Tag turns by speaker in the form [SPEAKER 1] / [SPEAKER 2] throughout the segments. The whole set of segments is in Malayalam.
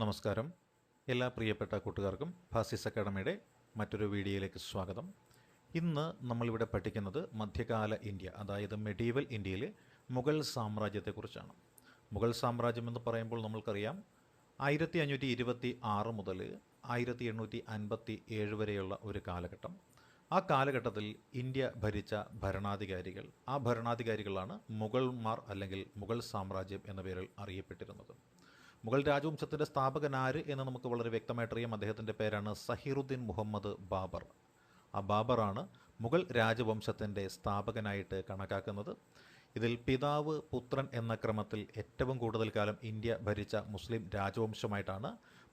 [SPEAKER 1] നമസ്കാരം. എല്ലാ പ്രിയപ്പെട്ട കൂട്ടുകാർക്കും ഫാസിസ് അക്കാഡമിയുടെ മറ്റൊരു വീഡിയോയിലേക്ക് സ്വാഗതം. ഇന്ന് നമ്മളിവിടെ പഠിക്കുന്നത് മധ്യകാല ഇന്ത്യ, അതായത് മെഡീവൽ ഇന്ത്യയിലെ മുഗൾ സാമ്രാജ്യത്തെക്കുറിച്ചാണ്. മുഗൾ സാമ്രാജ്യം എന്ന് പറയുമ്പോൾ നമ്മൾക്കറിയാം 1526 മുതൽ 1857 വരെയുള്ള ഒരു കാലഘട്ടം. ആ കാലഘട്ടത്തിൽ ഇന്ത്യ ഭരിച്ച ഭരണാധികാരികൾ, ആ ഭരണാധികാരികളാണ് മുഗൾമാർ അല്ലെങ്കിൽ മുഗൾ സാമ്രാജ്യം എന്ന പേരിൽ അറിയപ്പെട്ടിരുന്നത്. മുഗൾ രാജവംശത്തിൻ്റെ സ്ഥാപകൻ ആര് എന്ന് നമുക്ക് വളരെ വ്യക്തമായിട്ടറിയാം. അദ്ദേഹത്തിൻ്റെ പേരാണ് സഹീറുദ്ദീൻ മുഹമ്മദ് ബാബർ. ആ ബാബറാണ് മുഗൾ രാജവംശത്തിൻ്റെ സ്ഥാപകനായിട്ട് കണക്കാക്കുന്നത്. ഇതിൽ പിതാവ് പുത്രൻ എന്ന ക്രമത്തിൽ ഏറ്റവും കൂടുതൽ കാലം ഇന്ത്യ ഭരിച്ച മുസ്ലിം രാജവംശമായിട്ടാണ്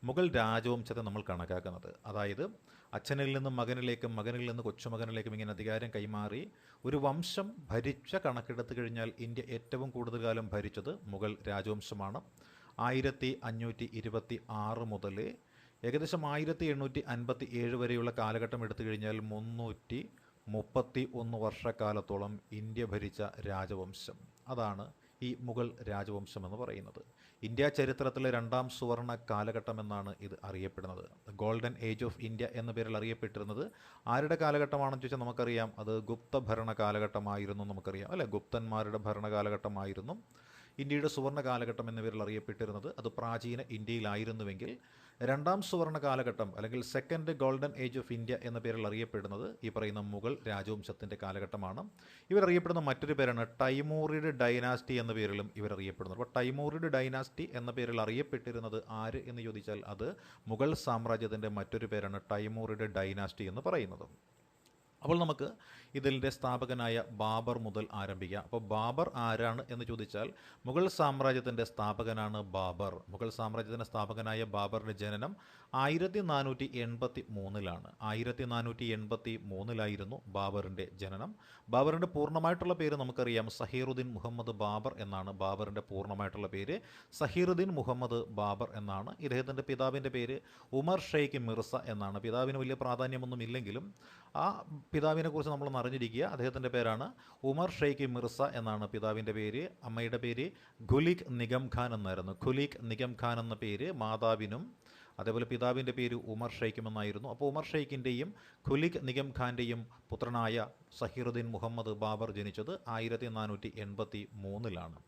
[SPEAKER 1] മുഗൾ രാജവംശത്തെ നമ്മൾ കണക്കാക്കുന്നത്. അതായത് അച്ഛനിൽ നിന്നും മകനിലേക്കും മകനിൽ നിന്ന് കൊച്ചുമകനിലേക്കും ഇങ്ങനെ അധികാരം കൈമാറി ഒരു വംശം ഭരിച്ച കണക്കെടുത്തു കഴിഞ്ഞാൽ ഇന്ത്യ ഏറ്റവും കൂടുതൽ കാലം ഭരിച്ചത് മുഗൾ രാജവംശമാണ്. 1526 മുതൽ ഏകദേശം 1857 വരെയുള്ള കാലഘട്ടം എടുത്തു കഴിഞ്ഞാൽ 331 വർഷക്കാലത്തോളം ഇന്ത്യ ഭരിച്ച രാജവംശം, അതാണ് ഈ മുഗൾ രാജവംശം എന്ന് പറയുന്നത്. ഇന്ത്യ ചരിത്രത്തിലെ രണ്ടാം സുവർണ കാലഘട്ടം എന്നാണ് ഇത് അറിയപ്പെടുന്നത്. ഗോൾഡൻ ഏജ് ഓഫ് ഇന്ത്യ എന്ന പേരിൽ അറിയപ്പെട്ടിരുന്നത് ആരുടെ കാലഘട്ടമാണെന്ന് ചോദിച്ചാൽ നമുക്കറിയാം, അത് ഗുപ്ത ഭരണ കാലഘട്ടമായിരുന്നു. നമുക്കറിയാം അല്ലെ, ഗുപ്തന്മാരുടെ ഭരണകാലഘട്ടമായിരുന്നു ഇന്ത്യയുടെ സുവർണ കാലഘട്ടം എന്ന പേരിൽ അറിയപ്പെട്ടിരുന്നത്. അത് പ്രാചീന ഇന്ത്യയിലായിരുന്നുവെങ്കിൽ രണ്ടാം സുവർണ കാലഘട്ടം അല്ലെങ്കിൽ second golden age of India എന്ന പേരിൽ അറിയപ്പെടുന്നത് ഈ പറയുന്ന മുഗൾ രാജവംശത്തിൻ്റെ കാലഘട്ടമാണ്. ഇവരറിയപ്പെടുന്ന മറ്റൊരു പേരാണ് ടൈമൂറിഡ് ഡൈനാസ്റ്റി എന്ന പേരിലും ഇവരറിയപ്പെടുന്നത്. അപ്പോൾ ടൈമൂറിഡ് ഡൈനാസ്റ്റി എന്ന പേരിൽ അറിയപ്പെട്ടിരുന്നത് ആര് എന്ന് ചോദിച്ചാൽ അത് മുഗൾ സാമ്രാജ്യത്തിൻ്റെ മറ്റൊരു പേരാണ് ടൈമൂറിഡ് ഡൈനാസ്റ്റി എന്ന് പറയുന്നത്. അപ്പോൾ നമുക്ക് ഇതിൻ്റെ സ്ഥാപകനായ ബാബർ മുതൽ ആരംഭിക്കാം. അപ്പോൾ ബാബർ ആരാണ് എന്ന് ചോദിച്ചാൽ മുഗൾ സാമ്രാജ്യത്തിൻ്റെ സ്ഥാപകനാണ് ബാബർ. മുഗൾ സാമ്രാജ്യത്തിൻ്റെ സ്ഥാപകനായ ബാബറിൻ്റെ ജനനം 1483-ലാണ്. 1483-ലായിരുന്നു ബാബറിൻ്റെ ജനനം. ബാബറിൻ്റെ പൂർണ്ണമായിട്ടുള്ള പേര് നമുക്കറിയാം, സഹീറുദ്ദീൻ മുഹമ്മദ് ബാബർ എന്നാണ്. ബാബറിൻ്റെ പൂർണ്ണമായിട്ടുള്ള പേര് സഹീറുദ്ദീൻ മുഹമ്മദ് ബാബർ എന്നാണ്. ഇദ്ദേഹത്തിൻ്റെ പിതാവിൻ്റെ പേര് ഉമർ ഷെയ്ഖ് മിർസ എന്നാണ്. പിതാവിന് വലിയ പ്രാധാന്യമൊന്നും ഇല്ലെങ്കിലും ആ പിതാവിനെ കുറിച്ച് നമ്മളൊന്ന് അറിഞ്ഞിരിക്കുക. അദ്ദേഹത്തിൻ്റെ പേരാണ് ഉമർ ഷെയ്ഖ് മിർസ എന്നാണ് പിതാവിൻ്റെ പേര്. അമ്മയുടെ പേര് ഖുലിക് നിഗം ഖാൻ എന്നായിരുന്നു. ഖുലിക് നിഗം ഖാൻ എന്ന പേര് മാതാവിനും അതേപോലെ പിതാവിൻ്റെ പേര് ഉമർ ഷെയ്ഖും എന്നായിരുന്നു. അപ്പോൾ ഉമർ ഷെയ്ഖിൻ്റെയും ഖുലിക് നിഗം ഖാൻ്റെയും പുത്രനായ സഹീറുദ്ദീൻ മുഹമ്മദ് ബാബർ ജനിച്ചത് 1483-ലാണ്.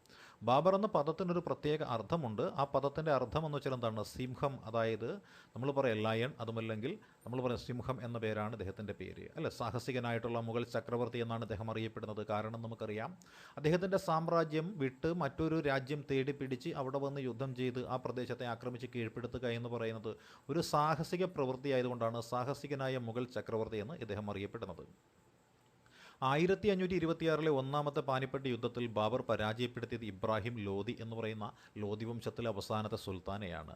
[SPEAKER 1] ബാബർ എന്ന പദത്തിനൊരു പ്രത്യേക അർത്ഥമുണ്ട്. ആ പദത്തിൻ്റെ അർത്ഥം എന്ന് വെച്ചാൽ എന്താണ്? സിംഹം. അതായത് നമ്മൾ പറയാം ലയൺ, അതുമല്ലെങ്കിൽ നമ്മൾ പറയാം സിംഹം എന്ന പേരാണ് ഇദ്ദേഹത്തിൻ്റെ പേര് അല്ലെ. സാഹസികനായിട്ടുള്ള മുഗൾ ചക്രവർത്തി എന്നാണ് അദ്ദേഹം അറിയപ്പെടുന്നത്. കാരണം നമുക്കറിയാം, അദ്ദേഹത്തിൻ്റെ സാമ്രാജ്യം വിട്ട് മറ്റൊരു രാജ്യം തേടി പിടിച്ച് അവിടെ വന്ന് യുദ്ധം ചെയ്ത് ആ പ്രദേശത്തെ ആക്രമിച്ച് കീഴ്പ്പെടുത്തുക എന്ന് പറയുന്നത് ഒരു സാഹസിക പ്രവൃത്തി ആയതുകൊണ്ടാണ് സാഹസികനായ മുഗൾ ചക്രവർത്തി എന്ന് ഇദ്ദേഹം അറിയപ്പെടുന്നത്. 1526 ഒന്നാമത്തെ പാനിപ്പട്ട് യുദ്ധത്തിൽ ബാബർ പരാജയപ്പെടുത്തിയത് ഇബ്രാഹിം ലോധി എന്ന് പറയുന്ന ലോധി വംശത്തിലെ അവസാനത്തെ സുൽത്താനെയാണ്.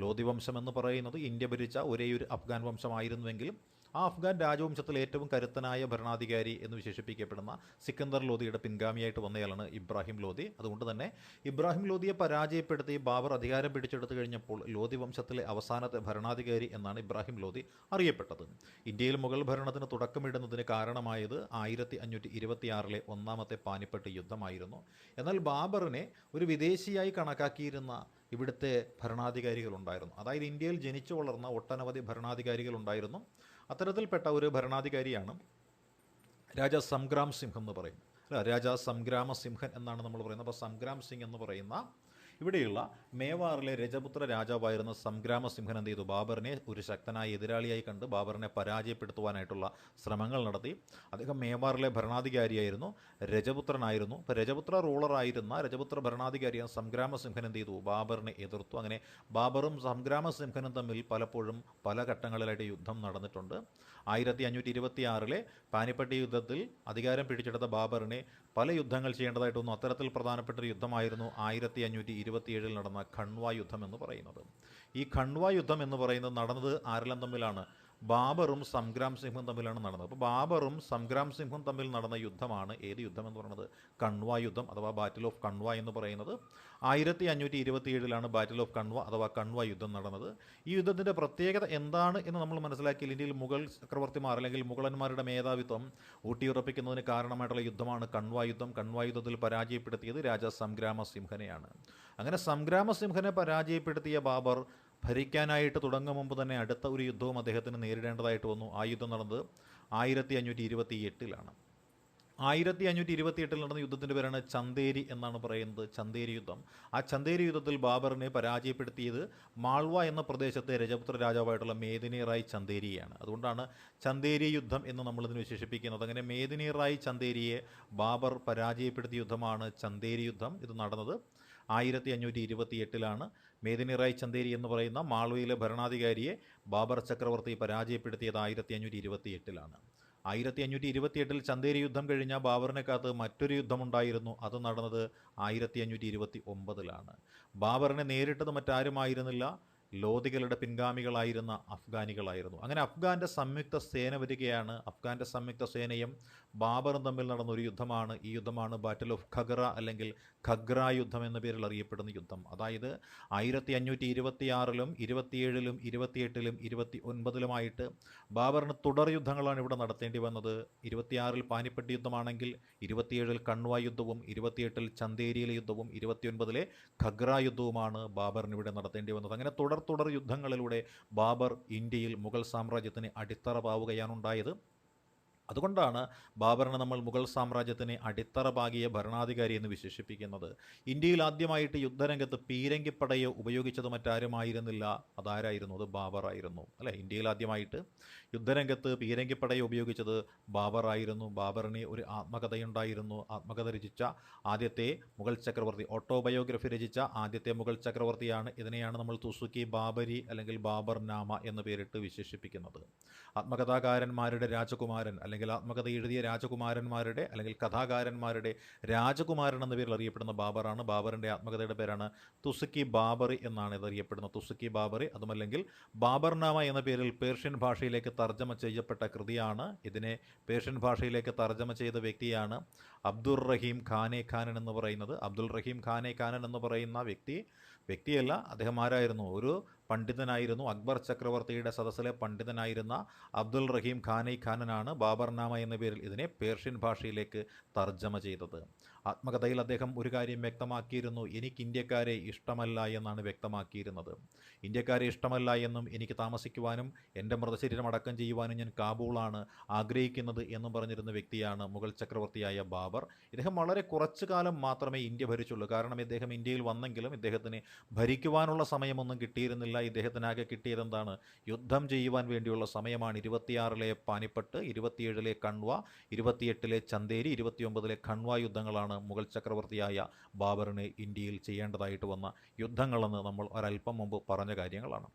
[SPEAKER 1] ലോധി വംശം എന്ന് പറയുന്നത് ഇന്ത്യ ഭരിച്ച ഒരേയൊരു അഫ്ഗാൻ വംശമായിരുന്നുവെങ്കിലും ആ അഫ്ഗാൻ രാജവംശത്തിൽ ഏറ്റവും കരുത്തനായ ഭരണാധികാരി എന്ന് വിശേഷിപ്പിക്കപ്പെടുന്ന സിക്കന്ദർ ലോധിയുടെ പിൻഗാമിയായിട്ട് വന്നയാളാണ് ഇബ്രാഹിം ലോധി. അതുകൊണ്ട് തന്നെ ഇബ്രാഹിം ലോധിയെ പരാജയപ്പെടുത്തി ബാബർ അധികാരം പിടിച്ചെടുത്തു കഴിഞ്ഞപ്പോൾ ലോധി വംശത്തിലെ അവസാനത്തെ ഭരണാധികാരി എന്നാണ് ഇബ്രാഹിം ലോധി അറിയപ്പെട്ടത്. ഇന്ത്യയിൽ മുഗൾ ഭരണത്തിന് തുടക്കമിടുന്നതിന് കാരണമായത് 1526 ഒന്നാമത്തെ പാനിപ്പട്ട് യുദ്ധമായിരുന്നു. എന്നാൽ ബാബറിനെ ഒരു വിദേശിയായി കണക്കാക്കിയിരുന്ന ഇവിടുത്തെ ഭരണാധികാരികളുണ്ടായിരുന്നു. അതായത് ഇന്ത്യയിൽ ജനിച്ചു വളർന്ന ഒട്ടനവധി ഭരണാധികാരികളുണ്ടായിരുന്നു. അത്തരത്തിൽപ്പെട്ട ഒരു ഭരണാധികാരിയാണ് രാജാ സംഗ്രാം സിംഹ് എന്ന് പറയും. അല്ല, രാജാ സംഗ്രാമ സിംഹൻ എന്നാണ് നമ്മൾ പറയുന്നത്. അപ്പോൾ സംഗ്രാം സിംഗ് എന്ന് പറയുന്ന ഇവിടെയുള്ള മേവാറിലെ രജപുത്ര രാജാവായിരുന്ന സംഗ്രാമ സിംഹൻ എന്ത് ചെയ്തു? ബാബറിനെ ഒരു ശക്തനായ എതിരാളിയായി കണ്ട് ബാബറിനെ പരാജയപ്പെടുത്തുവാനായിട്ടുള്ള ശ്രമങ്ങൾ നടത്തി. അദ്ദേഹം മേവാറിലെ ഭരണാധികാരിയായിരുന്നു, രജപുത്രനായിരുന്നു. അപ്പോൾ രജപുത്ര റൂളറായിരുന്ന രജപുത്ര ഭരണാധികാരിയായ സംഗ്രാമ സിംഹൻ എന്ത് ചെയ്തു? ബാബറിനെ എതിർത്തു. അങ്ങനെ ബാബറും സംഗ്രാമ സിംഹനും തമ്മിൽ പലപ്പോഴും പല ഘട്ടങ്ങളിലായിട്ട് യുദ്ധം നടന്നിട്ടുണ്ട്. 1526 പാനിപ്പട്ട് യുദ്ധത്തിൽ അധികാരം പിടിച്ചെടുത്ത ബാബറിനെ പല യുദ്ധങ്ങൾ ചെയ്യേണ്ടതായിട്ട് വന്നു. അത്തരത്തിൽ പ്രധാനപ്പെട്ട ഒരു യുദ്ധമായിരുന്നു 1527 നടന്ന ഖണ്വ യുദ്ധം എന്ന് പറയുന്നത്. ഈ ഖണ്വ യുദ്ധം എന്ന് പറയുന്നത് നടന്നത് ആരെല്ലാം തമ്മിലാണ്? ബാബറും സംഗ്രാം സിംഹും തമ്മിലാണ് നടന്നത്. അപ്പോൾ ബാബറും സംഗ്രാം സിംഹും തമ്മിൽ നടന്ന യുദ്ധമാണ് ഏത് യുദ്ധം എന്ന് പറയുന്നത്? കണ്വ യുദ്ധം അഥവാ ബാറ്റിൽ ഓഫ് കണ്വ എന്ന് പറയുന്നത്. 1527 ബാറ്റിൽ ഓഫ് കണ്വ അഥവാ കണ്വ യുദ്ധം നടന്നത്. ഈ യുദ്ധത്തിൻ്റെ പ്രത്യേകത എന്താണ് എന്ന് നമ്മൾ മനസ്സിലാക്കിയാൽ ഇന്ത്യയിൽ മുഗൾ ചക്രവർത്തിമാർ അല്ലെങ്കിൽ മുഗളന്മാരുടെ മേധാവിത്വം ഊട്ടിയുറപ്പിക്കുന്നതിന് കാരണമായിട്ടുള്ള യുദ്ധമാണ് കണ്വ യുദ്ധം. കണ്വ യുദ്ധത്തിൽ പരാജയപ്പെടുത്തിയത് രാജാ സംഗ്രാമ സിംഹനെയാണ്. അങ്ങനെ സംഗ്രാമ സിംഹനെ പരാജയപ്പെടുത്തിയ ബാബർ ഭരിക്കാനായിട്ട് തുടങ്ങും മുമ്പ് തന്നെ അടുത്ത ഒരു യുദ്ധവും അദ്ദേഹത്തിന് നേരിടേണ്ടതായിട്ട് വന്നു. ആ യുദ്ധം നടന്നത് 1528-ലാണ്. 1528 നടന്ന യുദ്ധത്തിൻ്റെ പേരാണ് ചന്ദേരി എന്നാണ് പറയുന്നത്, ചന്ദേരി യുദ്ധം. ആ ചന്ദേരി യുദ്ധത്തിൽ ബാബറിനെ പരാജയപ്പെടുത്തിയത് മാൾവ എന്ന പ്രദേശത്തെ രജപുത്ര രാജാവായിട്ടുള്ള മേദിനി റായ് ചന്ദേരിയാണ്. അതുകൊണ്ടാണ് ചന്ദേരി യുദ്ധം എന്ന് നമ്മളിതിന് വിശേഷിപ്പിക്കുന്നത്. അങ്ങനെ മേദിനി റായ് ചന്ദേരിയെ ബാബർ പരാജയപ്പെടുത്തിയ യുദ്ധമാണ് ചന്ദേരി യുദ്ധം. ഇത് നടന്നത് 1528-ലാണ്. മേദിനി റായ് ചന്ദേരി എന്ന് പറയുന്ന മാൾവയിലെ ഭരണാധികാരിയെ ബാബർ ചക്രവർത്തി പരാജയപ്പെടുത്തിയത് 1528-ലാണ്. 1528 ചന്ദേരി യുദ്ധം കഴിഞ്ഞ ബാബറിനെ കാത്ത് മറ്റൊരു യുദ്ധമുണ്ടായിരുന്നു. അത് നടന്നത് 1529-ലാണ്. ബാബറിനെ നേരിട്ടത് മറ്റാരുമായിരുന്നില്ല, ലോധികളുടെ പിൻഗാമികളായിരുന്ന അഫ്ഗാനികളായിരുന്നു. അങ്ങനെ അഫ്ഗാൻ്റെ സംയുക്ത സേന വരികയാണ്. അഫ്ഗാൻ്റെ സംയുക്ത സേനയും ബാബറും തമ്മിൽ നടന്ന ഒരു യുദ്ധമാണ്. ഈ യുദ്ധമാണ് ബാറ്റിൽ ഓഫ് ഖഗ്ര അല്ലെങ്കിൽ ഖഗ്ര യുദ്ധം എന്ന പേരിൽ അറിയപ്പെടുന്ന യുദ്ധം. അതായത് 1526-ലും 27-ലും 28-ലും 29-ലുമായിട്ട് ബാബറിന് തുടർ യുദ്ധങ്ങളാണ് ഇവിടെ നടത്തേണ്ടി വന്നത്. 26-ൽ പാനിപ്പട്ട് യുദ്ധമാണെങ്കിൽ 27-ൽ കണ്വ യുദ്ധവും 28-ൽ ചന്ദേരിയിലെ യുദ്ധവും 29-ലെ ഖഗ്ര യുദ്ധവുമാണ് ബാബറിന് ഇവിടെ നടത്തേണ്ടി വന്നത്. അങ്ങനെ തുടർ യുദ്ധങ്ങളിലൂടെ ബാബർ ഇന്ത്യയിൽ മുഗൾ സാമ്രാജ്യത്തിന് അടിത്തറ പാവുകയാണുണ്ടായത്. അതുകൊണ്ടാണ് ബാബറിനെ നമ്മൾ മുഗൾ സാമ്രാജ്യത്തിന് അടിത്തറ പാകിയ ഭരണാധികാരി എന്ന് വിശേഷിപ്പിക്കുന്നത്. ഇന്ത്യയിൽ ആദ്യമായിട്ട് യുദ്ധരംഗത്ത് പീരങ്കിപ്പടയെ ഉപയോഗിച്ചത് മറ്റാരുമായിരുന്നില്ല, അതാരായിരുന്നു? അത് ബാബറായിരുന്നു, അല്ലേ? ഇന്ത്യയിൽ ആദ്യമായിട്ട് യുദ്ധരംഗത്ത് പീരങ്കിപ്പടയെ ഉപയോഗിച്ചത് ബാബറായിരുന്നു. ബാബറിന് ഒരു ആത്മകഥയുണ്ടായിരുന്നു. ആത്മകഥ രചിച്ച ആദ്യത്തെ മുഗൾ ചക്രവർത്തി, ഓട്ടോബയോഗ്രഫി രചിച്ച ആദ്യത്തെ മുഗൾ ചക്രവർത്തിയാണ്. ഇതിനെയാണ് നമ്മൾ തുസുക്കി ബാബരി അല്ലെങ്കിൽ ബാബർ നാമ എന്ന് പേരിട്ട് വിശേഷിപ്പിക്കുന്നത്. ആത്മകഥാകാരന്മാരുടെ രാജകുമാരൻ അല്ലെങ്കിൽ ആത്മകഥ എഴുതിയ രാജകുമാരന്മാരുടെ അല്ലെങ്കിൽ കഥാകാരന്മാരുടെ രാജകുമാരൻ എന്ന പേരിൽ അറിയപ്പെടുന്ന ബാബറാണ്. ബാബറിൻ്റെ ആത്മകഥയുടെ പേരാണ് തുസുക്കി ബാബറി എന്നാണ് ഇതറിയപ്പെടുന്നത്. തുസുക്കി ബാബറി, അതുമല്ലെങ്കിൽ ബാബർനാമ എന്ന പേരിൽ പേർഷ്യൻ ഭാഷയിലേക്ക് തർജ്ജമ ചെയ്യപ്പെട്ട കൃതിയാണ്. ഇതിനെ പേർഷ്യൻ ഭാഷയിലേക്ക് തർജ്ജമ ചെയ്ത വ്യക്തിയാണ് അബ്ദുൾ റഹീം ഖാനെ ഖാനൻ എന്ന് പറയുന്നത്. അബ്ദുൾ റഹീം ഖാനെ ഖാനൻ എന്ന് പറയുന്ന വ്യക്തിയല്ല, അദ്ദേഹം ആരായിരുന്നു? ഒരു പണ്ഡിതനായിരുന്നു. അക്ബർ ചക്രവർത്തിയുടെ സദസ്സിലെ പണ്ഡിതനായിരുന്ന അബ്ദുൾ റഹീം ഖാനെ ഖാനനാണ് ബാബർനാമ എന്ന പേരിൽ ഇതിനെ പേർഷ്യൻ ഭാഷയിലേക്ക് തർജ്ജമ ചെയ്തത്. ആത്മകഥയിൽ അദ്ദേഹം ഒരു കാര്യം വ്യക്തമാക്കിയിരുന്നു, എനിക്ക് ഇന്ത്യക്കാരെ ഇഷ്ടമല്ല എന്നാണ് വ്യക്തമാക്കിയിരുന്നത്. ഇന്ത്യക്കാരെ ഇഷ്ടമല്ല എന്നും എനിക്ക് താമസിക്കുവാനും എൻ്റെ മൃതശരീരം അടക്കം ചെയ്യുവാനും ഞാൻ കാബൂളാണ് ആഗ്രഹിക്കുന്നത് എന്നും പറഞ്ഞിരുന്ന വ്യക്തിയാണ് മുഗൾ ചക്രവർത്തിയായ ബാബർ. ഇദ്ദേഹം വളരെ കുറച്ചു കാലം മാത്രമേ ഇന്ത്യ ഭരിച്ചുള്ളൂ. കാരണം ഇദ്ദേഹം ഇന്ത്യയിൽ വന്നെങ്കിലും ഇദ്ദേഹത്തിന് ഭരിക്കുവാനുള്ള സമയമൊന്നും കിട്ടിയിരുന്നില്ല. ഇദ്ദേഹത്തിനാകെ കിട്ടിയതെന്താണ്? യുദ്ധം ചെയ്യുവാൻ വേണ്ടിയുള്ള സമയമാണ്. 26-ലെ പാനിപ്പട്ട്, 27-ലെ കണ്വ, 28-ലെ ചന്ദേരി, 29-ലെ ഖണ്വ യുദ്ധങ്ങളാണ് മുഗൾ ചക്രവർത്തിയായ ബാബറിന് ഇന്ത്യയിൽ ചെയ്യേണ്ടതായിട്ട് വന്ന യുദ്ധങ്ങളെന്ന് നമ്മൾ ഒരല്പം മുമ്പ് പറഞ്ഞ കാര്യങ്ങളാണ്.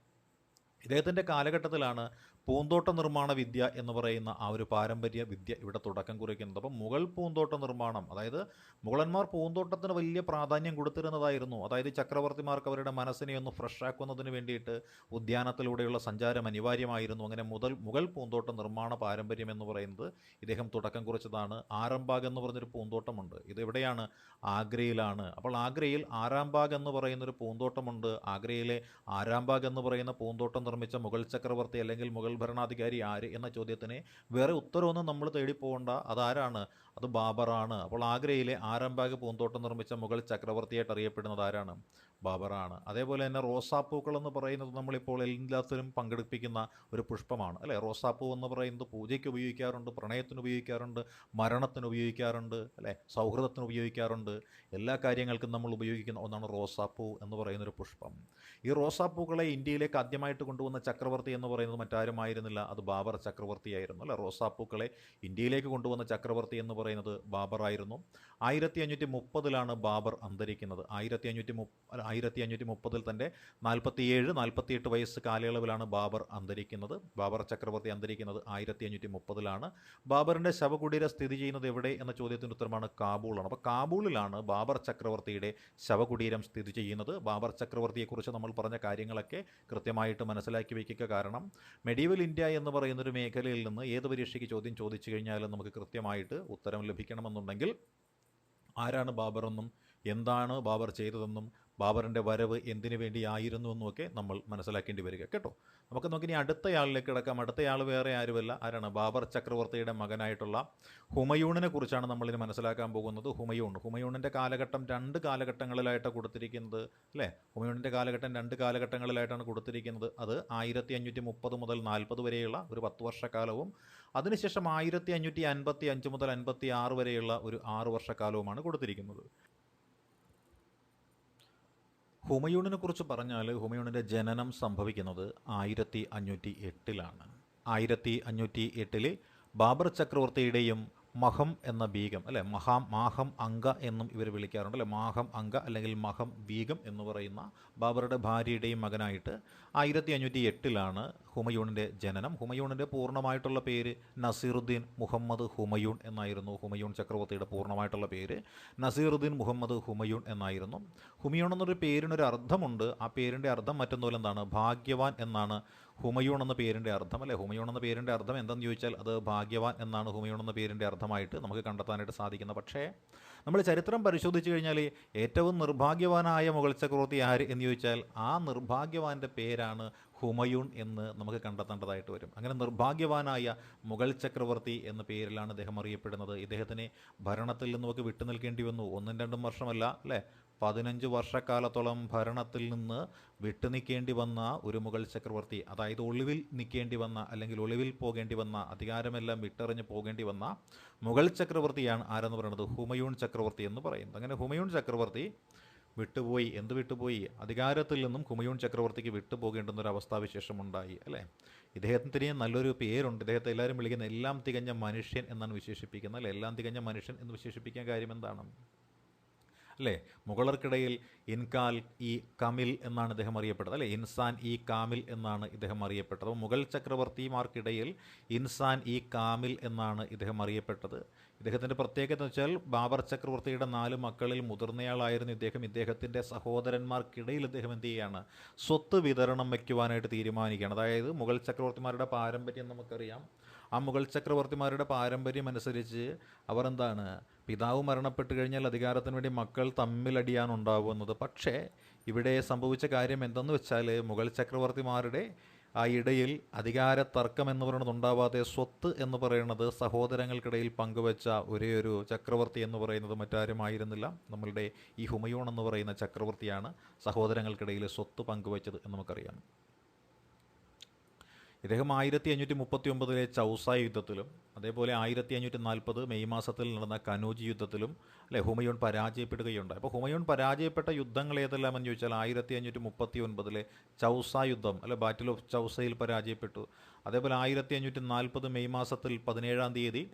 [SPEAKER 1] ഇദ്ദേഹത്തിൻ്റെ കാലഘട്ടത്തിലാണ് പൂന്തോട്ട നിർമ്മാണ വിദ്യ എന്ന് പറയുന്ന ആ ഒരു പാരമ്പര്യ വിദ്യ ഇവിടെ തുടക്കം കുറിക്കുന്നത്. അപ്പം മുഗൾ പൂന്തോട്ട നിർമ്മാണം, അതായത് മുഗളന്മാർ പൂന്തോട്ടത്തിന് വലിയ പ്രാധാന്യം കൊടുത്തിരുന്നതായിരുന്നു. അതായത് ചക്രവർത്തിമാർക്ക് അവരുടെ മനസ്സിനെ ഒന്ന് ഫ്രഷ് ആക്കുന്നതിന് വേണ്ടിയിട്ട് ഉദ്യാനത്തിലൂടെയുള്ള സഞ്ചാരം അനിവാര്യമായിരുന്നു. അങ്ങനെ മുഗൾ പൂന്തോട്ട നിർമ്മാണ പാരമ്പര്യം എന്ന് പറയുന്നത് ഇദ്ദേഹം തുടക്കം കുറിച്ചതാണ്. ആരംബാഗ് എന്ന് പറഞ്ഞൊരു പൂന്തോട്ടമുണ്ട്. ഇത് എവിടെയാണ്? ആഗ്രയിലാണ്. അപ്പോൾ ആഗ്രയിൽ ആരാംബാഗ് എന്ന് പറയുന്നൊരു പൂന്തോട്ടമുണ്ട്. ആഗ്രയിലെ ആരാംബാഗ് എന്ന് പറയുന്ന പൂന്തോട്ടം നിർമ്മിച്ച മുഗൾ ചക്രവർത്തി അല്ലെങ്കിൽ മുഗൾ ഭരണാധികാരി ആര് എന്ന ചോദ്യത്തിന് വേറെ ഉത്തരവൊന്നും നമ്മൾ തേടിപ്പോകണ്ട. അതാരാണ്? അത് ബാബറാണ്. അപ്പോൾ ആഗ്രയിലെ ആരംബാഗ് പൂന്തോട്ടം നിർമ്മിച്ച മുഗൾ ചക്രവർത്തിയായിട്ട് അറിയപ്പെടുന്നത് ആരാണ്? ബാബറാണ്. അതേപോലെ തന്നെ റോസാപ്പൂക്കൾ എന്ന് പറയുന്നത് നമ്മളിപ്പോൾ എല്ലാത്തിലും പങ്കെടുപ്പിക്കുന്ന ഒരു പുഷ്പമാണ്, അല്ലേ? റോസാപ്പൂ എന്ന് പറയുന്നത് പൂജയ്ക്ക് ഉപയോഗിക്കാറുണ്ട്, പ്രണയത്തിന് ഉപയോഗിക്കാറുണ്ട്, മരണത്തിന് ഉപയോഗിക്കാറുണ്ട്, അല്ലേ? സൗഹൃദത്തിന് ഉപയോഗിക്കാറുണ്ട്. എല്ലാ കാര്യങ്ങൾക്കും നമ്മൾ ഉപയോഗിക്കുന്ന ഒന്നാണ് റോസാപ്പൂ എന്ന് പറയുന്നൊരു പുഷ്പം. ഈ റോസാപ്പൂക്കളെ ഇന്ത്യയിലേക്ക് ആദ്യമായിട്ട് കൊണ്ടുവന്ന ചക്രവർത്തി എന്ന് പറയുന്നത് മറ്റാരുമായിരുന്നില്ല, അത് ബാബർ ചക്രവർത്തിയായിരുന്നു, അല്ലേ? റോസാപ്പൂക്കളെ ഇന്ത്യയിലേക്ക് കൊണ്ടുവന്ന ചക്രവർത്തി എന്ന് പറയുന്നത് ബാബറായിരുന്നു. 1530-ലാണ് ബാബർ അന്തരിക്കുന്നത്. 1530-ൽ തൻ്റെ 47-48 വയസ്സ് കാലയളവിലാണ് ബാബർ അന്തരിക്കുന്നത്. ബാബർ ചക്രവർത്തി അന്തരിക്കുന്നത് 1530-ലാണ്. ബാബറിൻ്റെ ശവകുടീരം സ്ഥിതി ചെയ്യുന്നത് എവിടെ എന്ന ചോദ്യത്തിൻ്റെ ഉത്തരമാണ് കാബൂളാണ്. അപ്പോൾ കാബൂളിലാണ് ബാബർ ചക്രവർത്തിയുടെ ശവകുടീരം സ്ഥിതി ചെയ്യുന്നത്. ബാബർ ചക്രവർത്തിയെക്കുറിച്ച് നമ്മൾ പറഞ്ഞ കാര്യങ്ങളൊക്കെ കൃത്യമായിട്ട് മനസ്സിലാക്കി വയ്ക്കുക. കാരണം മെഡീവൽ ഇന്ത്യ എന്ന് പറയുന്നൊരു മേഖലയിൽ നിന്ന് ഏത് പരീക്ഷയ്ക്ക് ചോദ്യം ചോദിച്ചു കഴിഞ്ഞാലും നമുക്ക് കൃത്യമായിട്ട് ഉത്തരം ലഭിക്കണമെന്നുണ്ടെങ്കിൽ ആരാണ് ബാബറെന്നും എന്താണ് ബാബർ ചെയ്തതെന്നും ബാബറിൻ്റെ വരവ് എന്തിനു വേണ്ടിയായിരുന്നു എന്നുമൊക്കെ നമ്മൾ മനസ്സിലാക്കേണ്ടി വരിക കേട്ടോ. നമുക്ക് നോക്കി അടുത്തയാളിലേക്ക് കിടക്കാം. അടുത്തയാൾ വേറെ ആരുമല്ല, ആരാണ്? ബാബർ ചക്രവർത്തിയുടെ മകനായിട്ടുള്ള ഹുമയൂണിനെ കുറിച്ചാണ് നമ്മളിനി മനസ്സിലാക്കാൻ പോകുന്നത്. ഹുമയൂണിൻ്റെ കാലഘട്ടം 2 കാലഘട്ടങ്ങളിലായിട്ടാണ് കൊടുത്തിരിക്കുന്നത് അല്ലേ? ഹുമയൂണിൻ്റെ കാലഘട്ടം 2 കാലഘട്ടങ്ങളിലായിട്ടാണ് കൊടുത്തിരിക്കുന്നത്. അത് 1530 മുതൽ 40 വരെയുള്ള ഒരു 10 വർഷക്കാലവും അതിനുശേഷം 1555 മുതൽ 56 വരെയുള്ള ഒരു 6 വർഷക്കാലവുമാണ് കൊടുത്തിരിക്കുന്നത്. ഹുമയൂണിനെ കുറിച്ച് പറഞ്ഞാൽ ഹുമയൂണിൻ്റെ ജനനം സംഭവിക്കുന്നത് 1508 1508 ബാബർ ചക്രവർത്തിയുടെയും മഹം എന്ന ബീഗം അല്ലെ, മാഹം അങ്ക എന്നും ഇവർ വിളിക്കാറുണ്ട് അല്ലെ, മാഹം അങ്ക അല്ലെങ്കിൽ മഹം ബീഗം എന്ന് പറയുന്ന ബാബറുടെ ഭാര്യയുടെയും മകനായിട്ട് 1508 ഹുമയൂണിൻ്റെ ജനനം. ഹുമയൂണിൻ്റെ പൂർണ്ണമായിട്ടുള്ള പേര് നസീറുദ്ദീൻ മുഹമ്മദ് ഹുമയൂൺ എന്നായിരുന്നു. ഹുമയൂൺ ചക്രവർത്തിയുടെ പൂർണ്ണമായിട്ടുള്ള പേര് നസീറുദ്ദീൻ മുഹമ്മദ് ഹുമയൂൺ എന്നായിരുന്നു. ഹുമയൂൺ എന്നൊരു പേരിനൊരു അർത്ഥമുണ്ട്. ആ പേരിൻ്റെ അർത്ഥം മറ്റൊന്നുമല്ല, എന്താണ്? ഭാഗ്യവാൻ എന്നാണ് ഹുമയൂൺ എന്ന പേരിൻ്റെ അർത്ഥം അല്ലേ. ഹുമയൂൺ എന്ന പേരിൻ്റെ അർത്ഥം എന്തെന്ന് ചോദിച്ചാൽ അത് ഭാഗ്യവാൻ എന്നാണ് ഹുമയൂൺ എന്ന പേരിൻ്റെ അർത്ഥമായിട്ട് നമുക്ക് കണ്ടെത്താനായിട്ട് സാധിക്കുന്നത്. പക്ഷേ നമ്മൾ ചരിത്രം പരിശോധിച്ച് കഴിഞ്ഞാൽ ഏറ്റവും നിർഭാഗ്യവാനായ മുഗൾ ചക്രവർത്തി ആര് എന്ന് ചോദിച്ചാൽ ആ നിർഭാഗ്യവാൻ്റെ പേരാണ് ഹുമയൂൺ എന്ന് നമുക്ക് കണ്ടെത്തേണ്ടതായിട്ട് വരും. അങ്ങനെ നിർഭാഗ്യവാനായ മുഗൾ ചക്രവർത്തി എന്ന പേരിലാണ് ഇദ്ദേഹം അറിയപ്പെടുന്നത്. ഇദ്ദേഹത്തിന് ഭരണത്തിൽ നിന്നൊക്കെ വിട്ടുനിൽക്കേണ്ടി വന്നു. 1-2 വർഷമല്ല അല്ലേ, 15 വർഷക്കാലത്തോളം ഭരണത്തിൽ നിന്ന് വിട്ടുനിൽക്കേണ്ടി വന്ന ഒരു മുഗൾ ചക്രവർത്തി, അതായത് ഒളിവിൽ നിൽക്കേണ്ടി വന്ന അല്ലെങ്കിൽ ഒളിവിൽ പോകേണ്ടി വന്ന, അധികാരമെല്ലാം വിട്ടെറിഞ്ഞ് പോകേണ്ടി വന്ന മുഗൾ ചക്രവർത്തിയാണ് ആരെന്ന് പറയുന്നത്? ഹുമയൂൺ ചക്രവർത്തി എന്ന് പറയുന്നത്. അങ്ങനെ ഹുമയൂൺ ചക്രവർത്തി വിട്ടുപോയി. എന്ത് വിട്ടുപോയി? അധികാരത്തിൽ നിന്നും ഹുമയൂൺ ചക്രവർത്തിക്ക് വിട്ടുപോകേണ്ടുന്നൊരു അവസ്ഥാവിശേഷം ഉണ്ടായി അല്ലേ. ഇദ്ദേഹത്തിന് നല്ലൊരു പേരുണ്ട്. ഇദ്ദേഹത്തെ എല്ലാവരും വിളിക്കുന്ന എല്ലാം തികഞ്ഞ മനുഷ്യൻ എന്നാണ് വിശേഷിപ്പിക്കുന്നത് അല്ലേ. എല്ലാം തികഞ്ഞ മനുഷ്യൻ എന്ന് വിശേഷിപ്പിക്കാൻ കാര്യം എന്താണ് അല്ലേ? മുഗളർക്കിടയിൽ ഇൻകാൽ ഇ കമിൽ എന്നാണ് ഇദ്ദേഹം അറിയപ്പെട്ടത് അല്ലേ. ഇൻസാൻ ഇ കാമിൽ എന്നാണ് ഇദ്ദേഹം അറിയപ്പെട്ടത്. അപ്പോൾ മുഗൾ ചക്രവർത്തിമാർക്കിടയിൽ ഇൻസാൻ ഇ കാമിൽ എന്നാണ് ഇദ്ദേഹം അറിയപ്പെട്ടത്. ഇദ്ദേഹത്തിൻ്റെ പ്രത്യേകത എന്ന് വെച്ചാൽ ബാബർ ചക്രവർത്തിയുടെ 4 മക്കളിൽ മുതിർന്നയാളായിരുന്നു ഇദ്ദേഹം. ഇദ്ദേഹത്തിൻ്റെ സഹോദരന്മാർക്കിടയിൽ ഇദ്ദേഹം എന്ത് ചെയ്യുകയാണ്? സ്വത്ത് വിതരണം വയ്ക്കുവാനായിട്ട് തീരുമാനിക്കുകയാണ്. അതായത് മുഗൾ ചക്രവർത്തിമാരുടെ പാരമ്പര്യം നമുക്കറിയാം. ആ മുഗൾ ചക്രവർത്തിമാരുടെ പാരമ്പര്യം അനുസരിച്ച് അവർ എന്താണ്? പിതാവ് മരണപ്പെട്ട് കഴിഞ്ഞാൽ അധികാരത്തിന് വേണ്ടി മക്കൾ തമ്മിലടിയാണ് ഉണ്ടാവുന്നത്. പക്ഷേ ഇവിടെ സംഭവിച്ച കാര്യം എന്തെന്ന് വെച്ചാൽ മുഗൾ ചക്രവർത്തിമാരുടെ ആ ഇടയിൽ അധികാര തർക്കം എന്ന് പറയുന്നത് ഉണ്ടാവാതെ സ്വത്ത് എന്ന് പറയുന്നത് സഹോദരങ്ങൾക്കിടയിൽ പങ്കുവെച്ച ഒരേ ഒരു ചക്രവർത്തി എന്ന് പറയുന്നത് മറ്റാരുമായിരുന്നില്ല, നമ്മളുടെ ഈ ഹുമയൂൺ എന്ന് പറയുന്ന ചക്രവർത്തിയാണ് സഹോദരങ്ങൾക്കിടയിൽ സ്വത്ത് പങ്കുവെച്ചത് എന്ന് നമുക്കറിയാം. ഇദ്ദേഹം 1539 ചൗസായ് യുദ്ധത്തിലും അതേപോലെ 1540 മെയ് മാസത്തിൽ നടന്ന കനൂജ് യുദ്ധത്തിലും അല്ലെ ഹുമയൂൺ പരാജയപ്പെടുകയുണ്ടായി. അപ്പോൾ ഹുമയൂൺ പരാജയപ്പെട്ട യുദ്ധങ്ങൾ ഏതെല്ലാം എന്ന് ചോദിച്ചാൽ 1539 ചൗസാ യുദ്ധം അല്ലെ, ബാറ്റിൽ ഓഫ് ചൗസയിൽ പരാജയപ്പെട്ടു. അതേപോലെ 1540 മെയ് മാസത്തിൽ 17-ാം തീയതി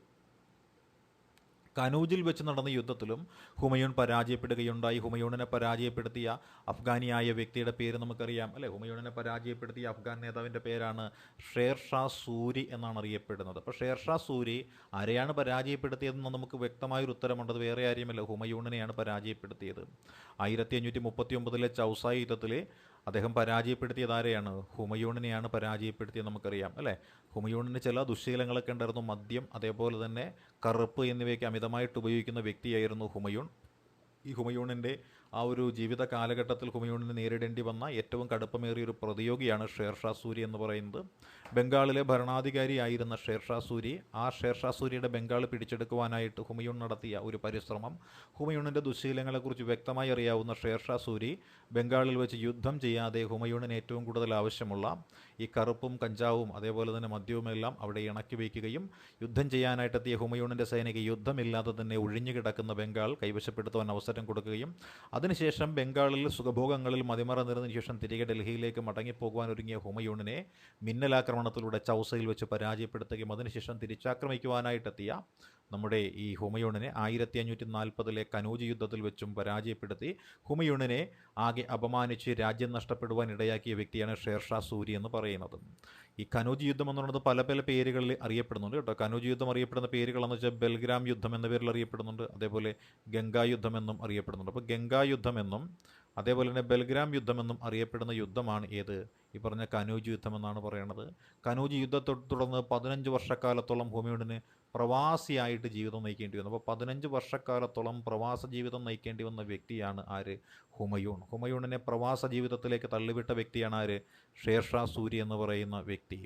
[SPEAKER 1] കനൂജിൽ വെച്ച് നടന്ന യുദ്ധത്തിലും ഹുമയൂൺ പരാജയപ്പെടുകയുണ്ടായി. ഹുമയൂണിനെ പരാജയപ്പെടുത്തിയ അഫ്ഗാനിയായ വ്യക്തിയുടെ പേര് നമുക്കറിയാം അല്ലേ. ഹുമയൂണിനെ പരാജയപ്പെടുത്തിയ അഫ്ഗാൻ നേതാവിൻ്റെ പേരാണ് ഷേർഷാ സൂരി എന്നാണ് അറിയപ്പെടുന്നത്. അപ്പോൾ ഷേർഷാ സൂരി ആരെയാണ് പരാജയപ്പെടുത്തിയതെന്ന് നമുക്ക് വ്യക്തമായൊരു ഉത്തരമുണ്ട്. അത് വേറെ ആരെയുമല്ല, ഹുമയൂണിനെയാണ് പരാജയപ്പെടുത്തിയത്. 1539 ചൗസായ് യുദ്ധത്തിൽ അദ്ദേഹം പരാജയപ്പെടുത്തിയത് ആരെയാണ്? ഹുമയൂണിനെയാണ് പരാജയപ്പെടുത്തിയത് നമുക്കറിയാം അല്ലേ. ഹുമയൂണിന് ചില ദുശ്ശീലങ്ങളൊക്കെ ഉണ്ടായിരുന്നു. മദ്യം അതേപോലെ തന്നെ കറുപ്പ് എന്നിവയൊക്കെ അമിതമായിട്ട് ഉപയോഗിക്കുന്ന വ്യക്തിയായിരുന്നു ഹുമയൂൺ. ഈ ഹുമയൂണിൻ്റെ ആ ഒരു ജീവിത കാലഘട്ടത്തിൽ ഹുമയൂണിന് നേരിടേണ്ടി വന്ന ഏറ്റവും കടുപ്പമേറിയൊരു പ്രതിയോഗിയാണ് ഷേർഷാ സൂരി എന്ന് പറയുന്നത്. ബംഗാളിലെ ഭരണാധികാരിയായിരുന്ന ഷേർഷാ സൂരി, ആ ഷേർഷാ സൂരിയുടെ ബംഗാൾ പിടിച്ചെടുക്കുവാനായിട്ട് ഹുമയൂൺ നടത്തിയ ഒരു പരിശ്രമം, ഹുമയൂണിൻ്റെ ദുശ്ശീലങ്ങളെക്കുറിച്ച് വ്യക്തമായി അറിയാവുന്ന ഷേർഷാ സൂരി ബംഗാളിൽ വെച്ച് യുദ്ധം ചെയ്യാതെ ഹുമയൂണിന് ഏറ്റവും കൂടുതൽ ആവശ്യമുള്ള ഈ കറുപ്പും കഞ്ചാവും അതേപോലെ തന്നെ മദ്യവുമെല്ലാം അവിടെ ഇണക്കി വയ്ക്കുകയും യുദ്ധം ചെയ്യാനായിട്ടെത്തിയ ഹുമയൂണിൻ്റെ സേനയ്ക്ക് യുദ്ധമില്ലാതെ തന്നെ ഒഴിഞ്ഞു കിടക്കുന്ന ബംഗാൾ കൈവശപ്പെടുത്തുവാൻ അവസരം കൊടുക്കുകയും അതിനുശേഷം ബംഗാളിൽ സുഖഭോഗങ്ങളിൽ മതിമറന്നിരുന്നതിന് ശേഷം തിരികെ ഡൽഹിയിലേക്ക് മടങ്ങിപ്പോകുവാൻ ഒരുങ്ങിയ ഹുമയൂണിനെ മിന്നലാക്രമണത്തിലൂടെ ചൗസയിൽ വെച്ച് പരാജയപ്പെടുത്തുകയും അതിനുശേഷം തിരിച്ചാക്രമിക്കുവാനായിട്ടെത്തിയ നമ്മുടെ ഈ ഹുമയൂണിനെ 1540 കനൂജ് യുദ്ധത്തിൽ വെച്ചും പരാജയപ്പെടുത്തി ഹുമയൂണിനെ ആകെ അപമാനിച്ച് രാജ്യം നഷ്ടപ്പെടുവാൻ ഇടയാക്കിയ വ്യക്തിയാണ് ഷേർഷാ സൂരി എന്ന് പറയുന്നത്. ഈ കനൂജ് യുദ്ധം എന്ന് പറയുന്നത് പല പല പേരുകളിൽ അറിയപ്പെടുന്നുണ്ട് കേട്ടോ. കനൂജ് യുദ്ധം അറിയപ്പെടുന്ന പേരുകളെന്ന് വെച്ചാൽ ബൽഗ്രാം യുദ്ധം എന്ന പേരിൽ അറിയപ്പെടുന്നുണ്ട്, അതേപോലെ ഗംഗാ യുദ്ധം എന്നും അറിയപ്പെടുന്നുണ്ട്. അപ്പോൾ ഗംഗാ യുദ്ധം എന്നും അതേപോലെ തന്നെ ബൽഗ്രാം യുദ്ധമെന്നും അറിയപ്പെടുന്ന യുദ്ധമാണ് ഏത്? ഈ പറഞ്ഞ കനൂജ് യുദ്ധം എന്നാണ് പറയുന്നത്. കനൂജ് യുദ്ധത്തെ തുടർന്ന് 15 വർഷക്കാലത്തോളം ഹുമയൂണിന് പ്രവാസിയായിട്ട് ജീവിതം നയിക്കേണ്ടി വന്നു. അപ്പോൾ 15 വർഷക്കാലത്തോളം പ്രവാസ ജീവിതം നയിക്കേണ്ടി വന്ന വ്യക്തിയാണ് ആര്? ഹുമയൂൺ. ഹുമയൂണിനെ പ്രവാസ ജീവിതത്തിലേക്ക് തള്ളിവിട്ട വ്യക്തിയാണ് ആര്? ഷേർഷാ സൂരി എന്ന് പറയുന്ന വ്യക്തി.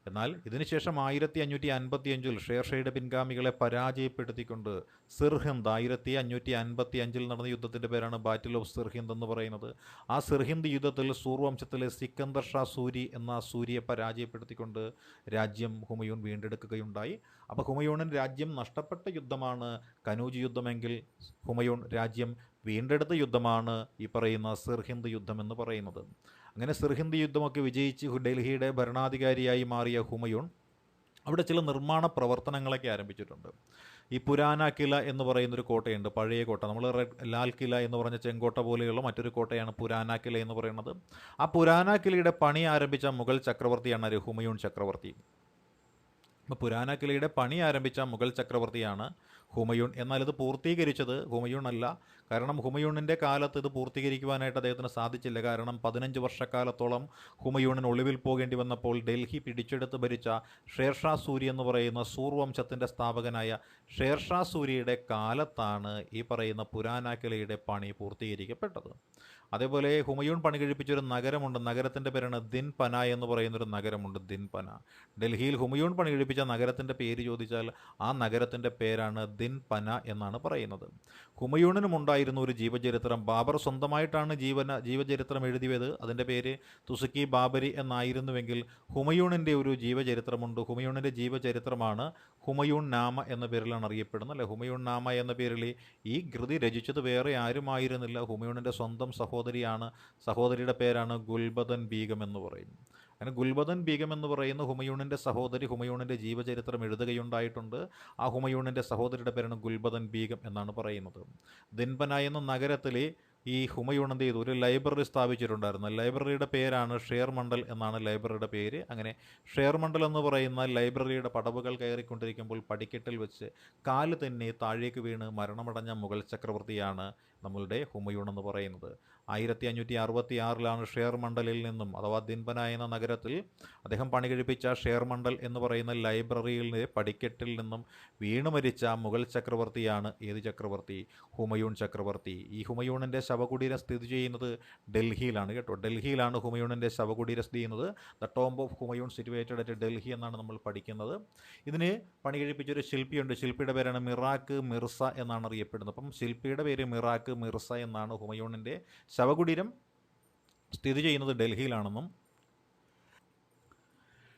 [SPEAKER 1] എന്നാൽ ഇതിനുശേഷം 1555 ഷേർഷയുടെ പിൻഗാമികളെ പരാജയപ്പെടുത്തിക്കൊണ്ട് സിർഹിന്ദ് 1555 നടന്ന യുദ്ധത്തിൻ്റെ പേരാണ് ബാറ്റിൽ ഓഫ് സിർഹിന്ദ് എന്ന് പറയുന്നത്. ആ സിർഹിന്ദ് യുദ്ധത്തിൽ സൂർവംശത്തിലെ സിക്കന്ദർ ഷാ സൂരി എന്ന സൂരിയെ പരാജയപ്പെടുത്തിക്കൊണ്ട് രാജ്യം ഹുമയൂൺ വീണ്ടെടുക്കുകയുണ്ടായി. അപ്പോൾ ഹുമയൂണിന് രാജ്യം നഷ്ടപ്പെട്ട യുദ്ധമാണ് കനൂജ് യുദ്ധമെങ്കിൽ ഹുമയൂൺ രാജ്യം വീണ്ടെടുത്ത യുദ്ധമാണ് ഈ പറയുന്ന സിർഹിന്ദ് യുദ്ധം എന്ന് പറയുന്നത്. അങ്ങനെ സിർഹിന്ദ് യുദ്ധമൊക്കെ വിജയിച്ച് ഡൽഹിയുടെ ഭരണാധികാരിയായി മാറിയ ഹുമയൂൺ അവിടെ ചില നിർമ്മാണ പ്രവർത്തനങ്ങളൊക്കെ ആരംഭിച്ചിട്ടുണ്ട്. ഈ പുരാന കില എന്ന് പറയുന്നൊരു കോട്ടയുണ്ട്, പഴയ കോട്ട. നമ്മൾ ലാൽ കില എന്ന് പറഞ്ഞ ചെങ്കോട്ട പോലെയുള്ള മറ്റൊരു കോട്ടയാണ് പുരാന കില എന്ന് പറയുന്നത്. ആ പുരാന കിലയുടെ പണി ആരംഭിച്ച മുഗൾ ചക്രവർത്തിയാണ് ഹുമയൂൺ ചക്രവർത്തി. അപ്പോൾ പുരാന കിലയുടെ പണി ആരംഭിച്ച മുഗൾ ചക്രവർത്തിയാണ് ഹുമയൂൺ. എന്നാൽ ഇത് പൂർത്തീകരിച്ചത് ഹുമയൂൺ അല്ല. കാരണം ഹുമയൂണിൻ്റെ കാലത്ത് ഇത് പൂർത്തീകരിക്കുവാനായിട്ട് അദ്ദേഹത്തിന് സാധിച്ചില്ല. കാരണം 15 വർഷക്കാലത്തോളം ഹുമയൂണിന് ഒളിവിൽ പോകേണ്ടി വന്നപ്പോൾ ഡൽഹി പിടിച്ചെടുത്ത് ഭരിച്ച ഷേർഷാ സൂരി എന്ന് പറയുന്ന സൂർവംശത്തിൻ്റെ സ്ഥാപകനായ ഷേർഷാ സൂരിയുടെ കാലത്താണ് ഈ പറയുന്ന പുരാന കിലയുടെ പണി പൂർത്തീകരിക്കപ്പെട്ടത്. അതേപോലെ ഹുമയൂൺ പണി കഴിപ്പിച്ചൊരു നഗരമുണ്ട്. നഗരത്തിൻ്റെ പേരാണ് ദിൻപന എന്ന് പറയുന്നൊരു നഗരമുണ്ട്, ദിൻപന. ഡൽഹിയിൽ ഹുമയൂൺ പണി കഴിപ്പിച്ച നഗരത്തിൻ്റെ പേര് ചോദിച്ചാൽ ആ നഗരത്തിൻ്റെ പേരാണ് ദിൻപന എന്നാണ് പറയുന്നത്. ഹുമയൂണിനും ഉണ്ടായിരുന്ന ഒരു ജീവചരിത്രം. ബാബർ സ്വന്തമായിട്ടാണ് ജീവചരിത്രം എഴുതിയത്. അതിൻ്റെ പേര് തുസുക്കി ബാബരി എന്നായിരുന്നുവെങ്കിൽ ഹുമയൂണിൻ്റെ ഒരു ജീവചരിത്രമുണ്ട്. ഹുമയൂണിൻ്റെ ജീവചരിത്രമാണ് ഹുമയൂൺ നാമ എന്ന പേരിലാണ് അറിയപ്പെടുന്നത്, അല്ലെ? ഹുമയൂൺ നാമ എന്ന പേരിൽ ഈ കൃതി രചിച്ചത് വേറെ ആരുമായിരുന്നില്ല, ഹുമയൂണിൻ്റെ സ്വന്തം സഹോദരിയുടെ പേരാണ് ഗുൽബദൻ ബീഗം എന്ന് പറയും. അങ്ങനെ ഗുൽബദൻ ബീഗം എന്ന് പറയുന്ന ഹുമയൂണിൻ്റെ സഹോദരി ഹുമയൂണിൻ്റെ ജീവചരിത്രം എഴുതുകയുണ്ടായിട്ടുണ്ട്. ആ ഹുമയൂണിൻ്റെ സഹോദരിയുടെ പേരാണ് ഗുൽബദൻ ബീഗം എന്നാണ് പറയുന്നത്. ദിൻപന എന്ന നഗരത്തിൽ ഈ ഹുമയൂൺ എന്ത് ചെയ്തു? ഒരു ലൈബ്രറി സ്ഥാപിച്ചിട്ടുണ്ടായിരുന്നു. ലൈബ്രറിയുടെ പേരാണ് ഷേർ മണ്ഡൽ എന്നാണ് ലൈബ്രറിയുടെ പേര്. അങ്ങനെ ഷേർ മണ്ഡൽ എന്ന് പറയുന്ന ലൈബ്രറിയുടെ പടവുകൾ കയറിക്കൊണ്ടിരിക്കുമ്പോൾ പടിക്കെട്ടിൽ വെച്ച് കാല് തന്നെ താഴേക്ക് വീണ് മരണമടഞ്ഞ മുഗൾ ചക്രവർത്തിയാണ് നമ്മളുടെ ഹുമയൂൺ എന്ന് പറയുന്നത്. 1566 ഷേർ മണ്ഡലിൽ നിന്നും, അഥവാ ദിൻപന എന്ന നഗരത്തിൽ അദ്ദേഹം പണി കഴിപ്പിച്ച ഷേർ മണ്ഡൽ എന്ന് പറയുന്ന ലൈബ്രറിയിലെ പടിക്കെട്ടിൽ നിന്നും വീണു മരിച്ച മുഗൾ ചക്രവർത്തിയാണ് ഏത് ചക്രവർത്തി? ഹുമയൂൺ ചക്രവർത്തി. ഈ ഹുമയൂണിൻ്റെ ശവകുടീരം സ്ഥിതി ചെയ്യുന്നത് ഡൽഹിയിലാണ് കേട്ടോ. ഡൽഹിയിലാണ് ഹുമയൂണിൻ്റെ ശവകുടീരം സ്ഥിതി ചെയ്യുന്നത്. The tomb of Humayun situated at Delhi എന്നാണ് നമ്മൾ പഠിക്കുന്നത്. ഇതിന് പണി കഴിപ്പിച്ചൊരു ശില്പിയുണ്ട്. ശില്പിയുടെ പേരാണ് മിറാക്ക് മിർസ എന്നാണ് അറിയപ്പെടുന്നത്. അപ്പം ശില്പിയുടെ പേര് മിറാക്ക് മിർസ എന്നാണ്. ഹുമയൂണിൻ്റെ ശവകുടീരം സ്ഥിതി ചെയ്യുന്നത് ഡൽഹിയിലാണെന്നും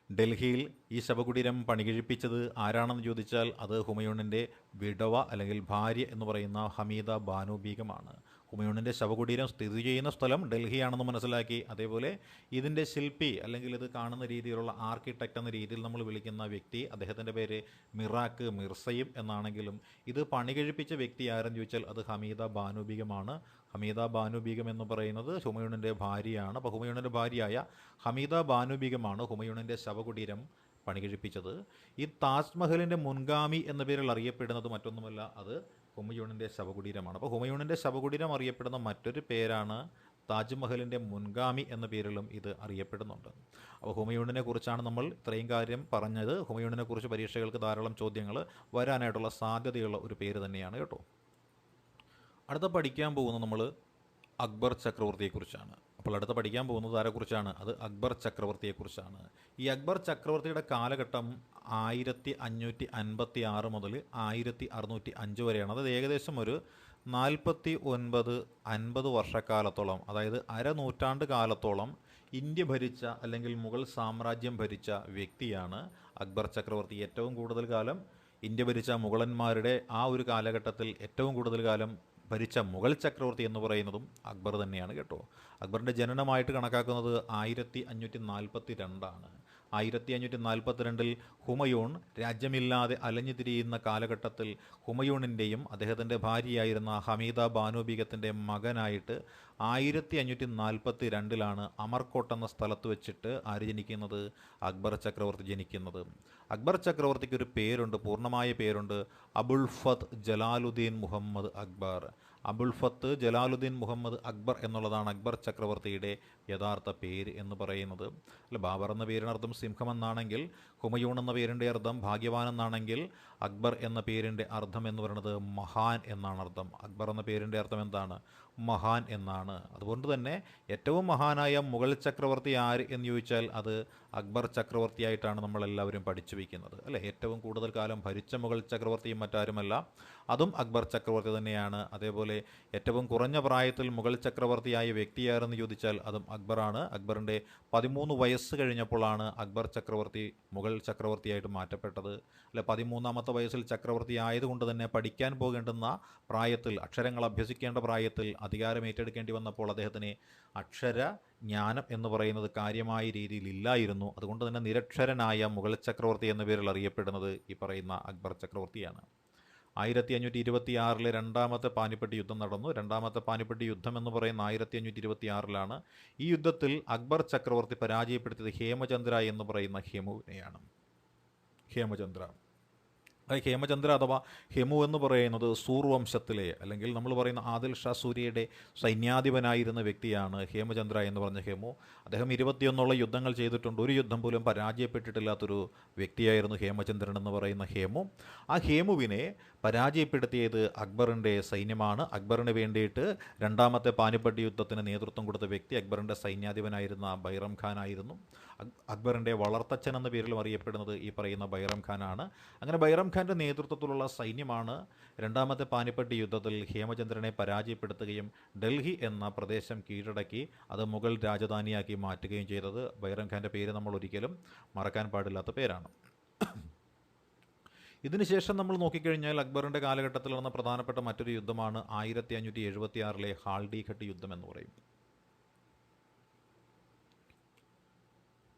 [SPEAKER 1] ഡൽഹിയിൽ ഈ ശവകുടീരം പണികഴിപ്പിച്ചത് ആരാണെന്ന് ചോദിച്ചാൽ അത് ഹുമയൂണിൻ്റെ വിധവ അല്ലെങ്കിൽ ഭാര്യ എന്ന് പറയുന്ന ഹമീദ ബാനു ബീഗമാണ്. ഹുമയൂണിൻ്റെ ശവകുടീരം സ്ഥിതി ചെയ്യുന്ന സ്ഥലം ഡൽഹിയാണെന്ന് മനസ്സിലാക്കി. അതേപോലെ ഇതിൻ്റെ ശില്പി അല്ലെങ്കിൽ ഇത് കാണുന്ന രീതിയിലുള്ള ആർക്കിടെക്റ്റ് എന്ന രീതിയിൽ നമ്മൾ വിളിക്കുന്ന വ്യക്തി, അദ്ദേഹത്തിൻ്റെ പേര് മിറാക്ക് മിർസയും എന്നാണെങ്കിലും ഇത് പണി കഴിപ്പിച്ച വ്യക്തി ആരെന്ന് ചോദിച്ചാൽ അത് ഹമീദ ബാനു ബീഗമാണ്. ഹമീദ ബാനു ബീഗം എന്ന് പറയുന്നത് ഹുമയൂണിൻ്റെ ഭാര്യയാണ്. അപ്പോൾ ഹുമയൂണിൻ്റെ ഭാര്യയായ ഹമീദ ബാനു ബീഗമാണ് ഹുമയൂണിൻ്റെ ശവകുടീരം പണി കഴിപ്പിച്ചത്. ഈ താജ്മഹലിൻ്റെ മുൻഗാമി എന്ന പേരിൽ അറിയപ്പെടുന്നത് മറ്റൊന്നുമല്ല, അത് ഹുമയൂണിൻ്റെ ശവകുടീരമാണ്. അപ്പോൾ ഹുമയൂണിൻ്റെ ശവകുടീരം അറിയപ്പെടുന്ന മറ്റൊരു പേരാണ് താജ്മഹലിൻ്റെ മുൻഗാമി എന്ന പേരിലും ഇത് അറിയപ്പെടുന്നുണ്ട്. അപ്പോൾ ഹുമയൂണിനെ കുറിച്ചാണ് നമ്മൾ ഇത്രയും കാര്യം പറഞ്ഞത്. ഹുമയൂണിനെ കുറിച്ച് പരീക്ഷകൾക്ക് ധാരാളം ചോദ്യങ്ങൾ വരാനായിട്ടുള്ള സാധ്യതയുള്ള ഒരു പേര് തന്നെയാണ് കേട്ടോ. അടുത്ത പഠിക്കാൻ പോകുന്നത് നമ്മൾ അക്ബർ ചക്രവർത്തിയെക്കുറിച്ചാണ്. അപ്പോൾ അടുത്ത പഠിക്കാൻ പോകുന്നത് ആരെക്കുറിച്ചാണ്? അത് അക്ബർ ചക്രവർത്തിയെക്കുറിച്ചാണ്. ഈ അക്ബർ ചക്രവർത്തിയുടെ കാലഘട്ടം 1556 മുതൽ 1605 വരെയാണ്. അതായത് ഏകദേശം ഒരു 49-50 വർഷക്കാലത്തോളം, അതായത് അരനൂറ്റാണ്ട് കാലത്തോളം ഇന്ത്യ ഭരിച്ച അല്ലെങ്കിൽ മുഗൾ സാമ്രാജ്യം ഭരിച്ച വ്യക്തിയാണ് അക്ബർ ചക്രവർത്തി. ഏറ്റവും കൂടുതൽ കാലം ഇന്ത്യ ഭരിച്ച മുഗളന്മാരുടെ ആ ഒരു കാലഘട്ടത്തിൽ ഏറ്റവും കൂടുതൽ കാലം ഭരിച്ച മുഗൾ ചക്രവർത്തി എന്ന് പറയുന്നതും അക്ബർ തന്നെയാണ് കേട്ടോ. അക്ബറിൻ്റെ ജനനമായിട്ട് കണക്കാക്കുന്നത് 1542 1542 ഹുമയൂൺ രാജ്യമില്ലാതെ അലഞ്ഞു തിരിയുന്ന കാലഘട്ടത്തിൽ ഹുമയൂണിൻ്റെയും അദ്ദേഹത്തിൻ്റെ ഭാര്യയായിരുന്ന ഹമീദ ബാനു ബീഗത്തിൻ്റെ മകനായിട്ട് 1542 അമർകോട്ട് എന്ന സ്ഥലത്ത് വെച്ചിട്ട് ആര് ജനിക്കുന്നത്? അക്ബർ ചക്രവർത്തി ജനിക്കുന്നത്. അക്ബർ ചക്രവർത്തിക്ക് ഒരു പേരുണ്ട്, പൂർണ്ണമായ പേരുണ്ട്, അബുൽ ഫത്ത് ജലാലുദ്ദീൻ മുഹമ്മദ് അക്ബർ. അബുൽ ഫത്ത് ജലാലുദ്ദീൻ മുഹമ്മദ് അക്ബർ എന്നുള്ളതാണ് അക്ബർ ചക്രവർത്തിയുടെ യഥാർത്ഥ പേര് എന്ന് പറയുന്നത്. അല്ല, ബാബർ എന്ന പേരിനർത്ഥം സിംഹം എന്നാണെങ്കിൽ, ഹുമയൂൺ എന്ന പേരിൻ്റെ അർത്ഥം ഭാഗ്യവാൻ എന്നാണെങ്കിൽ, അക്ബർ എന്ന പേരിൻ്റെ അർത്ഥം എന്ന് പറയുന്നത് മഹാൻ എന്നാണ് അർത്ഥം. അക്ബർ എന്ന പേരിൻ്റെ അർത്ഥം എന്താണ്? മഹാൻ എന്നാണ്. അതുകൊണ്ട് തന്നെ ഏറ്റവും മഹാനായ മുഗൾ ചക്രവർത്തി ആര് എന്ന് ചോദിച്ചാൽ അത് അക്ബർ ചക്രവർത്തിയായിട്ടാണ് നമ്മളെല്ലാവരും പഠിച്ചു വയ്ക്കുന്നത്, അല്ലേ? ഏറ്റവും കൂടുതൽ കാലം ഭരിച്ച മുഗൾ ചക്രവർത്തിയും മറ്റാരുമല്ല, അതും അക്ബർ ചക്രവർത്തി തന്നെയാണ്. അതേപോലെ ഏറ്റവും കുറഞ്ഞ പ്രായത്തിൽ മുഗൾ ചക്രവർത്തിയായ വ്യക്തിയാരെന്ന് ചോദിച്ചാൽ അതും അക്ബറാണ്. അക്ബറിൻ്റെ 13 വയസ്സ് കഴിഞ്ഞപ്പോഴാണ് അക്ബർ ചക്രവർത്തി മുഗൾ ചക്രവർത്തിയായിട്ട് മാറ്റപ്പെട്ടത്. അല്ലെ, 13ാമത്തെ വയസ്സിൽ ചക്രവർത്തി ആയതുകൊണ്ട് തന്നെ പഠിക്കാൻ പോകേണ്ടുന്ന പ്രായത്തിൽ, അക്ഷരങ്ങൾ അഭ്യസിക്കേണ്ട പ്രായത്തിൽ അധികാരം ഏറ്റെടുക്കേണ്ടി വന്നപ്പോൾ അദ്ദേഹത്തിന് അക്ഷരജ്ഞാനം എന്ന് പറയുന്നത് കാര്യമായ രീതിയിൽ ഇല്ലായിരുന്നു. അതുകൊണ്ട് തന്നെ നിരക്ഷരനായ മുഗൾ ചക്രവർത്തി എന്ന പേരിൽ അറിയപ്പെടുന്നത് ഈ പറയുന്ന അക്ബർ ചക്രവർത്തിയാണ്. 1526 രണ്ടാമത്തെ പാനിപ്പട്ട് യുദ്ധം നടന്നു. രണ്ടാമത്തെ പാനിപ്പട്ട് യുദ്ധം എന്ന് പറയുന്ന 1526 ഈ യുദ്ധത്തിൽ അക്ബർ ചക്രവർത്തി പരാജയപ്പെടുത്തിയത് ഹേമചന്ദ്ര എന്ന് പറയുന്ന ഹെമുവിനെയാണ്. ഹേമചന്ദ്ര അഥവാ ഹെമു എന്ന് പറയുന്നത് സൂർ വംശത്തിലെ, അല്ലെങ്കിൽ നമ്മൾ പറയുന്ന ആദിൽ ഷാ സൂര്യയുടെ സൈന്യാധിപനായിരുന്ന വ്യക്തിയാണ് ഹേമചന്ദ്ര എന്ന് പറഞ്ഞ ഹെമു. അദ്ദേഹം 21 യുദ്ധങ്ങൾ ചെയ്തിട്ടുണ്ട്. ഒരു യുദ്ധം പോലും പരാജയപ്പെട്ടിട്ടില്ലാത്തൊരു വ്യക്തിയായിരുന്നു ഹേമചന്ദ്രൻ എന്ന് പറയുന്ന ഹേമു. ആ ഹേമുവിനെ പരാജയപ്പെടുത്തിയത് അക്ബറിൻ്റെ സൈന്യമാണ്. അക്ബറിന് വേണ്ടിയിട്ട് രണ്ടാമത്തെ പാനിപ്പട്ട് യുദ്ധത്തിന് നേതൃത്വം കൊടുത്ത വ്യക്തി അക്ബറിൻ്റെ സൈന്യാധിപനായിരുന്ന ബൈറം ഖാൻ ആയിരുന്നു. അക്ബറിൻ്റെ വളർത്തച്ഛൻ എന്ന പേരിലും അറിയപ്പെടുന്നത് ഈ പറയുന്ന ബൈറം ഖാനാണ്. അങ്ങനെ ബൈറം ഖാൻ്റെ നേതൃത്വത്തിലുള്ള സൈന്യമാണ് രണ്ടാമത്തെ പാനിപ്പട്ട് യുദ്ധത്തിൽ ഹേമചന്ദ്രനെ പരാജയപ്പെടുത്തുകയും ഡൽഹി എന്ന പ്രദേശം കീഴടക്കി അത് മുഗൾ രാജധാനിയാക്കി മാറ്റുകയും ചെയ്തത്. ബൈറം ഖാൻ്റെ പേര് നമ്മൾ ഒരിക്കലും മറക്കാൻ പാടില്ലാത്ത പേരാണ്. ഇതിനുശേഷം നമ്മൾ നോക്കിക്കഴിഞ്ഞാൽ അക്ബറിൻ്റെ കാലഘട്ടത്തിൽ നടന്ന പ്രധാനപ്പെട്ട മറ്റൊരു യുദ്ധമാണ് 1576 ഹാൽഡിഘട്ട് യുദ്ധം എന്ന് പറയും.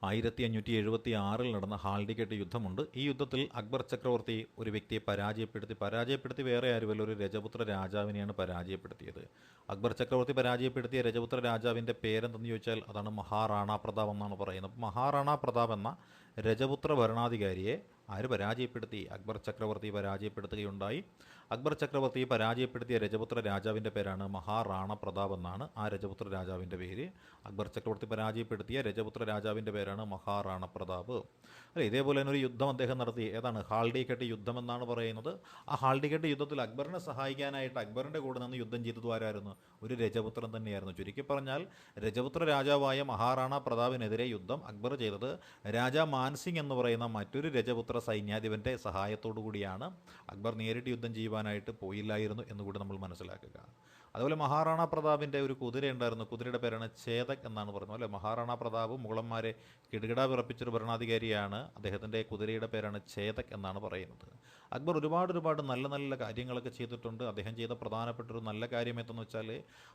[SPEAKER 1] 1576 നടന്ന ഹാൽഡിഘട്ട് യുദ്ധമുണ്ട്. ഈ യുദ്ധത്തിൽ അക്ബർ ചക്രവർത്തി ഒരു വ്യക്തിയെ പരാജയപ്പെടുത്തി വേറെ ആരുമല്ല, ഒരു രജപുത്ര രാജാവിനെയാണ് പരാജയപ്പെടുത്തിയത്. അക്ബർ ചക്രവർത്തി പരാജയപ്പെടുത്തിയ രജപുത്ര രാജാവിൻ്റെ പേരെന്തെന്ന് ചോദിച്ചാൽ അതാണ് മഹാറാണ പ്രതാപ് എന്നാണ് പറയുന്നത്. മഹാറാണ പ്രതാപ് എന്ന രജപുത്ര ഭരണാധികാരിയെ ആര് പരാജയപ്പെടുത്തി? അക്ബർ ചക്രവർത്തി പരാജയപ്പെടുത്തുകയുണ്ടായി. അക്ബർ ചക്രവർത്തി പരാജയപ്പെടുത്തിയ രജപുത്ര രാജാവിൻ്റെ പേരാണ് മഹാറാണ പ്രതാപ് എന്നാണ് ആ രജപുത്ര രാജാവിൻ്റെ പേര്. അക്ബർ ചക്രവർത്തി പരാജയപ്പെടുത്തിയ രജപുത്ര രാജാവിൻ്റെ പേരാണ് മഹാറാണ പ്രതാപ്. അല്ലേ, ഇതേപോലെ തന്നെ ഒരു യുദ്ധം അദ്ദേഹം നടത്തി. ഏതാണ്? ഹാൽഡിഘട്ട് യുദ്ധം എന്നാണ് പറയുന്നത്. ആ ഹാൽഡിഘട്ട് യുദ്ധത്തിൽ അക്ബറിനെ സഹായിക്കാനായിട്ട് അക്ബറിൻ്റെ കൂടെ നിന്ന് യുദ്ധം ചെയ്തത് ആരായിരുന്നു? ഒരു രജപുത്രൻ തന്നെയായിരുന്നു. ചുരുക്കി പറഞ്ഞാൽ രജപുത്ര രാജാവായ മഹാറാണ പ്രതാപിനെതിരെ യുദ്ധം അക്ബർ ചെയ്തത് രാജാ മാൻസിംഗ് എന്ന് പറയുന്ന മറ്റൊരു രജപുത്ര സൈന്യാധിപൻ്റെ സഹായത്തോടു കൂടിയാണ്. അക്ബർ നേരിട്ട് യുദ്ധം ചെയ്യുവാനായിട്ട് പോയില്ലായിരുന്നു എന്നുകൂടി നമ്മൾ മനസ്സിലാക്കുക. അതുപോലെ മഹാറാണ പ്രതാപിൻ്റെ ഒരു കുതിരയുണ്ടായിരുന്നു. കുതിരയുടെ പേരാണ് ചേതക് എന്നാണ് പറയുന്നത്. അല്ലേ, മഹാറാണ പ്രതാപ് മുഗളന്മാരെ കിടുകിട വിറപ്പിച്ചൊരു ഭരണാധികാരിയാണ്. അദ്ദേഹത്തിൻ്റെ കുതിരയുടെ പേരാണ് ചേതക് എന്നാണ് പറയുന്നത്. അക്ബർ ഒരുപാട് നല്ല നല്ല കാര്യങ്ങളൊക്കെ ചെയ്തിട്ടുണ്ട്. അദ്ദേഹം ചെയ്ത പ്രധാനപ്പെട്ട ഒരു നല്ല കാര്യം എന്തെന്ന് വെച്ചാൽ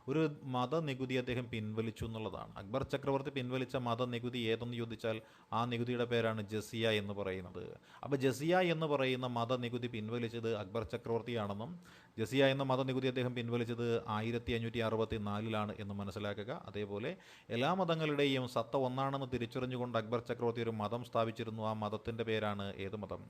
[SPEAKER 1] ഒരു മതനികുതി അദ്ദേഹം പിൻവലിച്ചു എന്നുള്ളതാണ്. അക്ബർ ചക്രവർത്തി പിൻവലിച്ച മതനികുതി ഏതെന്ന് ചോദിച്ചാൽ ആ നികുതിയുടെ പേരാണ് ജസിയ എന്ന് പറയുന്നത്. അപ്പോൾ ജസിയ എന്ന് പറയുന്ന മതനികുതി പിൻവലിച്ചത് അക്ബർ ചക്രവർത്തിയാണെന്നും ജസിയ എന്ന മതനികുതി അദ്ദേഹം പിൻവലിച്ചത് 1564 എന്ന് മനസ്സിലാക്കുക. അതേപോലെ എല്ലാ മതങ്ങളുടെയും സത്ത ഒന്നാണെന്ന് തിരിച്ചറിഞ്ഞുകൊണ്ട് അക്ബർ ചക്രവർത്തി ഒരു മതം സ്ഥാപിച്ചിരുന്നു. ആ മതത്തിൻ്റെ പേരാണ് ഏത് മതം?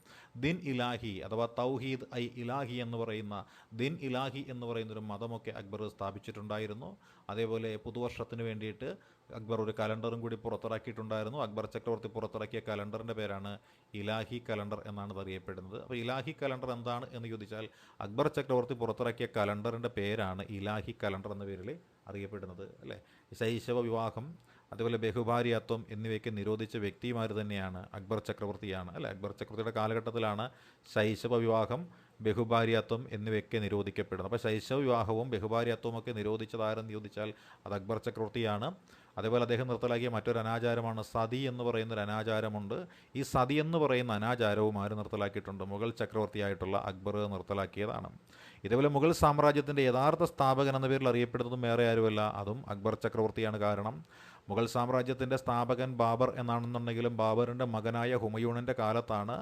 [SPEAKER 1] ദിൻ ഇലാഹി അഥവാ തൗഹീദ് ഐ ഇലാഹി എന്ന് പറയുന്ന ദിൻ ഇലാഹി എന്ന് പറയുന്നൊരു മതമൊക്കെ അക്ബർ സ്ഥാപിച്ചിട്ടുണ്ടായിരുന്നു. അതേപോലെ പുതുവർഷത്തിന് വേണ്ടിയിട്ട് അക്ബർ ഒരു കലണ്ടറും കൂടി പുറത്തിറക്കിയിട്ടുണ്ടായിരുന്നു. അക്ബർ ചക്രവർത്തി പുറത്തിറക്കിയ കലണ്ടറിൻ്റെ പേരാണ് ഇലാഹി കലണ്ടർ എന്നാണ് അറിയപ്പെടുന്നത്. അപ്പോൾ ഇലാഹി കലണ്ടർ എന്താണ് എന്ന് ചോദിച്ചാൽ അക്ബർ ചക്രവർത്തി പുറത്തിറക്കിയ കലണ്ടറിൻ്റെ പേരാണ് ഇലാഹി കലണ്ടർ എന്ന പേരിൽ അറിയപ്പെടുന്നത്. അല്ലേ, ശൈശവ വിവാഹം അതുപോലെ ബഹുഭാര്യാത്വം എന്നിവയൊക്കെ നിരോധിച്ച വ്യക്തിമാർ തന്നെയാണ് അക്ബർ ചക്രവർത്തിയാണ്. അല്ലേ, അക്ബർ ചക്രവർത്തിയുടെ കാലഘട്ടത്തിലാണ് ശൈശവ വിവാഹം, ബഹുഭാര്യാത്വം എന്നിവയൊക്കെ നിരോധിക്കപ്പെടുന്നത്. അപ്പോൾ ശൈശവ വിവാഹവും ബഹുഭാര്യാത്വവും ഒക്കെ നിരോധിച്ചതാരെന്ന് ചോദിച്ചാൽ അത് അക്ബർ ചക്രവർത്തിയാണ്. അതേപോലെ അദ്ദേഹം നിർത്തലാക്കിയ മറ്റൊരു അനാചാരമാണ് സതി എന്ന് പറയുന്നൊരു അനാചാരമുണ്ട്. ഈ സതി എന്ന് പറയുന്ന അനാചാരവും ആര് നിർത്തലാക്കിയിട്ടുണ്ട്? മുഗൾ ചക്രവർത്തിയായിട്ടുള്ള അക്ബർ നിർത്തലാക്കിയതാണ്. ഇതേപോലെ മുഗൾ സാമ്രാജ്യത്തിൻ്റെ യഥാർത്ഥ സ്ഥാപകൻ എന്ന പേരിൽ അറിയപ്പെടുന്നതും വേറെ ആരുമല്ല, അതും അക്ബർ ചക്രവർത്തിയാണ്. കാരണം മുഗൾ സാമ്രാജ്യത്തിൻ്റെ സ്ഥാപകൻ ബാബർ എന്നാണെന്നുണ്ടെങ്കിലും ബാബറിൻ്റെ മകനായ ഹുമയൂണിൻ്റെ കാലത്താണ്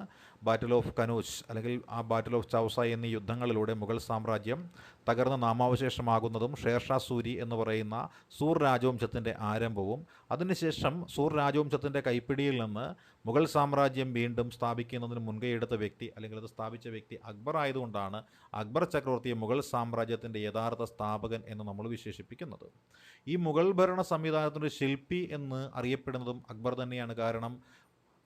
[SPEAKER 1] ബാറ്റിൽ ഓഫ് കനൂജ് അല്ലെങ്കിൽ ആ ബാറ്റിൽ ഓഫ് ചൗസ എന്നീ യുദ്ധങ്ങളിലൂടെ മുഗൾ സാമ്രാജ്യം തകർന്ന് നാമാവശേഷമാകുന്നതും ഷേർഷാ സൂരി എന്ന് പറയുന്ന സൂർ രാജവംശത്തിൻ്റെ ആരംഭവും അതിനുശേഷം സൂർ രാജവംശത്തിൻ്റെ കൈപ്പിടിയിൽ നിന്ന് മുഗൾ സാമ്രാജ്യം വീണ്ടും സ്ഥാപിക്കുന്നതിന് മുൻകൈയെടുത്ത വ്യക്തി അല്ലെങ്കിൽ അത് സ്ഥാപിച്ച വ്യക്തി അക്ബർ ആയതുകൊണ്ടാണ് അക്ബർ ചക്രവർത്തിയെ മുഗൾ സാമ്രാജ്യത്തിൻ്റെ യഥാർത്ഥ സ്ഥാപകൻ എന്ന് നമ്മൾ വിശേഷിപ്പിക്കുന്നത്. ഈ മുഗൾ ഭരണ സംവിധാനത്തിൻ്റെ ശില്പി എന്ന് അറിയപ്പെടുന്നതും അക്ബർ തന്നെയാണ്. കാരണം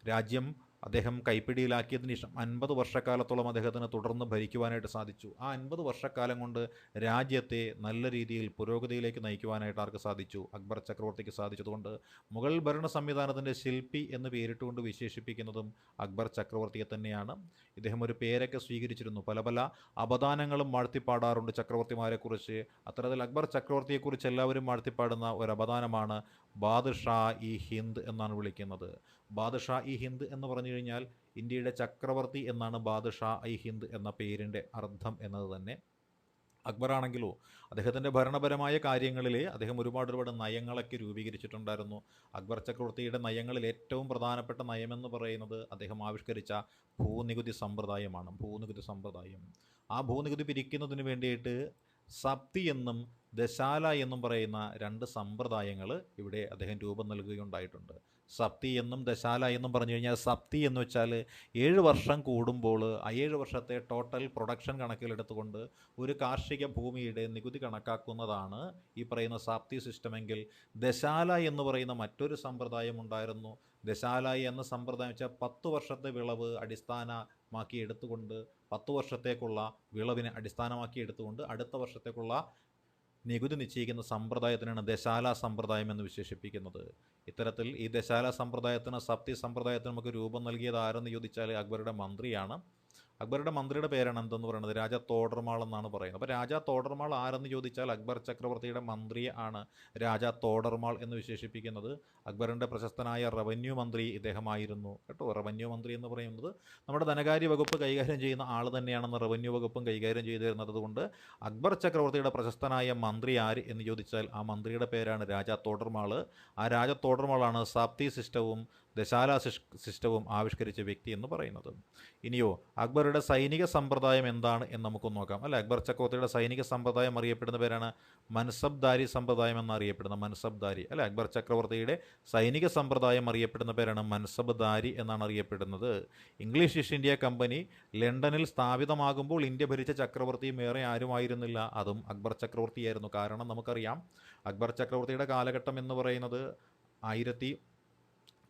[SPEAKER 1] രാജ്യം അദ്ദേഹം കൈപ്പിടിയിലാക്കിയതിന് ശേഷം 50 വർഷക്കാലത്തോളം അദ്ദേഹത്തിന് തുടർന്ന് ഭരിക്കുവാനായിട്ട് സാധിച്ചു. ആ 50 വർഷക്കാലം കൊണ്ട് രാജ്യത്തെ നല്ല രീതിയിൽ പുരോഗതിയിലേക്ക് നയിക്കുവാനായിട്ട് ആർക്ക് സാധിച്ചു? അക്ബർ ചക്രവർത്തിക്ക് സാധിച്ചതുകൊണ്ട് മുഗൾ ഭരണ സംവിധാനത്തിൻ്റെ ശില്പി എന്ന് പേരിട്ടുകൊണ്ട് വിശേഷിപ്പിക്കുന്നതും അക്ബർ ചക്രവർത്തിയെ തന്നെയാണ്. ഇദ്ദേഹം ഒരു പേരൊക്കെ സ്വീകരിച്ചിരുന്നു. പല പല അപദാനങ്ങളും വാഴ്ത്തിപ്പാടാറുണ്ട് ചക്രവർത്തിമാരെക്കുറിച്ച്. അത്തരത്തിൽ അക്ബർ ചക്രവർത്തിയെക്കുറിച്ച് എല്ലാവരും വാഴ്ത്തിപ്പാടുന്ന ഒരു അപദാനമാണ് ബാദ്ഷാ ഇ ഹിന്ദ് എന്നാണ് വിളിക്കുന്നത്. ബാദ്ഷാ ഇ ഹിന്ദ് എന്ന് പറഞ്ഞു കഴിഞ്ഞാൽ ഇന്ത്യയുടെ ചക്രവർത്തി എന്നാണ് ബാദ്ഷാ ഇ ഹിന്ദ് എന്ന പേരിൻ്റെ അർത്ഥം എന്നത് തന്നെ. അക്ബറാണെങ്കിലോ അദ്ദേഹത്തിൻ്റെ ഭരണപരമായ കാര്യങ്ങളിൽ അദ്ദേഹം ഒരുപാട് നയങ്ങളൊക്കെ രൂപീകരിച്ചിട്ടുണ്ടായിരുന്നു. അക്ബർ ചക്രവർത്തിയുടെ നയങ്ങളിൽ ഏറ്റവും പ്രധാനപ്പെട്ട നയമെന്ന് പറയുന്നത് അദ്ദേഹം ആവിഷ്കരിച്ച ഭൂനികുതി സമ്പ്രദായമാണ്. ഭൂനികുതി സമ്പ്രദായം, ആ ഭൂനികുതി പിരിക്കുന്നതിന് വേണ്ടിയിട്ട് സപ്തി എന്നും ദശാല എന്നും പറയുന്ന 2 സമ്പ്രദായങ്ങൾ ഇവിടെ അദ്ദേഹം രൂപം നൽകുകയുണ്ടായിട്ടുണ്ട്. സപ്തി എന്നും ദശാല എന്നും പറഞ്ഞു കഴിഞ്ഞാൽ, സപ്തി എന്ന് വെച്ചാൽ 7 വർഷം കൂടുമ്പോൾ ആ 7 വർഷത്തെ ടോട്ടൽ പ്രൊഡക്ഷൻ കണക്കിലെടുത്തുകൊണ്ട് ഒരു കാർഷിക ഭൂമിയുടെ നികുതി കണക്കാക്കുന്നതാണ് ഈ പറയുന്ന സപ്തി സിസ്റ്റമെങ്കിൽ, ദശാല എന്ന് പറയുന്ന മറ്റൊരു സമ്പ്രദായം ഉണ്ടായിരുന്നു. ദശാല എന്ന സമ്പ്രദായം വെച്ചാൽ 10 വർഷത്തെ വിളവ് അടിസ്ഥാനമാക്കി എടുത്തുകൊണ്ട് 10 വർഷത്തേക്കുള്ള വിളവിനെ അടിസ്ഥാനമാക്കി എടുത്തുകൊണ്ട് അടുത്ത വർഷത്തേക്കുള്ള നികുതി നിശ്ചയിക്കുന്ന സമ്പ്രദായത്തിനാണ് ദശാല സമ്പ്രദായം എന്ന് വിശേഷിപ്പിക്കുന്നത്. ഇത്തരത്തിൽ ഈ ദശാല സമ്പ്രദായത്തിന്, സപ്തി സമ്പ്രദായത്തിന് നമുക്ക് രൂപം നൽകിയത് ആരെന്ന് ചോദിച്ചാൽ അക്ബറുടെ മന്ത്രിയാണ്. അക്ബറുടെ മന്ത്രിയുടെ പേരാണ് എന്തെന്ന് പറയുന്നത്? രാജ തോഡർമാൾ എന്നാണ് പറയുന്നത്. അപ്പോൾ രാജ തോഡർമാൾ ആരെന്ന് ചോദിച്ചാൽ അക്ബർ ചക്രവർത്തിയുടെ മന്ത്രിയെ ആണ് രാജ തോഡർമാൾ എന്ന് വിശേഷിപ്പിക്കുന്നത്. അക്ബറിൻ്റെ പ്രശസ്തനായ റവന്യൂ മന്ത്രി ഇദ്ദേഹമായിരുന്നു കേട്ടോ. റവന്യൂ മന്ത്രി എന്ന് പറയുന്നത് നമ്മുടെ ധനകാര്യ വകുപ്പ് കൈകാര്യം ചെയ്യുന്ന ആൾ തന്നെയാണെന്ന് റവന്യൂ വകുപ്പും കൈകാര്യം ചെയ്തു തരുന്നത്. അതുകൊണ്ട് അക്ബർ ചക്രവർത്തിയുടെ പ്രശസ്തനായ മന്ത്രി ആര് എന്ന് ചോദിച്ചാൽ ആ മന്ത്രിയുടെ പേരാണ് രാജ തോഡർമാൾ. ആ രാജ തോഡർമാളാണ് സപ്തി സിസ്റ്റവും ദശാല സിസ്റ്റവും ആവിഷ്കരിച്ച വ്യക്തി എന്ന് പറയുന്നത്. ഇനിയോ അക്ബറുടെ സൈനിക സമ്പ്രദായം എന്താണ് എന്ന് നമുക്ക് നോക്കാം. അല്ലെ, അക്ബർ ചക്രവർത്തിയുടെ സൈനിക സമ്പ്രദായം അറിയപ്പെടുന്ന പേരാണ് മൻസബ്ദാരി സമ്പ്രദായം എന്നറിയപ്പെടുന്ന മൻസബ്ദാരി. അല്ലെ, അക്ബർ ചക്രവർത്തിയുടെ സൈനിക സമ്പ്രദായം അറിയപ്പെടുന്ന പേരാണ് മൻസബ്ദാരി എന്നാണ് അറിയപ്പെടുന്നത്. ഇംഗ്ലീഷ് ഈസ്റ്റ് ഇന്ത്യ കമ്പനി ലണ്ടനിൽ സ്ഥാപിതമാകുമ്പോൾ ഇന്ത്യ ഭരിച്ച ചക്രവർത്തിയും വേറെ ആരുമായിരുന്നില്ല, അതും അക്ബർ ചക്രവർത്തിയായിരുന്നു. കാരണം നമുക്കറിയാം അക്ബർ ചക്രവർത്തിയുടെ കാലഘട്ടം എന്ന് പറയുന്നത്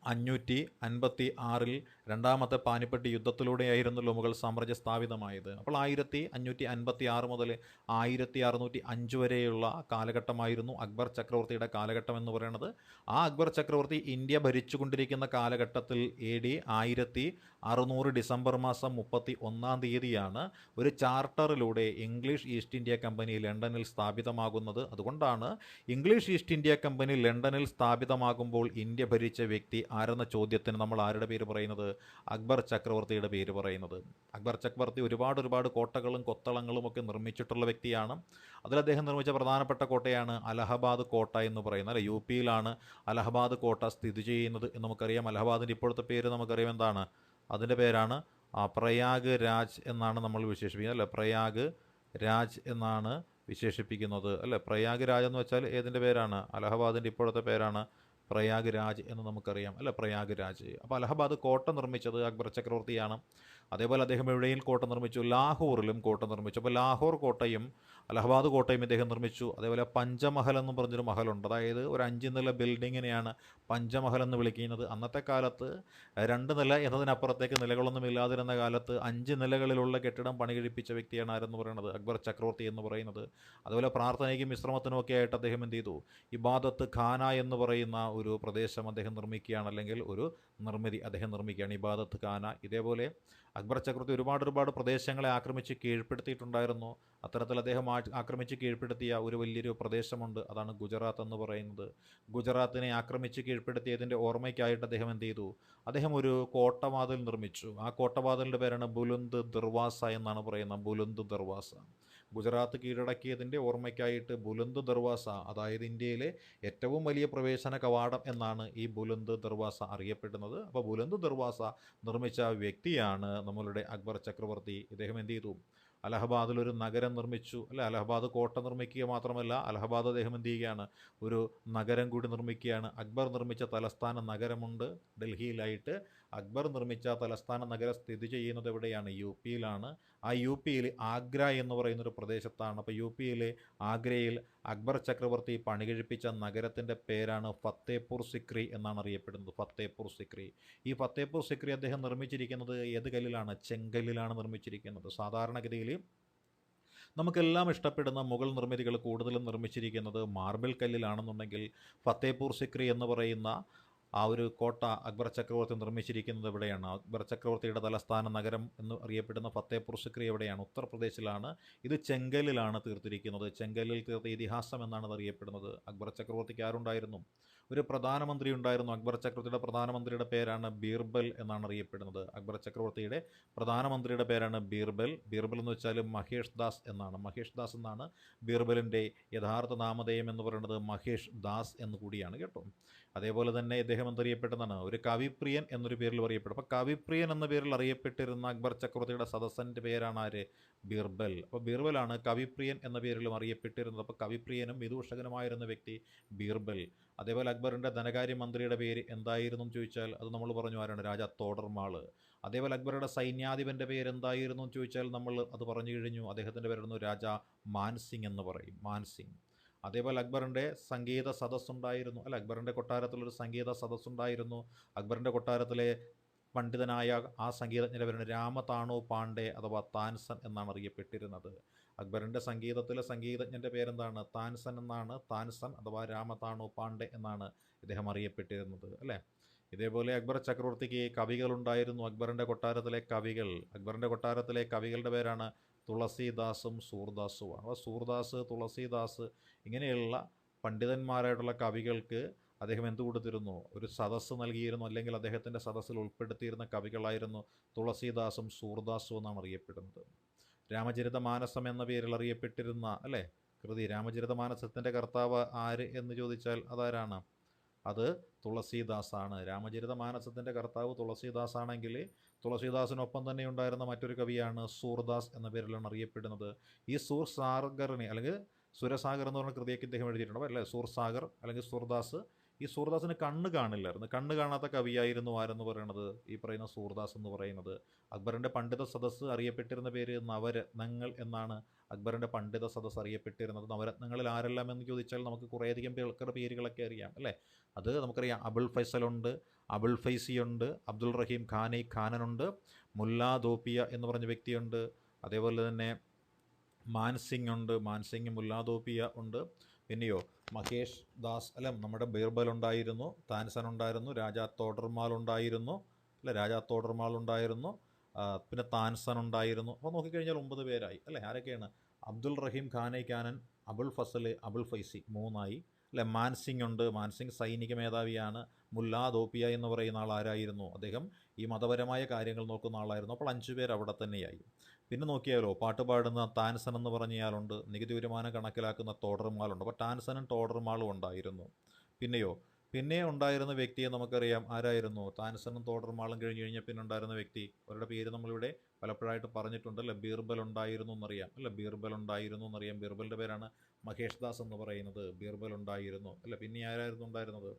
[SPEAKER 1] 1556 രണ്ടാമത്തെ പാനിപ്പട്ട് യുദ്ധത്തിലൂടെയായിരുന്നല്ലോ മുഗൾ സാമ്രാജ്യം സ്ഥാപിതമായത്. അപ്പോൾ 1556 മുതൽ 1605 വരെയുള്ള കാലഘട്ടമായിരുന്നു അക്ബർ ചക്രവർത്തിയുടെ കാലഘട്ടം എന്ന് പറയുന്നത്. ആ അക്ബർ ചക്രവർത്തി ഇന്ത്യ ഭരിച്ചുകൊണ്ടിരിക്കുന്ന കാലഘട്ടത്തിൽ AD 1600 ഡിസംബർ മാസം 31-ാം തീയതിയാണ് ഒരു ചാർട്ടറിലൂടെ ഇംഗ്ലീഷ് ഈസ്റ്റ് ഇന്ത്യ കമ്പനി ലണ്ടനിൽ സ്ഥാപിതമാകുന്നത്. അതുകൊണ്ടാണ് ഇംഗ്ലീഷ് ഈസ്റ്റ് ഇന്ത്യ കമ്പനി ലണ്ടനിൽ സ്ഥാപിതമാകുമ്പോൾ ഇന്ത്യ ഭരിച്ച വ്യക്തി ആരെന്ന ചോദ്യത്തിന് നമ്മൾ ആരുടെ പേര് പറയുന്നത്? അക്ബർ ചക്രവർത്തിയുടെ പേര് പറയുന്നത്. അക്ബർ ചക്രവർത്തി ഒരുപാട് കോട്ടകളും കൊത്തളങ്ങളും ഒക്കെ നിർമ്മിച്ചിട്ടുള്ള വ്യക്തിയാണ്. അതിൽ അദ്ദേഹം നിർമ്മിച്ച പ്രധാനപ്പെട്ട കോട്ടയാണ് അലഹബാദ് കോട്ട എന്ന് പറയുന്നത്. അല്ലെ, UP-യിലാണ് അലഹബാദ് കോട്ട സ്ഥിതി ചെയ്യുന്നത് എന്ന് നമുക്കറിയാം. അലഹബാദിൻ്റെ ഇപ്പോഴത്തെ പേര് നമുക്കറിയാം എന്താണ്? അതിൻ്റെ പേരാണ് പ്രയാഗ് രാജ് എന്നാണ് നമ്മൾ വിശേഷിപ്പിക്കുന്നത്. അല്ലെ, പ്രയാഗ് രാജ് എന്നാണ് വിശേഷിപ്പിക്കുന്നത്. അല്ലെ, പ്രയാഗ് രാജ് എന്ന് വെച്ചാൽ ഏതിൻ്റെ പേരാണ്? അലഹബാദിൻ്റെ ഇപ്പോഴത്തെ പേരാണ് പ്രയാഗ് രാജ് എന്ന് നമുക്കറിയാം. അല്ലെ, പ്രയാഗ് രാജ്. അപ്പോൾ അലഹബാദ് കോട്ട നിർമ്മിച്ചത് അക്ബർ ചക്രവർത്തിയാണ്. അതേപോലെ അദ്ദേഹം എവിടെയും കോട്ട നിർമ്മിച്ചു? ലാഹോറിലും കോട്ട നിർമ്മിച്ചു. അപ്പോൾ ലാഹോർ കോട്ടയും അലഹബാദ് കോട്ടയും ഇദ്ദേഹം നിർമ്മിച്ചു. അതേപോലെ പഞ്ചമഹൽ എന്നും പറഞ്ഞൊരു മഹലുണ്ട്. അതായത് ഒരു 5 നില ബിൽഡിങ്ങിനെയാണ് പഞ്ചമഹൽ എന്ന് വിളിക്കുന്നത്. അന്നത്തെ കാലത്ത് 2 നില എന്നതിനപ്പുറത്തേക്ക് നിലകളൊന്നും ഇല്ലാതിരുന്ന കാലത്ത് 5 നിലകളിലുള്ള കെട്ടിടം പണി കഴിപ്പിച്ച വ്യക്തിയാണ് ആരെന്ന് പറയുന്നത്? അക്ബർ ചക്രവർത്തി എന്ന് പറയുന്നത്. അതുപോലെ പ്രാർത്ഥനയ്ക്കും വിശ്രമത്തിനും ഒക്കെ ആയിട്ട് അദ്ദേഹം എന്ത് ചെയ്തു? ഇബാദത്ത് ഖാന എന്ന് പറയുന്ന ഒരു പ്രദേശം അദ്ദേഹം നിർമ്മിക്കുകയാണ്, അല്ലെങ്കിൽ ഒരു നിർമ്മിതി അദ്ദേഹം നിർമ്മിക്കുകയാണ്, ഇബാദത്ത് ഖാന. ഇതേപോലെ അക്ബർ ചക്രവർത്തി ഒരുപാട് പ്രദേശങ്ങളെ ആക്രമിച്ച് കീഴ്പ്പെടുത്തിയിട്ടുണ്ടായിരുന്നു. അത്തരത്തിൽ അദ്ദേഹം ആക്രമിച്ച് കീഴ്പ്പെടുത്തിയ ഒരു വലിയൊരു പ്രദേശമുണ്ട്, അതാണ് ഗുജറാത്ത് എന്ന് പറയുന്നത്. ഗുജറാത്തിനെ ആക്രമിച്ച് കീഴ്പ്പെടുത്തിയതിൻ്റെ ഓർമ്മയ്ക്കായിട്ട് അദ്ദേഹം എന്ത് ചെയ്തു? അദ്ദേഹം ഒരു കോട്ടവാതിൽ നിർമ്മിച്ചു. ആ കോട്ടവാതിലിൻ്റെ പേരാണ് ബുലുന്ദ് ദർവാസ എന്നാണ് പറയുന്നത്. ബുലുന്ദ് ദർവാസ. ഗുജറാത്ത് കീഴടക്കിയതിൻ്റെ ഓർമ്മയ്ക്കായിട്ട് ബുലന്ദ് ദർവാസ, അതായത് ഇന്ത്യയിലെ ഏറ്റവും വലിയ പ്രവേശന കവാടം എന്നാണ് ഈ ബുലന്ദ് ദർവാസ അറിയപ്പെടുന്നത്. അപ്പോൾ ബുലന്ദ് ദർവാസ നിർമ്മിച്ച വ്യക്തിയാണ് നമ്മളുടെ അക്ബർ ചക്രവർത്തി. ഇദ്ദേഹം എന്ത് ചെയ്തു? അലഹബാദിൽ ഒരു നഗരം നിർമ്മിച്ചു, അല്ലെ? അലഹബാദ് കോട്ട നിർമ്മിക്കുക മാത്രമല്ല, അലഹബാദ് അദ്ദേഹം എന്ത് ചെയ്യുകയാണ്? ഒരു നഗരം കൂടി നിർമ്മിക്കുകയാണ്. അക്ബർ നിർമ്മിച്ച തലസ്ഥാന നഗരമുണ്ട് ഡൽഹിയിലായിട്ട്. അക്ബർ നിർമ്മിച്ച തലസ്ഥാന നഗരം സ്ഥിതി ചെയ്യുന്നത് എവിടെയാണ്? യു പിയിലാണ്. ആ യു പിയിൽ ആഗ്ര എന്ന് പറയുന്നൊരു പ്രദേശത്താണ്. അപ്പോൾ യു പിയിലെ ആഗ്രയിൽ അക്ബർ ചക്രവർത്തി പണികഴിപ്പിച്ച നഗരത്തിൻ്റെ പേരാണ് ഫത്തേപൂർ സിക്രി എന്നാണ് അറിയപ്പെടുന്നത്. ഫത്തേപൂർ സിക്രി. ഈ ഫത്തേപൂർ സിക്രി അദ്ദേഹം നിർമ്മിച്ചിരിക്കുന്നത് ഏത് കല്ലിലാണ്? ചെങ്കല്ലിലാണ് നിർമ്മിച്ചിരിക്കുന്നത്. സാധാരണഗതിയിൽ നമുക്കെല്ലാം ഇഷ്ടപ്പെടുന്ന മുഗൾ നിർമ്മിതികൾ കൂടുതലും നിർമ്മിച്ചിരിക്കുന്നത് മാർബിൾ കല്ലിലാണെന്നുണ്ടെങ്കിൽ ഫത്തേപൂർ സിക്രി എന്ന് പറയുന്ന ആ ഒരു കോട്ട അക്ബർ ചക്രവർത്തി നിർമ്മിച്ചിരിക്കുന്നത് എവിടെയാണ്? അക്ബർ ചക്രവർത്തിയുടെ തലസ്ഥാന നഗരം എന്ന് അറിയപ്പെടുന്ന ഫത്തേപൂർ സിക്രി എവിടെയാണ്? ഉത്തർപ്രദേശിലാണ്. ഇത് ചെങ്കല്ലിലാണ് തീർത്തിരിക്കുന്നത്. ചെങ്കല്ലിൽ തീർത്ത ഇതിഹാസം എന്നാണ് അത് അറിയപ്പെടുന്നത്. അക്ബർ ചക്രവർത്തിക്ക് ആരുണ്ടായിരുന്നു? ഒരു പ്രധാനമന്ത്രി ഉണ്ടായിരുന്നു. അക്ബർ ചക്രവർത്തിയുടെ പ്രധാനമന്ത്രിയുടെ പേരാണ് ബീർബൽ എന്നാണ് അറിയപ്പെടുന്നത്. അക്ബർ ചക്രവർത്തിയുടെ പ്രധാനമന്ത്രിയുടെ പേരാണ് ബീർബൽ. ബീർബൽ എന്ന് വെച്ചാൽ മഹേഷ് ദാസ് എന്നാണ്. മഹേഷ് ദാസ് എന്നാണ് ബീർബലിൻ്റെ യഥാർത്ഥ നാമധേയം എന്ന് പറയുന്നത്. മഹേഷ് ദാസ് എന്ന് കൂടിയാണ് കേട്ടോ. അതേപോലെ തന്നെ ഇദ്ദേഹം എന്തറിയപ്പെടുന്നതാണ്? ഒരു കവിപ്രിയൻ എന്നൊരു പേരിൽ അറിയപ്പെടും. അപ്പോൾ കവിപ്രിയൻ എന്ന പേരിൽ അറിയപ്പെട്ടിരുന്ന അക്ബർ ചക്രവർത്തിയുടെ സദസ്സൻ്റെ പേരാണ് ആര്? ബീർബൽ. അപ്പോൾ ബീർബലാണ് കവിപ്രിയൻ എന്ന പേരിലും അറിയപ്പെട്ടിരുന്നത്. അപ്പോൾ കവിപ്രിയനും വിദൂഷകനുമായിരുന്ന വ്യക്തി ബീർബൽ. അതേപോലെ അക്ബറിൻ്റെ ധനകാര്യമന്ത്രിയുടെ പേര് എന്തായിരുന്നു എന്ന് ചോദിച്ചാൽ അത് നമ്മൾ പറഞ്ഞു ആരാണ്? രാജാ തോഡർമാൾ. അതേപോലെ അക്ബറുടെ സൈന്യാധിപൻ്റെ പേര് എന്തായിരുന്നു എന്ന് ചോദിച്ചാൽ നമ്മൾ അത് പറഞ്ഞു കഴിഞ്ഞു. അദ്ദേഹത്തിൻ്റെ പേരായിരുന്നു രാജാ മാൻസിംഗ് എന്ന് പറയും. മാൻസിംഗ്. അതേപോലെ അക്ബറിൻ്റെ സംഗീത സദസ്സുണ്ടായിരുന്നു, അല്ല? അക്ബറിൻ്റെ കൊട്ടാരത്തിലൊരു സംഗീത സദസ്സുണ്ടായിരുന്നു. അക്ബറിൻ്റെ കൊട്ടാരത്തിലെ പണ്ഡിതനായ ആ സംഗീതജ്ഞൻ്റെ പേരാണ് രാമതാണു പാണ്ഡെ അഥവാ താൻസൻ എന്നാണ് അറിയപ്പെട്ടിരുന്നത്. അക്ബറിൻ്റെ സംഗീതത്തിലെ സംഗീതജ്ഞൻ്റെ പേരെന്താണ്? താൻസൻ എന്നാണ്. താൻസൻ അഥവാ രാമതാണു പാണ്ഡെ എന്നാണ് ഇദ്ദേഹം അറിയപ്പെട്ടിരുന്നത്, അല്ലേ? ഇതേപോലെ അക്ബർ ചക്രവർത്തിക്ക് കവികളുണ്ടായിരുന്നു. അക്ബറിൻ്റെ കൊട്ടാരത്തിലെ കവികളുടെ പേരാണ് തുളസീദാസും സൂർദാസുമാണ്. അപ്പോൾ സൂർദാസ്, തുളസീദാസ് ഇങ്ങനെയുള്ള പണ്ഡിതന്മാരായിട്ടുള്ള കവികൾക്ക് അദ്ദേഹം എന്ത് കൊടുത്തിരുന്നു? ഒരു സദസ്സ് നൽകിയിരുന്നു. അല്ലെങ്കിൽ അദ്ദേഹത്തിൻ്റെ സദസ്സിൽ ഉൾപ്പെടുത്തിയിരുന്ന കവികളായിരുന്നു തുളസീദാസും സൂർദാസും എന്നാണ് അറിയപ്പെടുന്നത്. രാമചരിതമാനസം എന്ന പേരിൽ അറിയപ്പെട്ടിരുന്ന, അല്ലേ, കൃതി രാമചരിതമാനസത്തിൻ്റെ കർത്താവ് ആര് എന്ന് ചോദിച്ചാൽ അതാരാണ്? അത് തുളസീദാസാണ്. രാമചരിതമാനസത്തിൻ്റെ കർത്താവ് തുളസീദാസാണെങ്കിൽ തുളസീദാസിനൊപ്പം തന്നെ ഉണ്ടായിരുന്ന മറ്റൊരു കവിയാണ് സൂർദാസ് എന്ന പേരിലാണ് അറിയപ്പെടുന്നത്. ഈ സൂർസാഗറിനെ അല്ലെങ്കിൽ സുരസാഗർ എന്ന് പറഞ്ഞ കൃതിയൊക്കെ ഇദ്ദേഹം എഴുതിയിട്ടുണ്ട്, അല്ലേ? സൂർസാഗർ അല്ലെങ്കിൽ സൂർദാസ്. ഈ സൂർദാസിന് കണ്ണ് കാണില്ലായിരുന്നു. കണ്ണ് കാണാത്ത കവിയായിരുന്നു ആരെന്ന് പറയുന്നത്? ഈ പറയുന്ന സൂർദാസ് എന്ന് പറയുന്നത്. അക്ബറിൻ്റെ പണ്ഡിത സദസ്സ് അറിയപ്പെട്ടിരുന്ന പേര് നവരത്നങ്ങൾ എന്നാണ്. അക്ബറിൻ്റെ പണ്ഡിത സദസ്സ് അറിയപ്പെട്ടിരുന്നത്. നവരത്നങ്ങളിൽ ആരെല്ലാം എന്ന് ചോദിച്ചാൽ നമുക്ക് കുറേയധികം പേർക്കുടെ പേരുകളൊക്കെ അറിയാം, അല്ലേ? അത് നമുക്കറിയാം. അബുൾ ഫൈസലുണ്ട്, അബുൾ ഫൈസിയുണ്ട്, അബ്ദുൾ റഹീം ഖാനുണ്ട്, മുല്ലാ ദോപ്പിയ എന്ന് പറഞ്ഞ വ്യക്തിയുണ്ട്. അതേപോലെ തന്നെ മാൻസിംഗ് ഉണ്ട്. മാൻസിംഗ്, മുല്ലാ ദോപ്പിയ ഉണ്ട്. പിന്നെയോ മഹേഷ് ദാസ്, അല്ല, നമ്മുടെ ബീർബൽ ഉണ്ടായിരുന്നു, താൻസൻ ഉണ്ടായിരുന്നു, രാജാ തോഡർമാൾ ഉണ്ടായിരുന്നു, അല്ലെ? രാജാ തോഡർമാൾ ഉണ്ടായിരുന്നു, പിന്നെ താൻസൻ ഉണ്ടായിരുന്നു. അപ്പോൾ നോക്കിക്കഴിഞ്ഞാൽ 9 പേരായി, അല്ലേ? ആരൊക്കെയാണ്? അബ്ദുൾ റഹീം ഖാനൻ, അബുൾ ഫസൽ, അബുൾ ഫൈസി 3ആയി, അല്ലെ? മാൻസിംഗ് ഉണ്ട്. മാൻസിംഗ് സൈനിക മേധാവിയാണ്. മുല്ലാ ദോപ്പിയ എന്ന് പറയുന്ന ആൾ ആരായിരുന്നു? അദ്ദേഹം ഈ മതപരമായ കാര്യങ്ങൾ നോക്കുന്ന ആളായിരുന്നു. അപ്പോൾ 5 പേർ അവിടെ തന്നെയായി. പിന്നെ നോക്കിയാലോ, പാട്ട് പാടുന്ന താൻസൻ എന്ന് പറഞ്ഞയാളുണ്ട്. നികുതി വരുമാനം കണക്കിലാക്കുന്ന തോഡർമാളുണ്ട്. അപ്പോൾ ടാൻസനും ടോഡർമാളും ഉണ്ടായിരുന്നു. പിന്നെ ഉണ്ടായിരുന്ന വ്യക്തിയെ നമുക്കറിയാം. ആരായിരുന്നു? താൻസനും തോഡർമാളും കഴിഞ്ഞ് കഴിഞ്ഞാൽ പിന്നെ ഉണ്ടായിരുന്ന വ്യക്തി, അവരുടെ പേര് നമ്മളിവിടെ പലപ്പോഴായിട്ട് പറഞ്ഞിട്ടുണ്ട്, അല്ലേ? ബീർബൽ ഉണ്ടായിരുന്നു എന്നറിയാം, അല്ലേ? ബീർബൽ ഉണ്ടായിരുന്നു എന്നറിയാം. ബീർബലിൻ്റെ പേരാണ് മഹേഷ് ദാസ് എന്ന് പറയുന്നത്. ബീർബൽ ഉണ്ടായിരുന്നു, അല്ലേ? പിന്നെ ആരായിരുന്നു ഉണ്ടായിരുന്നത്?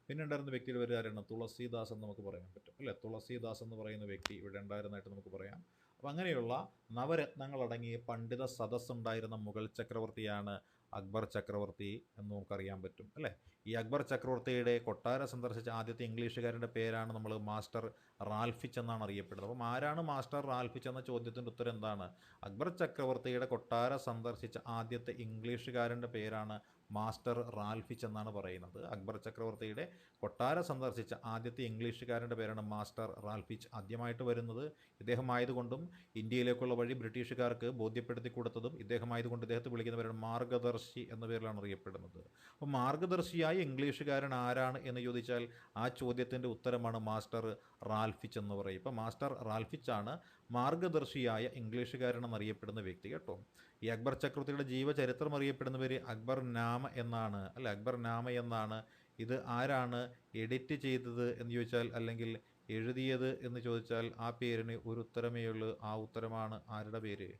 [SPEAKER 1] പിന്നെ ഉണ്ടായിരുന്ന വ്യക്തിയുടെ പേര് ആരാണ്? തുളസീദാസ് എന്ന് നമുക്ക് പറയാൻ പറ്റും, അല്ലേ? തുളസീദാസ് എന്ന് പറയുന്ന വ്യക്തി ഇവിടെ ഉണ്ടായിരുന്നതായിട്ട് നമുക്ക് പറയാം. അപ്പം അങ്ങനെയുള്ള നവരത്നങ്ങളടങ്ങിയ പണ്ഡിത സദസ്സുണ്ടായിരുന്ന മുഗൾ ചക്രവർത്തിയാണ് അക്ബർ ചക്രവർത്തി എന്ന് നമുക്കറിയാൻ പറ്റും, അല്ലേ? ഈ അക്ബർ ചക്രവർത്തിയുടെ കൊട്ടാരം സന്ദർശിച്ച ആദ്യത്തെ ഇംഗ്ലീഷുകാരൻ്റെ പേരാണ് നമ്മൾ മാസ്റ്റർ റാൽഫിച്ച് എന്നാണ് അറിയപ്പെടുന്നത്. അപ്പം ആരാണ് മാസ്റ്റർ റാൽഫിച്ച് എന്ന ചോദ്യത്തിൻ്റെ ഉത്തരം എന്താണ്? അക്ബർ ചക്രവർത്തിയുടെ കൊട്ടാരം സന്ദർശിച്ച ആദ്യത്തെ ഇംഗ്ലീഷുകാരൻ്റെ പേരാണ് മാസ്റ്റർ റാൽഫിച്ച് എന്നാണ് പറയുന്നത്. അക്ബർ ചക്രവർത്തിയുടെ കൊട്ടാരം സന്ദർശിച്ച ആദ്യത്തെ ഇംഗ്ലീഷുകാരൻ്റെ പേരാണ് മാസ്റ്റർ റാൽഫിച്ച്. ആദ്യമായിട്ട് വരുന്നത് ഇദ്ദേഹമായതുകൊണ്ടും ഇന്ത്യയിലേക്കുള്ള വഴി ബ്രിട്ടീഷുകാർക്ക് ബോധ്യപ്പെടുത്തി കൊടുത്തതും ഇദ്ദേഹമായതുകൊണ്ട് ഇദ്ദേഹത്തെ വിളിക്കുന്ന പേരാണ് മാർഗദർശി എന്ന പേരിലാണ് അറിയപ്പെടുന്നത്. അപ്പോൾ മാർഗദർശിയായ ഇംഗ്ലീഷുകാരൻ ആരാണ് എന്ന് ചോദിച്ചാൽ ആ ചോദ്യത്തിൻ്റെ ഉത്തരമാണ് മാസ്റ്റർ റാൽഫിച്ച് എന്ന് പറയും. ഇപ്പോൾ മാസ്റ്റർ റാൽഫിച്ചാണ് മാർഗദർശിയായ ഇംഗ്ലീഷുകാരൻ എന്നറിയപ്പെടുന്ന വ്യക്തി കേട്ടോ. ഈ അക്ബർ ചക്രവർത്തിയുടെ ജീവചരിത്രം അറിയപ്പെടുന്ന പേര് അക്ബർ നാമ എന്നാണ്, അല്ല അക്ബർ നാമ എന്നാണ്. ഇത് ആരാണ് എഡിറ്റ് ചെയ്തത് എന്ന് ചോദിച്ചാൽ, അല്ലെങ്കിൽ എഴുതിയത് എന്ന് ചോദിച്ചാൽ, ആ പേരിന് ഒരു ഉത്തരമേ ഉള്ളൂ. ആ ഉത്തരമാണ് ആരുടെ പേര്?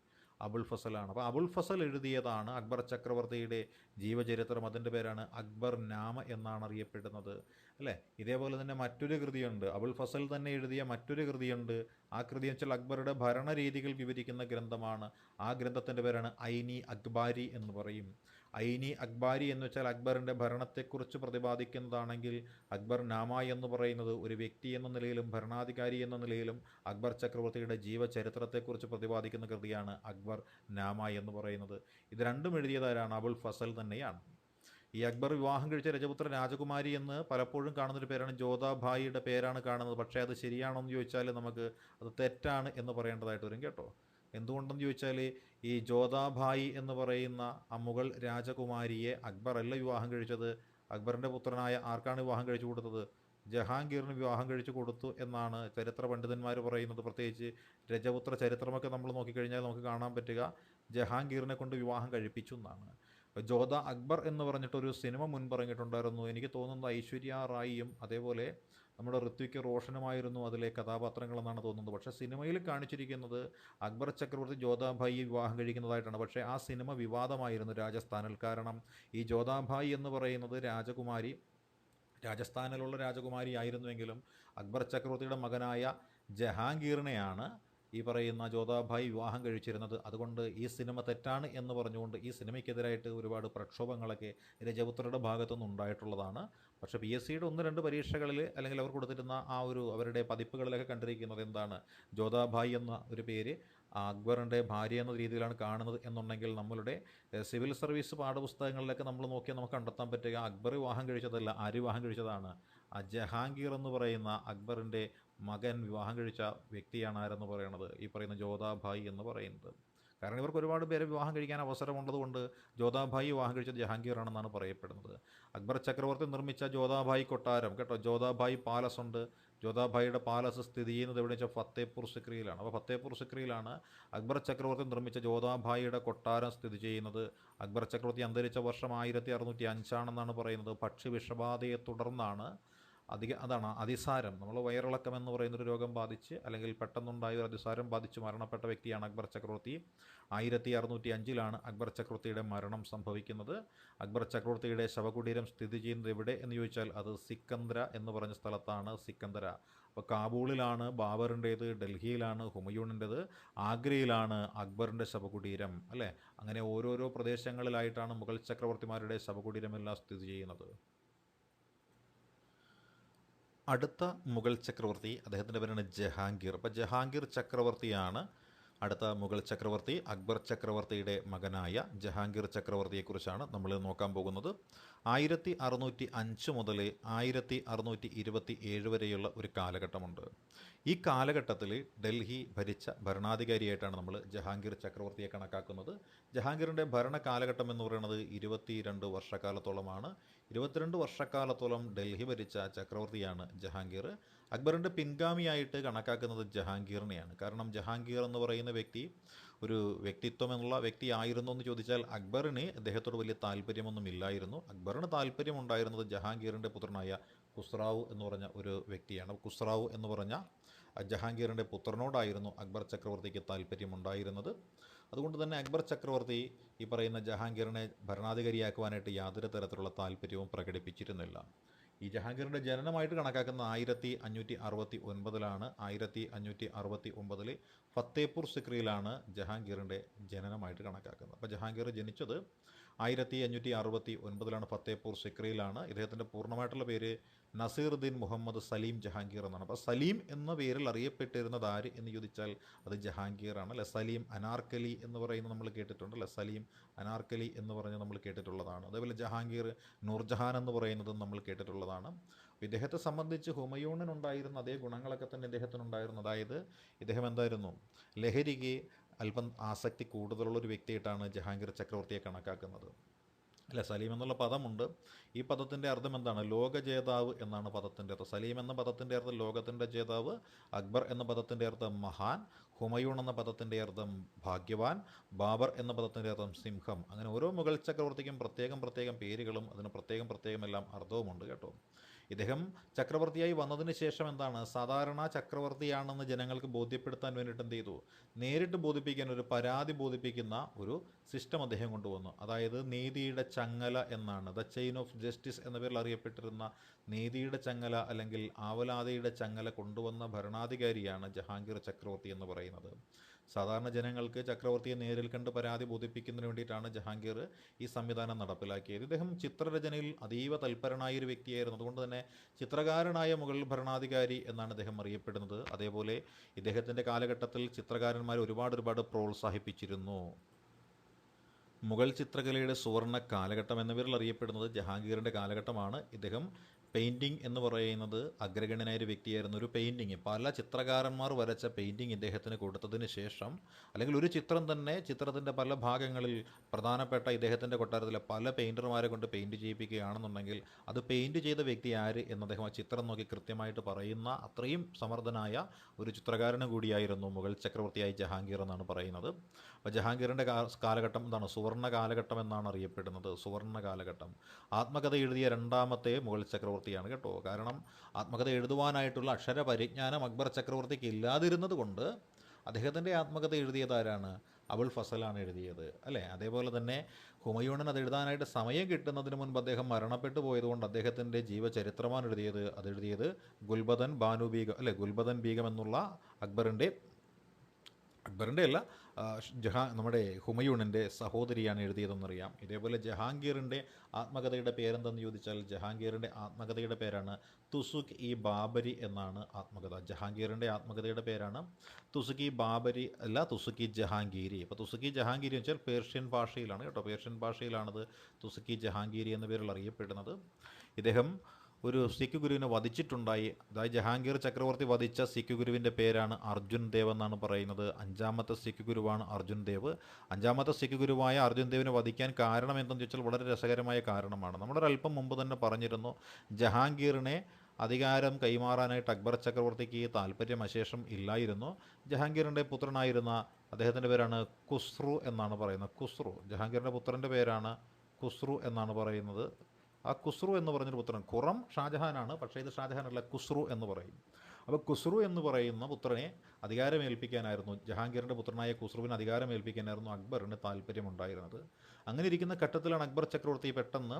[SPEAKER 1] അബുൽ ഫസലാണ്. അപ്പോൾ അബുൽ ഫസൽ എഴുതിയതാണ് അക്ബർ ചക്രവർത്തിയുടെ ജീവചരിത്രം. അതിൻ്റെ പേരാണ് അക്ബർ നാമ എന്നാണ് അറിയപ്പെടുന്നത്, അല്ലേ? ഇതേപോലെ തന്നെ മറ്റൊരു കൃതിയുണ്ട്, അബുൽ ഫസൽ തന്നെ എഴുതിയ മറ്റൊരു കൃതിയുണ്ട്. ആ കൃതി എന്ന് വെച്ചാൽ അക്ബറുടെ ഭരണരീതികൾ വിവരിക്കുന്ന ഗ്രന്ഥമാണ്. ആ ഗ്രന്ഥത്തിൻ്റെ പേരാണ് ഐനി അക്ബാരി എന്ന് പറയും. ഐനി അക്ബാരി എന്ന് വെച്ചാൽ അക്ബറിൻ്റെ ഭരണത്തെക്കുറിച്ച് പ്രതിപാദിക്കുന്നതാണെങ്കിൽ, അക്ബർ നാമ എന്ന് പറയുന്നത് ഒരു വ്യക്തി എന്ന നിലയിലും ഭരണാധികാരി എന്ന നിലയിലും അക്ബർ ചക്രവർത്തിയുടെ ജീവചരിത്രത്തെക്കുറിച്ച് പ്രതിപാദിക്കുന്ന കൃതിയാണ് അക്ബർ നാമ എന്ന് പറയുന്നത്. ഇത് രണ്ടും എഴുതിയതാരാണ്? അബുൽ ഫസൽ തന്നെയാണ്. ഈ അക്ബർ വിവാഹം കഴിച്ച രജപുത്ര രാജകുമാരി എന്ന് പലപ്പോഴും കാണുന്നൊരു പേരാണ് ജോധാഭായിയുടെ പേരാണ് കാണുന്നത്. പക്ഷേ അത് ശരിയാണോ എന്ന് ചോദിച്ചാൽ നമുക്ക് അത് തെറ്റാണ് എന്ന് പറയേണ്ടതായിട്ട് വരും കേട്ടോ. എന്തുകൊണ്ടെന്ന് ചോദിച്ചാൽ, ഈ ജോധാഭായി എന്ന് പറയുന്ന ആ മുഗൾ രാജകുമാരിയെ അക്ബർ അല്ല വിവാഹം കഴിച്ചത്. അക്ബറിൻ്റെ പുത്രനായ ആർക്കാണ് വിവാഹം കഴിച്ചു കൊടുത്തത്? ജഹാംഗീറിന് വിവാഹം കഴിച്ചു കൊടുത്തു എന്നാണ് ചരിത്ര പണ്ഡിതന്മാർ പറയുന്നത്. പ്രത്യേകിച്ച് രജപുത്ര ചരിത്രമൊക്കെ നമ്മൾ നോക്കിക്കഴിഞ്ഞാൽ നമുക്ക് കാണാൻ പറ്റുക ജഹാംഗീറിനെ കൊണ്ട് വിവാഹം കഴിപ്പിച്ചു എന്നാണ്. ജോധ അക്ബർ എന്ന് പറഞ്ഞിട്ടൊരു സിനിമ മുൻപിറങ്ങിയിട്ടുണ്ടായിരുന്നു. എനിക്ക് തോന്നുന്നത് ഐശ്വര്യ റായിയും അതേപോലെ നമ്മുടെ ഋത്വിക് റോഷനുമായിരുന്നു അതിലെ കഥാപാത്രങ്ങളെന്നാണ് തോന്നുന്നത്. പക്ഷേ സിനിമയിൽ കാണിച്ചിരിക്കുന്നത് അക്ബർ ചക്രവർത്തി ജോധാഭായിയെ വിവാഹം കഴിക്കുന്നതായിട്ടാണ്. പക്ഷേ ആ സിനിമ വിവാദമായിരുന്നു രാജസ്ഥാനിൽ. കാരണം ഈ ജോധാഭായി എന്ന് പറയുന്നത് രാജകുമാരി രാജസ്ഥാനിലുള്ള രാജകുമാരി ആയിരുന്നുവെങ്കിലും അക്ബർ ചക്രവർത്തിയുടെ മകനായ ജഹാംഗീറിനെയാണ് ഈ പറയുന്ന ജോധാഭായി വിവാഹം കഴിച്ചിരുന്നത്. അതുകൊണ്ട് ഈ സിനിമ തെറ്റാണ് എന്ന് പറഞ്ഞുകൊണ്ട് ഈ സിനിമയ്ക്കെതിരായിട്ട് ഒരുപാട് പ്രക്ഷോഭങ്ങളൊക്കെ രജപുത്രരുടെ ഭാഗത്തുനിന്ന് ഉണ്ടായിട്ടുള്ളതാണ്. പക്ഷേ PSCയുടെ 1-2 പരീക്ഷകളിൽ അല്ലെങ്കിൽ അവർ കൊടുത്തിരുന്ന ആ ഒരു അവരുടെ പതിപ്പുകളിലൊക്കെ കണ്ടിരിക്കുന്നത് എന്താണ്? ജോധാഭായി എന്ന ഒരു പേര് അക്ബറിൻ്റെ ഭാര്യ എന്ന രീതിയിലാണ് കാണുന്നത് എന്നുണ്ടെങ്കിൽ, നമ്മളുടെ സിവിൽ സർവീസ് പാഠപുസ്തകങ്ങളിലൊക്കെ നമ്മൾ നോക്കിയാൽ നമുക്ക് കണ്ടെത്താൻ പറ്റുക അക്ബർ വിവാഹം കഴിച്ചതല്ല. ആര് വിവാഹം കഴിച്ചതാണ്? ആ ജഹാംഗീർ എന്ന് പറയുന്ന അക്ബറിൻ്റെ മകൻ വിവാഹം കഴിച്ച വ്യക്തിയാണ് ആരെന്ന് പറയുന്നത്, ഈ പറയുന്ന ജോധാഭായി എന്ന് പറയുന്നത്. കാരണം ഇവർക്ക് ഒരുപാട് പേരെ വിവാഹം കഴിക്കാൻ അവസരമുള്ളതുകൊണ്ട് ജോധാഭായി വിവാഹം കഴിച്ചത് ജഹാംഗീറാണെന്നാണ് പറയപ്പെടുന്നത്. അക്ബർ ചക്രവർത്തി നിർമ്മിച്ച ജോധാഭായി കൊട്ടാരം കേട്ടോ, ജോധാഭായി പാലസ് ഉണ്ട്. ജോധാഭായിയുടെ പാലസ് സ്ഥിതി ചെയ്യുന്നത് എവിടെ വെച്ചാൽ ഫത്തേപൂർ സിക്രിയിലാണ്. അപ്പോൾ ഫത്തേപൂർ സിക്രിയിലാണ് അക്ബർ ചക്രവർത്തി നിർമ്മിച്ച ജോധാഭായിയുടെ കൊട്ടാരം സ്ഥിതി ചെയ്യുന്നത്. അക്ബർ ചക്രവർത്തി അന്തരിച്ച വർഷം 1605 പറയുന്നത്. പക്ഷി വിഷബാധയെ തുടർന്നാണ് അതാണ് അതിസാരം, നമ്മൾ വയറിളക്കം എന്ന് പറയുന്നൊരു രോഗം ബാധിച്ച് അല്ലെങ്കിൽ പെട്ടെന്നുണ്ടായ ഒരു അതിസാരം ബാധിച്ച് മരണപ്പെട്ട വ്യക്തിയാണ് അക്ബർ ചക്രവർത്തി. 1605 അക്ബർ ചക്രവർത്തിയുടെ മരണം സംഭവിക്കുന്നത്. അക്ബർ ചക്രവർത്തിയുടെ ശവകുടീരം സ്ഥിതി ചെയ്യുന്നത് എവിടെ എന്ന് ചോദിച്ചാൽ അത് സിക്കന്ദര എന്ന് പറഞ്ഞ സ്ഥലത്താണ്. സിക്കന്ദര. അപ്പോൾ കാബൂളിലാണ് ബാബറിൻ്റേത്, ഡൽഹിയിലാണ് ഹുമയൂണിൻ്റേത്, ആഗ്രയിലാണ് അക്ബറിൻ്റെ ശവകുടീരം, അല്ലേ? അങ്ങനെ ഓരോരോ പ്രദേശങ്ങളിലായിട്ടാണ് മുഗൾ ചക്രവർത്തിമാരുടെ ശവകുടീരമെല്ലാം സ്ഥിതി ചെയ്യുന്നത്. അടുത്ത മുഗൾ ചക്രവർത്തി, അദ്ദേഹത്തിൻ്റെ പേരാണ് ജഹാംഗീർ. അപ്പോൾ ജഹാംഗീർ ചക്രവർത്തിയാണ് അടുത്ത മുഗൾ ചക്രവർത്തി. അക്ബർ ചക്രവർത്തിയുടെ മകനായ ജഹാംഗീർ ചക്രവർത്തിയെക്കുറിച്ചാണ് നമ്മൾ നോക്കാൻ പോകുന്നത്. 1605 മുതൽ 1627 വരെയുള്ള ഒരു കാലഘട്ടമുണ്ട്. ഈ കാലഘട്ടത്തിൽ ഡൽഹി ഭരിച്ച ഭരണാധികാരിയായിട്ടാണ് നമ്മൾ ജഹാംഗീർ ചക്രവർത്തിയെ കണക്കാക്കുന്നത്. ജഹാംഗീറിൻ്റെ ഭരണ കാലഘട്ടം എന്ന് പറയുന്നത് 22 വർഷക്കാലത്തോളമാണ്. 22 വർഷക്കാലത്തോളം ഡൽഹി ഭരിച്ച ചക്രവർത്തിയാണ് ജഹാംഗീർ. അക്ബറിൻ്റെ പിൻഗാമിയായിട്ട് കണക്കാക്കുന്നത് ജഹാംഗീറിനെയാണ്. കാരണം ജഹാംഗീർ എന്ന് പറയുന്ന വ്യക്തി ഒരു വ്യക്തിത്വം എന്നുള്ള വ്യക്തി ആയിരുന്നു എന്ന് ചോദിച്ചാൽ അക്ബറിന് അദ്ദേഹത്തോട് വലിയ താല്പര്യമൊന്നും ഇല്ലായിരുന്നു. അക്ബറിന് താല്പര്യമുണ്ടായിരുന്നത് ജഹാംഗീറിൻ്റെ പുത്രനായ ഖുസ്രാവ് എന്ന് പറഞ്ഞ ഒരു വ്യക്തിയാണ്. ഖുസ്രാവ് എന്ന് പറഞ്ഞ ജഹാംഗീറിൻ്റെ പുത്രനോടായിരുന്നു അക്ബർ ചക്രവർത്തിക്ക് താല്പര്യമുണ്ടായിരുന്നത്. അതുകൊണ്ട് തന്നെ അക്ബർ ചക്രവർത്തി ഈ പറയുന്ന ജഹാംഗീറിനെ ഭരണാധികാരിയാക്കുവാനായിട്ട് യാതൊരു തരത്തിലുള്ള താല്പര്യവും പ്രകടിപ്പിച്ചിരുന്നില്ല. ഈ ജഹാംഗീറിൻ്റെ ജനനമായിട്ട് കണക്കാക്കുന്ന 1569 1569 ഫത്തേപൂർ സിക്രിയിലാണ് ജഹാംഗീറിൻ്റെ ജനനമായിട്ട് കണക്കാക്കുന്നത്. അപ്പോൾ ജഹാംഗീർ ജനിച്ചത് 1569 ഫത്തേപൂർ സിക്രിയിലാണ്. ഇദ്ദേഹത്തിൻ്റെ പൂർണ്ണമായിട്ടുള്ള പേര് നസീറുദ്ദീൻ മുഹമ്മദ് സലീം ജഹാംഗീർ എന്നാണ്. അപ്പോൾ സലീം എന്ന പേരിൽ അറിയപ്പെട്ടിരുന്നത് ആര് എന്ന് ചോദിച്ചാൽ അത് ജഹാംഗീറാണ്, അല്ലെ? സലീം അനാർക്കലി എന്ന് പറയുന്നത് നമ്മൾ കേട്ടിട്ടുണ്ട്, അല്ലെ? സലീം അനാർക്കലി എന്ന് പറഞ്ഞ് നമ്മൾ കേട്ടിട്ടുള്ളതാണ്. അതേപോലെ ജഹാംഗീർ നൂർജഹാൻ എന്ന് പറയുന്നതും നമ്മൾ കേട്ടിട്ടുള്ളതാണ്. ഇദ്ദേഹത്തെ സംബന്ധിച്ച് ഹുമയൂണിനുണ്ടായിരുന്ന അതേ ഗുണങ്ങളൊക്കെ തന്നെ ഇദ്ദേഹത്തിനുണ്ടായിരുന്നു. അതായത് ഇദ്ദേഹം എന്തായിരുന്നു? ലഹരിക്ക് അല്പം ആസക്തി കൂടുതലുള്ളൊരു വ്യക്തിയായിട്ടാണ് ജഹാംഗീർ ചക്രവർത്തിയെ കണക്കാക്കുന്നത്. അല്ല, സലീം എന്നുള്ള പദമുണ്ട്. ഈ പദത്തിൻ്റെ അർത്ഥം എന്താണ്? ലോകജേതാവ് എന്നാണ് പദത്തിൻ്റെ അർത്ഥം. സലീം എന്ന പദത്തിൻ്റെ അർത്ഥം ലോകത്തിൻ്റെ ജേതാവ്, അക്ബർ എന്ന പദത്തിൻ്റെ അർത്ഥം മഹാൻ, ഹുമയൂൺ എന്ന പദത്തിൻ്റെ അർത്ഥം ഭാഗ്യവാൻ, ബാബർ എന്ന പദത്തിൻ്റെ അർത്ഥം സിംഹം. അങ്ങനെ ഓരോ മുഗൾ ചക്രവർത്തിക്കും പ്രത്യേകം പ്രത്യേകം പേരുകളും അതിന് പ്രത്യേകം പ്രത്യേകം എല്ലാം അർത്ഥവുമുണ്ട് കേട്ടോ. ഇദ്ദേഹം ചക്രവർത്തിയായി വന്നതിന് ശേഷം എന്താണ്, സാധാരണ ചക്രവർത്തിയാണെന്ന് ജനങ്ങൾക്ക് ബോധ്യപ്പെടുത്താൻ വേണ്ടിയിട്ട് എന്ത് ചെയ്തു, നേരിട്ട് ബോധിപ്പിക്കാൻ ഒരു പരാതി ബോധിപ്പിക്കുന്ന ഒരു സിസ്റ്റം അദ്ദേഹം കൊണ്ടുവന്നു. അതായത് നീതിയുടെ ചങ്ങല എന്നാണ്, ദ ചെയിൻ ഓഫ് ജസ്റ്റിസ് എന്ന പേരിൽ അറിയപ്പെട്ടിരുന്ന നീതിയുടെ ചങ്ങല അല്ലെങ്കിൽ ആവലാതിയുടെ ചങ്ങല കൊണ്ടുവന്ന ഭരണാധികാരിയാണ് ജഹാംഗീർ ചക്രവർത്തി എന്ന് പറയുന്നത്. സാധാരണ ജനങ്ങൾക്ക് ചക്രവർത്തിയെ നേരിൽ കണ്ട് പരാതി ബോധിപ്പിക്കുന്നതിന് വേണ്ടിയിട്ടാണ് ജഹാംഗീർ ഈ സംവിധാനം നടപ്പിലാക്കിയത്. ഇദ്ദേഹം ചിത്രരചനയിൽ അതീവ തൽപരനായ ഒരു വ്യക്തിയായിരുന്നു. അതുകൊണ്ട് തന്നെ ചിത്രകാരനായ മുഗൾ ഭരണാധികാരി എന്നാണ് ഇദ്ദേഹം അറിയപ്പെടുന്നത്. അതേപോലെ ഇദ്ദേഹത്തിൻ്റെ കാലഘട്ടത്തിൽ ചിത്രകാരന്മാർ ഒരുപാട് പ്രോത്സാഹിപ്പിച്ചിരുന്നു. മുഗൾ ചിത്രകലയുടെ സുവർണ്ണ കാലഘട്ടം എന്ന പേരിൽ അറിയപ്പെടുന്നത് ജഹാംഗീറിൻ്റെ കാലഘട്ടമാണ്. ഇദ്ദേഹം പെയിൻറ്റിങ് എന്ന് പറയുന്നത് അഗ്രഗണ്യനായ ഒരു വ്യക്തിയായിരുന്നു. ഒരു പെയിൻറ്റിങ്, പല ചിത്രകാരന്മാർ വരച്ച പെയിൻറ്റിങ് ഇദ്ദേഹത്തിന് കൊടുത്തതിന് ശേഷം, അല്ലെങ്കിൽ ഒരു ചിത്രം തന്നെ ചിത്രത്തിൻ്റെ പല ഭാഗങ്ങളിൽ പ്രധാനപ്പെട്ട ഇദ്ദേഹത്തിൻ്റെ കൊട്ടാരത്തിലെ പല പെയിൻറ്റർമാരെ കൊണ്ട് പെയിൻറ്റ് ചെയ്യിപ്പിക്കുകയാണെന്നുണ്ടെങ്കിൽ അത് പെയിൻറ്റ് ചെയ്ത വ്യക്തി ആര് എന്ന് അദ്ദേഹം ആ ചിത്രം നോക്കി കൃത്യമായിട്ട് പറയുന്ന അത്രയും സമർത്ഥനായ ഒരു ചിത്രകാരന് കൂടിയായിരുന്നു മുഗൾ ചക്രവർത്തിയായി ജഹാംഗീർ എന്നാണ് പറയുന്നത്. അപ്പോൾ ജഹാംഗീറിൻ്റെ കാലഘട്ടം എന്താണ്, സുവർണ്ണ കാലഘട്ടം എന്നാണ് അറിയപ്പെടുന്നത്. സുവർണ്ണ കാലഘട്ടം. ആത്മകഥ എഴുതിയ രണ്ടാമത്തെ മുഗൾ ചക്രവർത്തിയാണ് കേട്ടോ. കാരണം ആത്മകഥ എഴുതുവാനായിട്ടുള്ള അക്ഷര പരിജ്ഞാനം അക്ബർ ചക്രവർത്തിക്ക് ഇല്ലാതിരുന്നത് കൊണ്ട് അദ്ദേഹത്തിൻ്റെ ആത്മകഥ എഴുതിയത് ആരാണ്? അബുൾ ഫസലാണ് എഴുതിയത്, അല്ലേ? അതേപോലെ തന്നെ ഹുമയൂണിന് അത് എഴുതാനായിട്ട് സമയം കിട്ടുന്നതിന് മുൻപ് അദ്ദേഹം മരണപ്പെട്ടു പോയതുകൊണ്ട് അദ്ദേഹത്തിൻ്റെ ജീവചരിത്രമാണ് അതെഴുതിയത് ഗുൽബദൻ ബാനു ബീഗം, അല്ലേ? ഗുൽബദൻ ബീഗം എന്നുള്ള അക്ബറിൻ്റെ അല്ല, നമ്മുടെ ഹുമയൂണിൻ്റെ സഹോദരിയാണ് എഴുതിയതെന്നറിയാം. ഇതേപോലെ ജഹാംഗീറിൻ്റെ ആത്മകഥയുടെ പേരെന്തെന്ന് ചോദിച്ചാൽ ജഹാംഗീറിൻ്റെ ആത്മകഥയുടെ പേരാണ് തുസുക് ഇ ബാബരി എന്നാണ് ആത്മകഥ. ജഹാംഗീറിൻ്റെ ആത്മകഥയുടെ പേരാണ് തുസുക് ഇ ബാബരി അല്ല, തുസുക് ഇ ജഹാംഗീരി. അപ്പോൾ തുസുക് ഇ ജഹാംഗീരി എന്ന് വെച്ചാൽ പേർഷ്യൻ ഭാഷയിലാണ് കേട്ടോ. പേർഷ്യൻ ഭാഷയിലാണത് തുസുക് ഇ ജഹാംഗീരി എന്ന പേരിൽ അറിയപ്പെടുന്നത്. ഇദ്ദേഹം ഒരു സിഖ് ഗുരുവിനെ വധിച്ചിട്ടുണ്ടായി. അതായത് ജഹാംഗീർ ചക്രവർത്തി വധിച്ച സിഖ് ഗുരുവിൻ്റെ പേരാണ് അർജുൻ ദേവ് എന്നാണ് പറയുന്നത്. 5ാമത്തെ സിഖ് ഗുരുവാണ് അർജുൻ ദേവ്. 5ാമത്തെ സിഖ് ഗുരുവായ അർജുൻ ദേവിനെ വധിക്കാൻ കാരണം എന്തെന്ന് ചോദിച്ചാൽ വളരെ രസകരമായ കാരണമാണ്. നമ്മളൊരല്പം മുമ്പ് തന്നെ പറഞ്ഞിരുന്നു, ജഹാംഗീറിനെ അധികാരം കൈമാറാനായിട്ട് അക്ബർ ചക്രവർത്തിക്ക് താല്പര്യം അശേഷം ഇല്ലായിരുന്നു. ജഹാംഗീറിൻ്റെ പുത്രനായിരുന്ന അദ്ദേഹത്തിൻ്റെ പേരാണ് ഖുസ്രു എന്നാണ് പറയുന്നത്. ഖുസ്രു, ജഹാംഗീറിൻ്റെ പുത്രൻ്റെ പേരാണ് ഖുസ്രു എന്നാണ് പറയുന്നത്. ആ ഖുസ്രു എന്ന് പറഞ്ഞൊരു പുത്രൻ, ഖുറം ഷാജഹാനാണ്, പക്ഷേ ഇത് ഷാജഹാനല്ല, ഖുസ്രു എന്ന് പറയും. അപ്പോൾ ഖുസ്രു എന്ന് പറയുന്ന പുത്രനെ അധികാരമേൽപ്പിക്കാനായിരുന്നു, ജഹാംഗീറിൻ്റെ പുത്രനായ ഖുസ്രുവിന് അധികാരമേൽപ്പിക്കാനായിരുന്നു അക്ബറിന് താല്പര്യമുണ്ടായിരുന്നത്. അങ്ങനെ ഇരിക്കുന്ന ഘട്ടത്തിലാണ് അക്ബർ ചക്രവർത്തി പെട്ടെന്ന്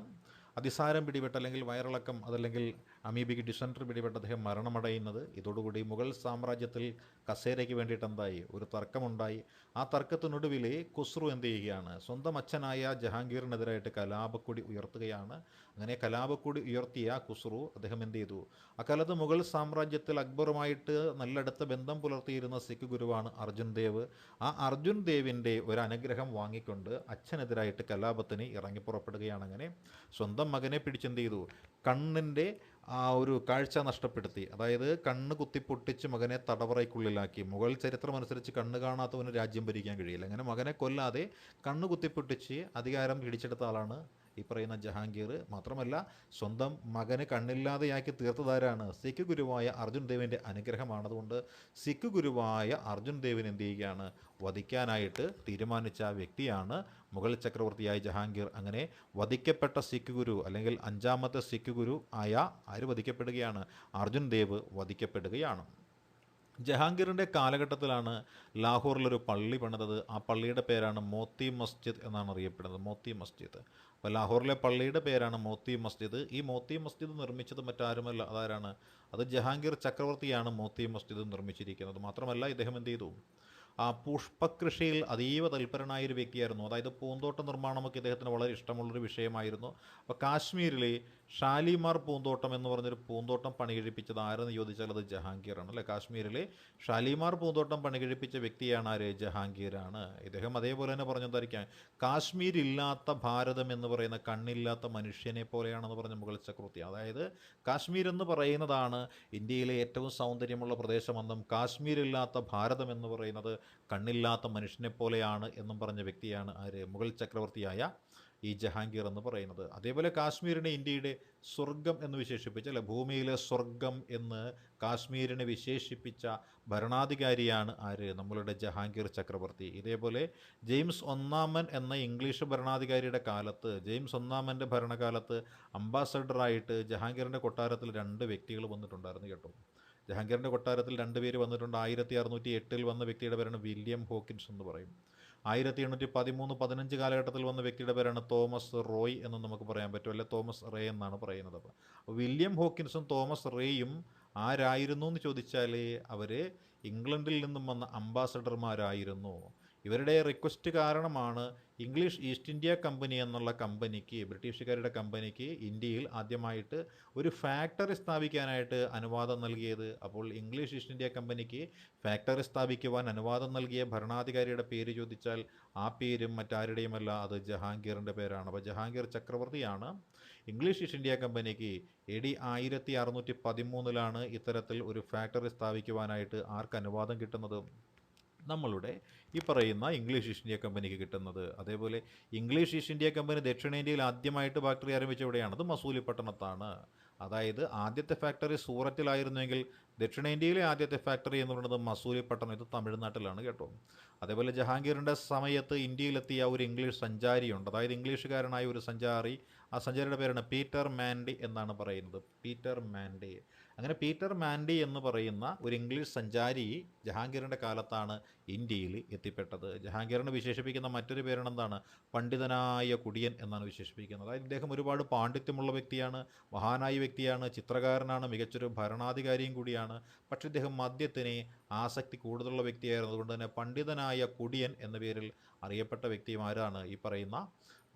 [SPEAKER 1] അതിസാരം പിടിപെട്ട്, അല്ലെങ്കിൽ വയറിളക്കം, അതല്ലെങ്കിൽ അമീബിക് ഡിസെൻട്രി പിടിപെട്ട് അദ്ദേഹം മരണമടയുന്നത്. ഇതോടുകൂടി മുഗൾ സാമ്രാജ്യത്തിൽ കസേരയ്ക്ക് വേണ്ടിയിട്ട് എന്തായി, ഒരു തർക്കമുണ്ടായി. ആ തർക്കത്തിനൊടുവിൽ ഖുസ്രു എന്ത് ചെയ്യുകയാണ്, സ്വന്തം അച്ഛനായ ജഹാംഗീറിനെതിരായിട്ട് കലാപക്കൊടി ഉയർത്തുകയാണ്. അങ്ങനെ കലാപക്കൊടി ഉയർത്തിയ ഖുസ്രു അദ്ദേഹം എന്ത് ചെയ്തു, അക്കാലത്ത് മുഗൾ സാമ്രാജ്യത്തിൽ അക്ബറുമായിട്ട് നല്ല അടുത്ത ബന്ധം പുലർത്തിയിരുന്ന സിഖ് ഗുരുവാണ് അർജുൻ ദേവ്. ആ അർജുൻ ദേവിൻ്റെ ഒരു അനുഗ്രഹം വാങ്ങിക്കൊണ്ട് അച്ഛനെതിരായിട്ട് കലാപത്തിന് ഇറങ്ങി പുറപ്പെടുകയാണ്. അങ്ങനെ സ്വന്തം മകനെ പിടിച്ചെന്ത് ചെയ്തു, കണ്ണിൻ്റെ ആ ഒരു കാഴ്ച നഷ്ടപ്പെടുത്തി. അതായത് കണ്ണ് കുത്തിപ്പൊട്ടിച്ച് മകനെ തടവറയ്ക്കുള്ളിലാക്കി. മുഗൾ ചരിത്രം അനുസരിച്ച് കണ്ണ് കാണാത്തവന് രാജ്യം ഭരിക്കാൻ കഴിയില്ല. അങ്ങനെ മകനെ കൊല്ലാതെ കണ്ണ് കുത്തിപ്പൊട്ടിച്ച് അധികാരം പിടിച്ചെടുത്ത ആളാണ് ഈ പറയുന്ന ജഹാംഗീർ. മാത്രമല്ല സ്വന്തം മകന് കണ്ണില്ലാതെയാക്കി തീർത്തതാരാണ്, സിഖ് ഗുരുവായ അർജുൻ ദേവിൻ്റെ അനുഗ്രഹമാണ്. അതുകൊണ്ട് സിഖ് ഗുരുവായ അർജുൻ ദേവിനെ എന്ത് ചെയ്യുകയാണ്, വധിക്കാനായിട്ട് തീരുമാനിച്ച വ്യക്തിയാണ് മുഗൾ ചക്രവർത്തിയായ ജഹാംഗീർ. അങ്ങനെ വധിക്കപ്പെട്ട സിഖ് ഗുരു, അല്ലെങ്കിൽ 5ാമത്തെ സിഖ് ഗുരു ആയ ആര് വധിക്കപ്പെടുകയാണ്, അർജുൻ ദേവ് വധിക്കപ്പെടുകയാണ്. ജഹാംഗീറിൻ്റെ കാലഘട്ടത്തിലാണ് ലാഹോറിലൊരു പള്ളി പണിതത്. ആ പള്ളിയുടെ പേരാണ് മോത്തി മസ്ജിദ് എന്നാണ് അറിയപ്പെടുന്നത്, മോത്തി മസ്ജിദ്. അപ്പോൾ ലാഹോറിലെ പള്ളിയുടെ പേരാണ് മോത്തി മസ്ജിദ്. ഈ മോത്തി മസ്ജിദ് നിർമ്മിച്ചത് മറ്റാരുമല്ല, അതാരാണ്, അത് ജഹാംഗീർ ചക്രവർത്തിയാണ് മോത്തി മസ്ജിദ് നിർമ്മിച്ചിരിക്കുന്നത്. മാത്രമല്ല ഇദ്ദേഹം എന്ത് ചെയ്തു, ആ പുഷ്പകൃഷിയിൽ അതീവ തൽപരനായൊരു വ്യക്തിയായിരുന്നു. അതായത് പൂന്തോട്ട നിർമ്മാണമൊക്കെ ഇദ്ദേഹത്തിന് വളരെ ഇഷ്ടമുള്ളൊരു വിഷയമായിരുന്നു. അപ്പോൾ കാശ്മീരിലെ ഷാലിമാർ പൂന്തോട്ടം എന്ന് പറഞ്ഞൊരു പൂന്തോട്ടം പണികഴിപ്പിച്ചത് ആരെന്ന് ചോദിച്ചാൽ അത് ജഹാംഗീറാണ്, അല്ലേ? കാശ്മീരിലെ ഷാലിമാർ പൂന്തോട്ടം പണികഴിപ്പിച്ച വ്യക്തിയാണ് ആര്, ജഹാംഗീറാണ്. ഇദ്ദേഹം അതേപോലെ തന്നെ പറഞ്ഞെന്തായിരിക്കാം, കാശ്മീരില്ലാത്ത ഭാരതം എന്ന് പറയുന്ന കണ്ണില്ലാത്ത മനുഷ്യനെ പോലെയാണെന്ന് പറഞ്ഞ മുഗൾ ചക്രവർത്തി. അതായത് കാശ്മീർ എന്ന് പറയുന്നതാണ് ഇന്ത്യയിലെ ഏറ്റവും സൗന്ദര്യമുള്ള പ്രദേശമെന്നും കാശ്മീരില്ലാത്ത ഭാരതം എന്ന് പറയുന്നത് കണ്ണില്ലാത്ത മനുഷ്യനെ പോലെയാണ് എന്നും പറഞ്ഞ വ്യക്തിയാണ് ആര്, മുഗൾ ചക്രവർത്തിയായ ഈ ജഹാംഗീർ എന്ന് പറയുന്നത്. അതേപോലെ കാശ്മീരിനെ ഇന്ത്യയുടെ സ്വർഗം എന്ന് വിശേഷിപ്പിച്ച, അല്ലെ, ഭൂമിയിലെ സ്വർഗം എന്ന് കാശ്മീരിനെ വിശേഷിപ്പിച്ച ഭരണാധികാരിയാണ് ആര്? നമ്മളുടെ ജഹാംഗീർ ചക്രവർത്തി. ഇതേപോലെ ജെയിംസ് ഒന്നാമൻ എന്ന ഇംഗ്ലീഷ് ഭരണാധികാരിയുടെ കാലത്ത്, ജെയിംസ് ഒന്നാമൻ്റെ ഭരണകാലത്ത് അംബാസഡറായിട്ട് ജഹാംഗീറിൻ്റെ കൊട്ടാരത്തിൽ 2 വ്യക്തികൾ വന്നിട്ടുണ്ടായിരുന്നു കേട്ടോ. ജഹാംഗീറിൻ്റെ കൊട്ടാരത്തിൽ 2 പേര് വന്നിട്ടുണ്ട്. 1608 വന്ന വ്യക്തിയുടെ പേരാണ് വില്യം ഹോക്കിൻസ് എന്ന് പറയും. 1813-15 കാലഘട്ടത്തിൽ വന്ന വ്യക്തിയുടെ പേരാണ് തോമസ് റോയ് എന്ന് നമുക്ക് പറയാൻ പറ്റും, അല്ലെ തോമസ് റേ എന്നാണ് പറയുന്നത്. അപ്പോൾ വില്യം ഹോക്കിൻസും തോമസ് റേയും ആരായിരുന്നു എന്ന് ചോദിച്ചാൽ അവർ ഇംഗ്ലണ്ടിൽ നിന്നും വന്ന അംബാസഡർമാരായിരുന്നു. ഇവരുടെ റിക്വസ്റ്റ് കാരണമാണ് ഇംഗ്ലീഷ് ഈസ്റ്റ് ഇന്ത്യ കമ്പനി എന്നുള്ള കമ്പനിക്ക്, ബ്രിട്ടീഷുകാരുടെ കമ്പനിക്ക് ഇന്ത്യയിൽ ആദ്യമായിട്ട് ഒരു ഫാക്ടറി സ്ഥാപിക്കാനായിട്ട് അനുവാദം നൽകിയത്. അപ്പോൾ ഇംഗ്ലീഷ് ഈസ്റ്റ് ഇന്ത്യ കമ്പനിക്ക് ഫാക്ടറി സ്ഥാപിക്കുവാൻ അനുവാദം നൽകിയ ഭരണാധികാരിയുടെ പേര് ചോദിച്ചാൽ ആ പേരും മറ്റാരുടെയുമല്ല, അത് ജഹാംഗീറിൻ്റെ പേരാണ്. അപ്പോൾ ജഹാംഗീർ ചക്രവർത്തിയാണ് ഇംഗ്ലീഷ് ഈസ്റ്റ് ഇന്ത്യ കമ്പനിക്ക് AD 1613 ഇത്തരത്തിൽ ഒരു ഫാക്ടറി സ്ഥാപിക്കുവാനായിട്ട് ആർക്ക് അനുവാദം കിട്ടുന്നത്? നമ്മളുടെ ഈ പറയുന്ന ഇംഗ്ലീഷ് ഈസ്റ്റ് ഇന്ത്യ കമ്പനിക്ക് കിട്ടുന്നത്. അതേപോലെ ഇംഗ്ലീഷ് ഈസ്റ്റ് ഇന്ത്യ കമ്പനി ദക്ഷിണേന്ത്യയിൽ ആദ്യമായിട്ട് ഫാക്ടറി ആരംഭിച്ച എവിടെയാണ്? അത് മസൂലിപ്പട്ടണത്താണ്. അതായത് ആദ്യത്തെ ഫാക്ടറി സൂറത്തിലായിരുന്നുവെങ്കിൽ ദക്ഷിണേന്ത്യയിലെ ആദ്യത്തെ ഫാക്ടറി എന്ന് പറയുന്നത് മസൂലിപ്പട്ടണം, ഇത് തമിഴ്നാട്ടിലാണ് കേട്ടോ. അതേപോലെ ജഹാംഗീറിൻ്റെ സമയത്ത് ഇന്ത്യയിലെത്തിയ ഒരു ഇംഗ്ലീഷ് സഞ്ചാരിയുണ്ട്, അതായത് ഇംഗ്ലീഷുകാരനായ ഒരു സഞ്ചാരി. ആ സഞ്ചാരിയുടെ പേരാണ് പീറ്റർ മാൻഡി എന്നാണ് പറയുന്നത്. Peter Mandy. അങ്ങനെ പീറ്റർ മാൻഡി എന്ന് പറയുന്ന ഒരു ഇംഗ്ലീഷ് സഞ്ചാരി ജഹാംഗീറിൻ്റെ കാലത്താണ് ഇന്ത്യയിൽ എത്തിപ്പെട്ടത്. ജഹാംഗീറിനെ വിശേഷിപ്പിക്കുന്ന മറ്റൊരു പേരാണ് എന്താണ്? പണ്ഡിതനായ കുടിയൻ എന്നാണ് വിശേഷിപ്പിക്കുന്നത്. അതായത് ഇദ്ദേഹം ഒരുപാട് പാണ്ഡിത്യമുള്ള വ്യക്തിയാണ്, മഹാനായ വ്യക്തിയാണ്, ചിത്രകാരനാണ്, മികച്ചൊരു ഭരണാധികാരിയും കൂടിയാണ്. പക്ഷേ ഇദ്ദേഹം മദ്യത്തിന് ആസക്തി കൂടുതലുള്ള വ്യക്തിയായിരുന്നു. അതുകൊണ്ട് തന്നെ പണ്ഡിതനായ കുടിയൻ എന്ന പേരിൽ അറിയപ്പെട്ട വ്യക്തിയും ആരാണ്? ഈ പറയുന്ന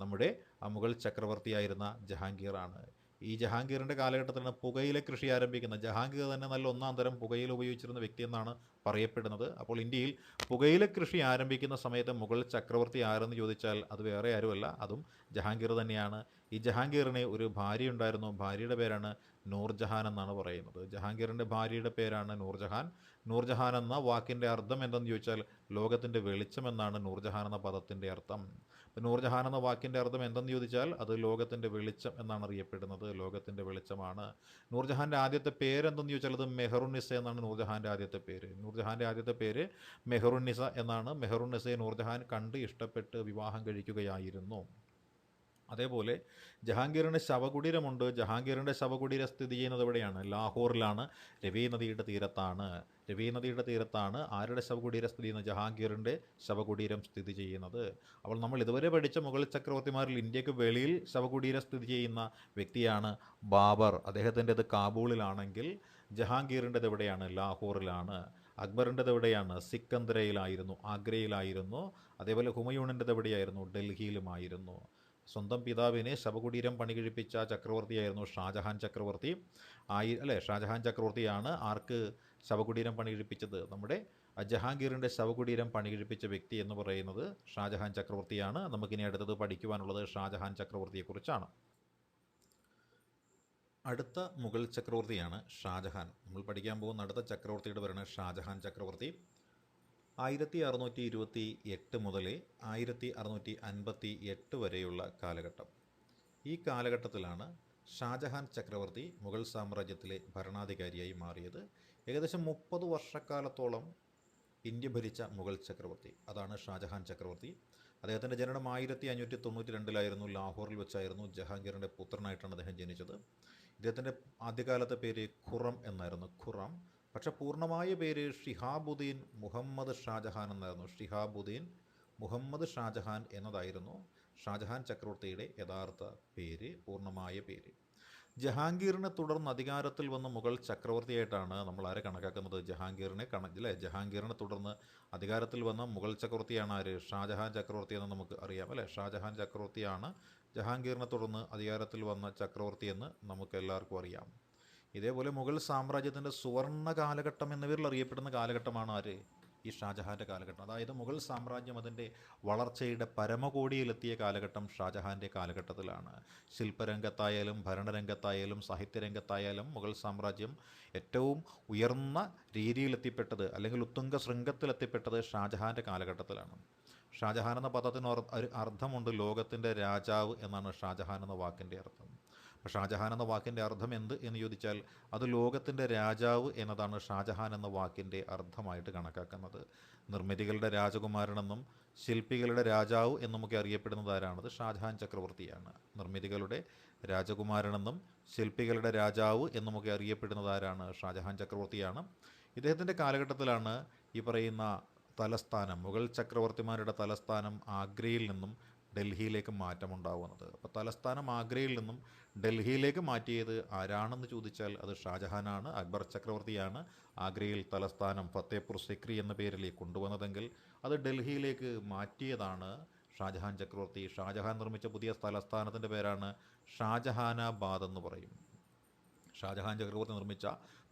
[SPEAKER 1] നമ്മുടെ മുഗൾ ചക്രവർത്തിയായിരുന്ന ജഹാംഗീറാണ്. ഈ ജഹാംഗീറിൻ്റെ കാലഘട്ടത്തിലാണ് പുകയില കൃഷി ആരംഭിക്കുന്നത്. ജഹാംഗീർ തന്നെ നല്ല ഒന്നാം തരം പുകയില ഉപയോഗിച്ചിരുന്ന വ്യക്തി എന്നാണ് പറയപ്പെടുന്നത്. അപ്പോൾ ഇന്ത്യയിൽ പുകയില കൃഷി ആരംഭിക്കുന്ന സമയത്ത് മുഗൾ ചക്രവർത്തി ആരെന്ന് ചോദിച്ചാൽ അത് വേറെ ആരുമല്ല, അതും ജഹാംഗീർ തന്നെയാണ്. ഈ ജഹാംഗീറിന് ഒരു ഭാര്യ ഉണ്ടായിരുന്നു. ഭാര്യയുടെ പേരാണ് നൂർജഹാൻ എന്നാണ് പറയുന്നത്. ജഹാംഗീറിൻ്റെ ഭാര്യയുടെ പേരാണ് നൂർജഹാൻ. നൂർജഹാൻ എന്ന വാക്കിൻ്റെ അർത്ഥം എന്തെന്ന് ചോദിച്ചാൽ ലോകത്തിൻ്റെ വെളിച്ചം എന്നാണ് നൂർജഹാൻ എന്ന പദത്തിൻ്റെ അർത്ഥം. നൂർജഹാൻ എന്ന വാക്കിൻ്റെ അർത്ഥം എന്തെന്ന് ചോദിച്ചാൽ അത് ലോകത്തിൻ്റെ വെളിച്ചം എന്നാണ് അറിയപ്പെടുന്നത്. ലോകത്തിൻ്റെ വെളിച്ചമാണ്. നൂർജഹാൻ്റെ ആദ്യത്തെ പേരെന്തെന്ന് ചോദിച്ചാൽ അത് മെഹറുന്നിസ എന്നാണ് നൂർജഹാൻ്റെ ആദ്യത്തെ പേര്. നൂർജഹാൻ്റെ ആദ്യത്തെ പേര് മെഹറുന്നിസ എന്നാണ്. മെഹറുന്നിസയെ നൂർജഹാൻ കണ്ട് ഇഷ്ടപ്പെട്ട് വിവാഹം കഴിക്കുകയായിരുന്നു. അതേപോലെ ജഹാംഗീറിൻ്റെ ശവകുടീരമുണ്ട്. ജഹാംഗീറിൻ്റെ ശവകുടീരം സ്ഥിതി ചെയ്യുന്നത് എവിടെയാണ്? ലാഹോറിലാണ്, രവി നദിയുടെ തീരത്താണ്. രവി നദിയുടെ തീരത്താണ് ആരുടെ ശവകുടീരം സ്ഥിതി ചെയ്യുന്നത്? ജഹാംഗീറിൻ്റെ ശവകുടീരം സ്ഥിതി ചെയ്യുന്നത്. അപ്പോൾ നമ്മൾ ഇതുവരെ പഠിച്ച മുഗൾ ചക്രവർത്തിമാരിൽ ഇന്ത്യക്ക് വെളിയിൽ ശവകുടീരം സ്ഥിതി ചെയ്യുന്ന വ്യക്തിയാണ് ബാബർ. അദ്ദേഹത്തിൻ്റെത് കാബൂളിലാണെങ്കിൽ ജഹാംഗീറിൻ്റെത് എവിടെയാണ്? ലാഹോറിലാണ്. അക്ബറിൻ്റെത് എവിടെയാണ്? സിക്കന്ദരയിലായിരുന്നു, ആഗ്രയിലായിരുന്നു. അതേപോലെ ഹുമയൂണിൻ്റെത് എവിടെയായിരുന്നു? ഡൽഹിയിലുമായിരുന്നു. സ്വന്തം പിതാവിനെ ശവകുടീരം പണികഴിപ്പിച്ച ചക്രവർത്തിയായിരുന്നു ഷാജഹാൻ ചക്രവർത്തി. ഷാജഹാൻ ചക്രവർത്തിയാണ് ആർക്ക് ശവകുടീരം പണികഴിപ്പിച്ചത്? നമ്മുടെ ജഹാംഗീറിൻ്റെ ശവകുടീരം പണികഴിപ്പിച്ച വ്യക്തി എന്ന് പറയുന്നത് ഷാജഹാൻ ചക്രവർത്തിയാണ്. നമുക്കിനി അടുത്തത് പഠിക്കുവാനുള്ളത് ഷാജഹാൻ ചക്രവർത്തിയെക്കുറിച്ചാണ്. അടുത്ത മുഗൾ ചക്രവർത്തിയാണ് ഷാജഹാൻ. നമ്മൾ പഠിക്കാൻ പോകുന്ന അടുത്ത ചക്രവർത്തിയുടെ പേരാണ് ഷാജഹാൻ ചക്രവർത്തി. 1628 മുതൽ 1658 വരെയുള്ള കാലഘട്ടം. ഈ കാലഘട്ടത്തിലാണ് ഷാജഹാൻ ചക്രവർത്തി മുഗൾ സാമ്രാജ്യത്തിലെ ഭരണാധികാരിയായി മാറിയത്. ഏകദേശം 30 വർഷക്കാലത്തോളം ഇന്ത്യ ഭരിച്ച മുഗൾ ചക്രവർത്തി അതാണ് ഷാജഹാൻ ചക്രവർത്തി. അദ്ദേഹത്തിൻ്റെ ജനനം 1592 ലാഹോറിൽ വെച്ചായിരുന്നു. ജഹാംഗീറിൻ്റെ പുത്രനായിട്ടാണ് അദ്ദേഹം ജനിച്ചത്. ഇദ്ദേഹത്തിൻ്റെ ആദ്യകാലത്തെ പേര് ഖുറം എന്നായിരുന്നു, ഖുറം. പക്ഷെ പൂർണ്ണമായ പേര് ഷിഹാബുദ്ദീൻ മുഹമ്മദ് ഷാജഹാൻ എന്നായിരുന്നു. ഷിഹാബുദ്ദീൻ മുഹമ്മദ് ഷാജഹാൻ എന്നതായിരുന്നു ഷാജഹാൻ ചക്രവർത്തിയുടെ യഥാർത്ഥ പേര്, പൂർണ്ണമായ പേര്. ജഹാംഗീറിനെ തുടർന്ന് അധികാരത്തിൽ വന്ന മുഗൾ ചക്രവർത്തിയായിട്ടാണ് നമ്മൾ ആരെ കണക്കാക്കുന്നത്? ജഹാംഗീറിനെ തുടർന്ന് അധികാരത്തിൽ വന്ന മുഗൾ ചക്രവർത്തിയാണ് ആര്? ഷാജഹാൻ ചക്രവർത്തി എന്ന് നമുക്ക് അറിയാം, അല്ലേ? ഷാജഹാൻ ചക്രവർത്തിയാണ് ജഹാംഗീറിനെ തുടർന്ന് അധികാരത്തിൽ വന്ന ചക്രവർത്തി എന്ന് നമുക്ക് എല്ലാവർക്കും അറിയാം. ഇതേപോലെ മുഗൾ സാമ്രാജ്യത്തിൻ്റെ സുവർണ്ണ കാലഘട്ടം എന്ന പേരിൽ അറിയപ്പെടുന്ന കാലഘട്ടമാണ് ആര്? ഈ ഷാജഹാൻ്റെ കാലഘട്ടം. അതായത് മുഗൾ സാമ്രാജ്യം അതിൻ്റെ വളർച്ചയുടെ പരമകോടിയിലെത്തിയ കാലഘട്ടം ഷാജഹാൻ്റെ കാലഘട്ടത്തിലാണ്. ശില്പരംഗത്തായാലും ഭരണരംഗത്തായാലും സാഹിത്യരംഗത്തായാലും മുഗൾ സാമ്രാജ്യം ഏറ്റവും ഉയർന്ന രീതിയിലെത്തിപ്പെട്ടത് അല്ലെങ്കിൽ ഉത്തുംഗ ശൃംഗത്തിലെത്തിപ്പെട്ടത് ഷാജഹാൻ്റെ കാലഘട്ടത്തിലാണ്. ഷാജഹാൻ എന്ന പദത്തിന് ഒരു അർത്ഥമുണ്ട്, ലോകത്തിൻ്റെ രാജാവ് എന്നാണ് ഷാജഹാൻ എന്ന വാക്കിൻ്റെ അർത്ഥം. അപ്പോൾ ഷാജഹാൻ എന്ന വാക്കിൻ്റെ അർത്ഥം എന്ത് എന്ന് ചോദിച്ചാൽ അത് ലോകത്തിൻ്റെ രാജാവ് എന്നതാണ് ഷാജഹാൻ എന്ന വാക്കിൻ്റെ അർത്ഥമായിട്ട് കണക്കാക്കുന്നത്. നിർമ്മിതികളുടെ രാജകുമാരനെന്നും ശില്പികളുടെ രാജാവ് എന്നുമൊക്കെ അറിയപ്പെടുന്നത് ആരാണത്? ഷാജഹാൻ ചക്രവർത്തിയാണ്. നിർമ്മിതികളുടെ രാജകുമാരനെന്നും ശില്പികളുടെ രാജാവ് എന്നുമൊക്കെ അറിയപ്പെടുന്നത് ആരാണ്? ഷാജഹാൻ ചക്രവർത്തിയാണ്. ഇദ്ദേഹത്തിൻ്റെ കാലഘട്ടത്തിലാണ് ഈ പറയുന്ന തലസ്ഥാനം, മുഗൾ ചക്രവർത്തിമാരുടെ തലസ്ഥാനം ആഗ്രയിൽ നിന്നും ഡൽഹിയിലേക്ക് മാറ്റമുണ്ടാവുന്നത്. അപ്പോൾ തലസ്ഥാനം ആഗ്രയിൽ നിന്നും ഡൽഹിയിലേക്ക് മാറ്റിയത് ആരാണെന്ന് ചോദിച്ചാൽ അത് ഷാജഹാനാണ്, അക്ബർ ചക്രവർത്തിയാണ്. ആഗ്രയിൽ തലസ്ഥാനം ഫത്തേപൂർ സിക്രി എന്ന പേരിലേക്ക് കൊണ്ടുവന്നതെങ്കിൽ അത് ഡൽഹിയിലേക്ക് മാറ്റിയതാണ് ഷാജഹാൻ ചക്രവർത്തി. ഷാജഹാൻ നിർമ്മിച്ച പുതിയ തലസ്ഥാനത്തിൻ്റെ പേരാണ് ഷാജഹാനാബാദ് എന്ന് പറയും. ഷാജഹാൻ ചക്രവർത്തി നിർമ്മിച്ച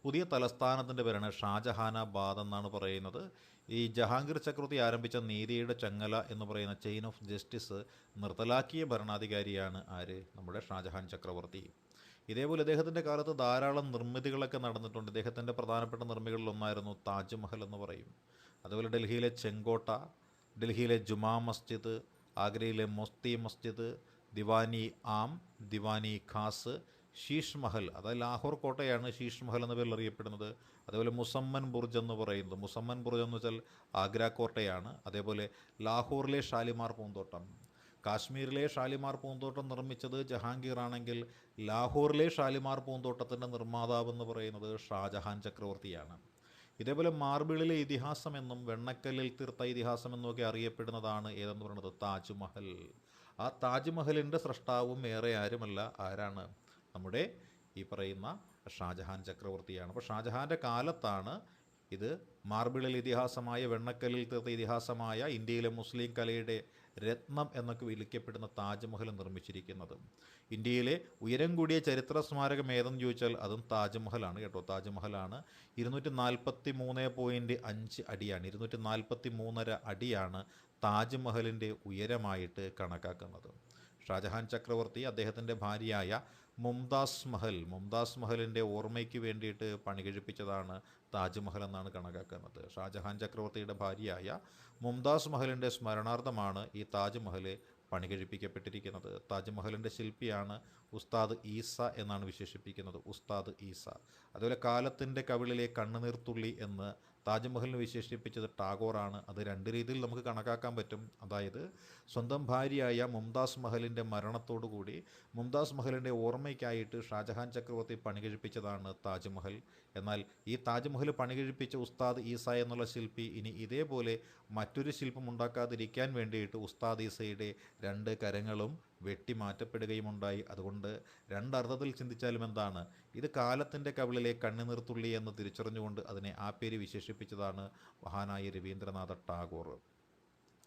[SPEAKER 1] പുതിയ തലസ്ഥാനത്തിൻ്റെ പേരാണ് ഷാജഹാനാബാദ് എന്നാണ് പറയുന്നത്. ഈ ജഹാംഗീർ ചക്രവർത്തി ആരംഭിച്ച നീതിയുടെ ചങ്ങല എന്ന് പറയുന്ന ചെയിൻ ഓഫ് ജസ്റ്റിസ് നിർത്തലാക്കിയ ഭരണാധികാരിയാണ് ആര്? നമ്മുടെ ഷാജഹാൻ ചക്രവർത്തി. ഇതേപോലെ ഇദ്ദേഹത്തിൻ്റെ കാലത്ത് ധാരാളം നിർമ്മിതികളൊക്കെ നടന്നിട്ടുണ്ട്. ഇദ്ദേഹത്തിൻ്റെ പ്രധാനപ്പെട്ട നിർമ്മികളിലൊന്നായിരുന്നു താജ്മഹൽ എന്ന് പറയും. അതുപോലെ ഡൽഹിയിലെ ചെങ്കോട്ട, ഡൽഹിയിലെ ജുമാ മസ്ജിദ്, ആഗ്രയിലെ മൊസ്തി മസ്ജിദ്, ദിവാനി ആം, ദിവാനി ഖാസ്, ശീഷ് മഹൽ, അതായത് ലാഹോർ കോട്ടയാണ് ശീഷ് മഹൽ എന്ന പേരിൽ അറിയപ്പെടുന്നത്. അതേപോലെ മുസമ്മൻ ബുർജ് എന്ന് പറയുന്നത്, മുസമ്മൻ ബുർജ് എന്ന് വെച്ചാൽ ആഗ്ര കോട്ടയാണ്. അതേപോലെ ലാഹോറിലെ ഷാലിമാർ പൂന്തോട്ടം, കാശ്മീരിലെ ഷാലിമാർ പൂന്തോട്ടം നിർമ്മിച്ചത് ജഹാംഗീർ ആണെങ്കിൽ ലാഹോറിലെ ഷാലിമാർ പൂന്തോട്ടത്തിൻ്റെ നിർമ്മാതാവ് എന്ന് പറയുന്നത് ഷാജഹാൻ ചക്രവർത്തിയാണ്. ഇതേപോലെ മാർബിളിലെ ഇതിഹാസം എന്നും വെണ്ണക്കല്ലിൽ തീർത്ത ഇതിഹാസം എന്നുമൊക്കെ അറിയപ്പെടുന്നതാണ് ഏതെന്ന് പറയുന്നത് താജ്മഹൽ. ആ താജ്മഹലിൻ്റെ സൃഷ്ടാവും വേറെ ആരുമല്ല, ആരാണ്? നമ്മുടെ ഈ പറയുന്ന ഷാജഹാൻ ചക്രവർത്തിയാണ്. അപ്പോൾ ഷാജഹാൻ്റെ കാലത്താണ് ഇത് മാർബിളിൽ ഇതിഹാസമായ, വെണ്ണക്കല്ലിൽ തീർത്ത ഇതിഹാസമായ, ഇന്ത്യയിലെ മുസ്ലിം കലയുടെ രത്നം എന്നൊക്കെ വിളിക്കപ്പെടുന്ന താജ്മഹൽ നിർമ്മിച്ചിരിക്കുന്നത്. ഇന്ത്യയിലെ ഉയരം കൂടിയ ചരിത്ര സ്മാരകം ഏതെന്ന് ചോദിച്ചാൽ അതും താജ്മഹലാണ് കേട്ടോ, താജ്മഹലാണ്. 243.5 അടിയാണ്, 243.5 അടിയാണ് താജ്മഹലിൻ്റെ ഉയരമായിട്ട് കണക്കാക്കുന്നത്. ഷാജഹാൻ ചക്രവർത്തി അദ്ദേഹത്തിൻ്റെ ഭാര്യയായ മുംതാസ് മഹലിൻ്റെ ഓർമ്മയ്ക്ക് വേണ്ടിയിട്ട് പണി കഴിപ്പിച്ചതാണ് താജ്മഹൽ എന്നാണ് കണക്കാക്കുന്നത്. ഷാജഹാൻ ചക്രവർത്തിയുടെ ഭാര്യയായ മുംതാസ് മഹലിൻ്റെ സ്മരണാർത്ഥമാണ് ഈ താജ്മഹൽ പണി കഴിപ്പിക്കപ്പെട്ടിരിക്കുന്നത്. താജ്മഹലിൻ്റെ ശില്പിയാണ് ഉസ്താദ് ഈസ എന്നാണ് വിശേഷിപ്പിക്കുന്നത്, ഉസ്താദ് ഈസ. അതുപോലെ കാലത്തിൻ്റെ കവിളിലെ കണ്ണുനീർത്തുള്ളി എന്ന് താജ്മഹലിനെ വിശേഷിപ്പിച്ചത് ടാഗോറാണ്. അത് രണ്ട് രീതിയിൽ നമുക്ക് കണക്കാക്കാൻ പറ്റും. അതായത് സ്വന്തം ഭാര്യയായ മുംതാസ് മഹലിൻ്റെ മരണത്തോടുകൂടി മുംതാസ് മഹലിൻ്റെ ഓർമ്മയ്ക്കായിട്ട് ഷാജഹാൻ ചക്രവർത്തി പണി കഴിപ്പിച്ചതാണ് താജ്മഹൽ. എന്നാൽ ഈ താജ്മഹൽ പണി കഴിപ്പിച്ച ഉസ്താദ് ഈസ എന്നുള്ള ശില്പി ഇനി ഇതേപോലെ മറ്റൊരു ശില്പം ഉണ്ടാക്കാതിരിക്കാൻ വേണ്ടിയിട്ട് ഉസ്താദ് ഈസയുടെ 2 കരങ്ങളും വെട്ടിമാറ്റപ്പെടുകയുമുണ്ടായി. അതുകൊണ്ട് രണ്ടർത്ഥത്തിൽ ചിന്തിച്ചാലും എന്താണ്, ഇത് കാലത്തിൻ്റെ കവിളിലെ കണ്ണുനീർത്തുള്ളി എന്ന് തിരിച്ചറിഞ്ഞുകൊണ്ട് അതിനെ ആ പേര് വിശേഷിപ്പിച്ചതാണ് മഹാനായ രവീന്ദ്രനാഥ ടാഗോർ.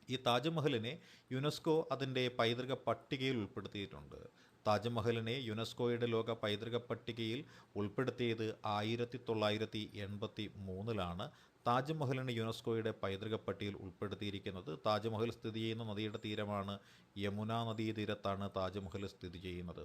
[SPEAKER 1] ഈ താജ്മഹലിനെ യുനെസ്കോ അതിൻ്റെ പൈതൃക പട്ടികയിൽ ഉൾപ്പെടുത്തിയിട്ടുണ്ട്. താജ്മഹലിനെ യുനെസ്കോയുടെ ലോക പൈതൃക പട്ടികയിൽ ഉൾപ്പെടുത്തിയത് 1983 താജ്മഹലിനെ യുനെസ്കോയുടെ പൈതൃക പട്ടികയിൽ ഉൾപ്പെടുത്തിയിരിക്കുന്നത്. താജ്മഹൽ സ്ഥിതി ചെയ്യുന്ന നദിയുടെ തീരമാണ്, യമുന നദീതീരത്താണ് താജ്മഹൽ സ്ഥിതി ചെയ്യുന്നത്.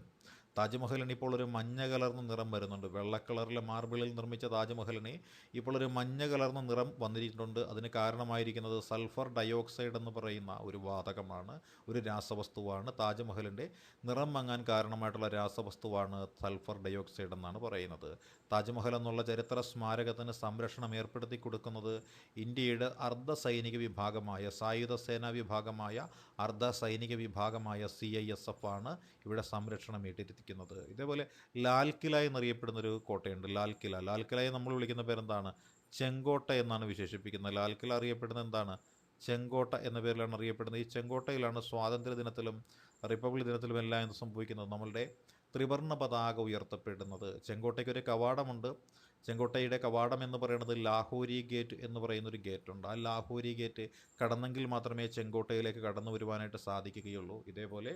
[SPEAKER 1] താജ്മഹലിന് ഇപ്പോൾ ഒരു മഞ്ഞ കലർന്ന നിറം വരുന്നുണ്ട്. വെള്ള കളറിലെ മാർബിളിൽ നിർമ്മിച്ച താജ്മഹലിന് ഇപ്പോൾ ഒരു മഞ്ഞ കലർന്ന നിറം വന്നിട്ടുണ്ട്. അതിന് കാരണമായിരിക്കുന്നത് സൾഫർ ഡയോക്സൈഡ് എന്ന് പറയുന്ന ഒരു വാതകമാണ്, ഒരു രാസവസ്തുവാണ്. താജ്മഹലിൻ്റെ നിറം മങ്ങാൻ കാരണമായിട്ടുള്ള രാസവസ്തുവാണ് സൾഫർ ഡയോക്സൈഡ് എന്നാണ് പറയുന്നത്. താജ്മഹൽ എന്നുള്ള ചരിത്ര സ്മാരകത്തിന് സംരക്ഷണം ഏർപ്പെടുത്തി കൊടുക്കുന്നത് ഇന്ത്യയുടെ അർദ്ധ സൈനിക വിഭാഗമായ, സായുധ സേനാ വിഭാഗമായ, അർദ്ധ സൈനിക വിഭാഗമായ CISF ആണ് ഇവിടെ സംരക്ഷണം ഏറ്റിരിക്കുന്നത്. ഇതേപോലെ ലാൽ കില എന്നറിയപ്പെടുന്നൊരു കോട്ടയുണ്ട്, ലാൽ കിലയെ നമ്മൾ വിളിക്കുന്ന പേരെന്താണ്? ചെങ്കോട്ട എന്നാണ് വിശേഷിപ്പിക്കുന്നത്. ലാൽ കില അറിയപ്പെടുന്നത് എന്താണ്? ചെങ്കോട്ട എന്ന പേരിലാണ് അറിയപ്പെടുന്നത്. ഈ ചെങ്കോട്ടയിലാണ് സ്വാതന്ത്ര്യ ദിനത്തിലും റിപ്പബ്ലിക് ദിനത്തിലും എല്ലാം എന്ത് സംഭവിക്കുന്നത്? നമ്മളുടെ ത്രിവർണ്ണ പതാക ഉയർത്തപ്പെടുന്നത്. ചെങ്കോട്ടയ്ക്ക് ഒരു കവാടമുണ്ട്. ചെങ്കോട്ടയുടെ കവാടം എന്ന് പറയുന്നത് ലാഹോരി ഗേറ്റ് എന്ന് പറയുന്നൊരു ഗേറ്റുണ്ട്. ആ ലാഹോരി ഗേറ്റ് കടന്നെങ്കിൽ മാത്രമേ ചെങ്കോട്ടയിലേക്ക് കടന്നു വരുവാനായിട്ട് സാധിക്കുകയുള്ളൂ. ഇതേപോലെ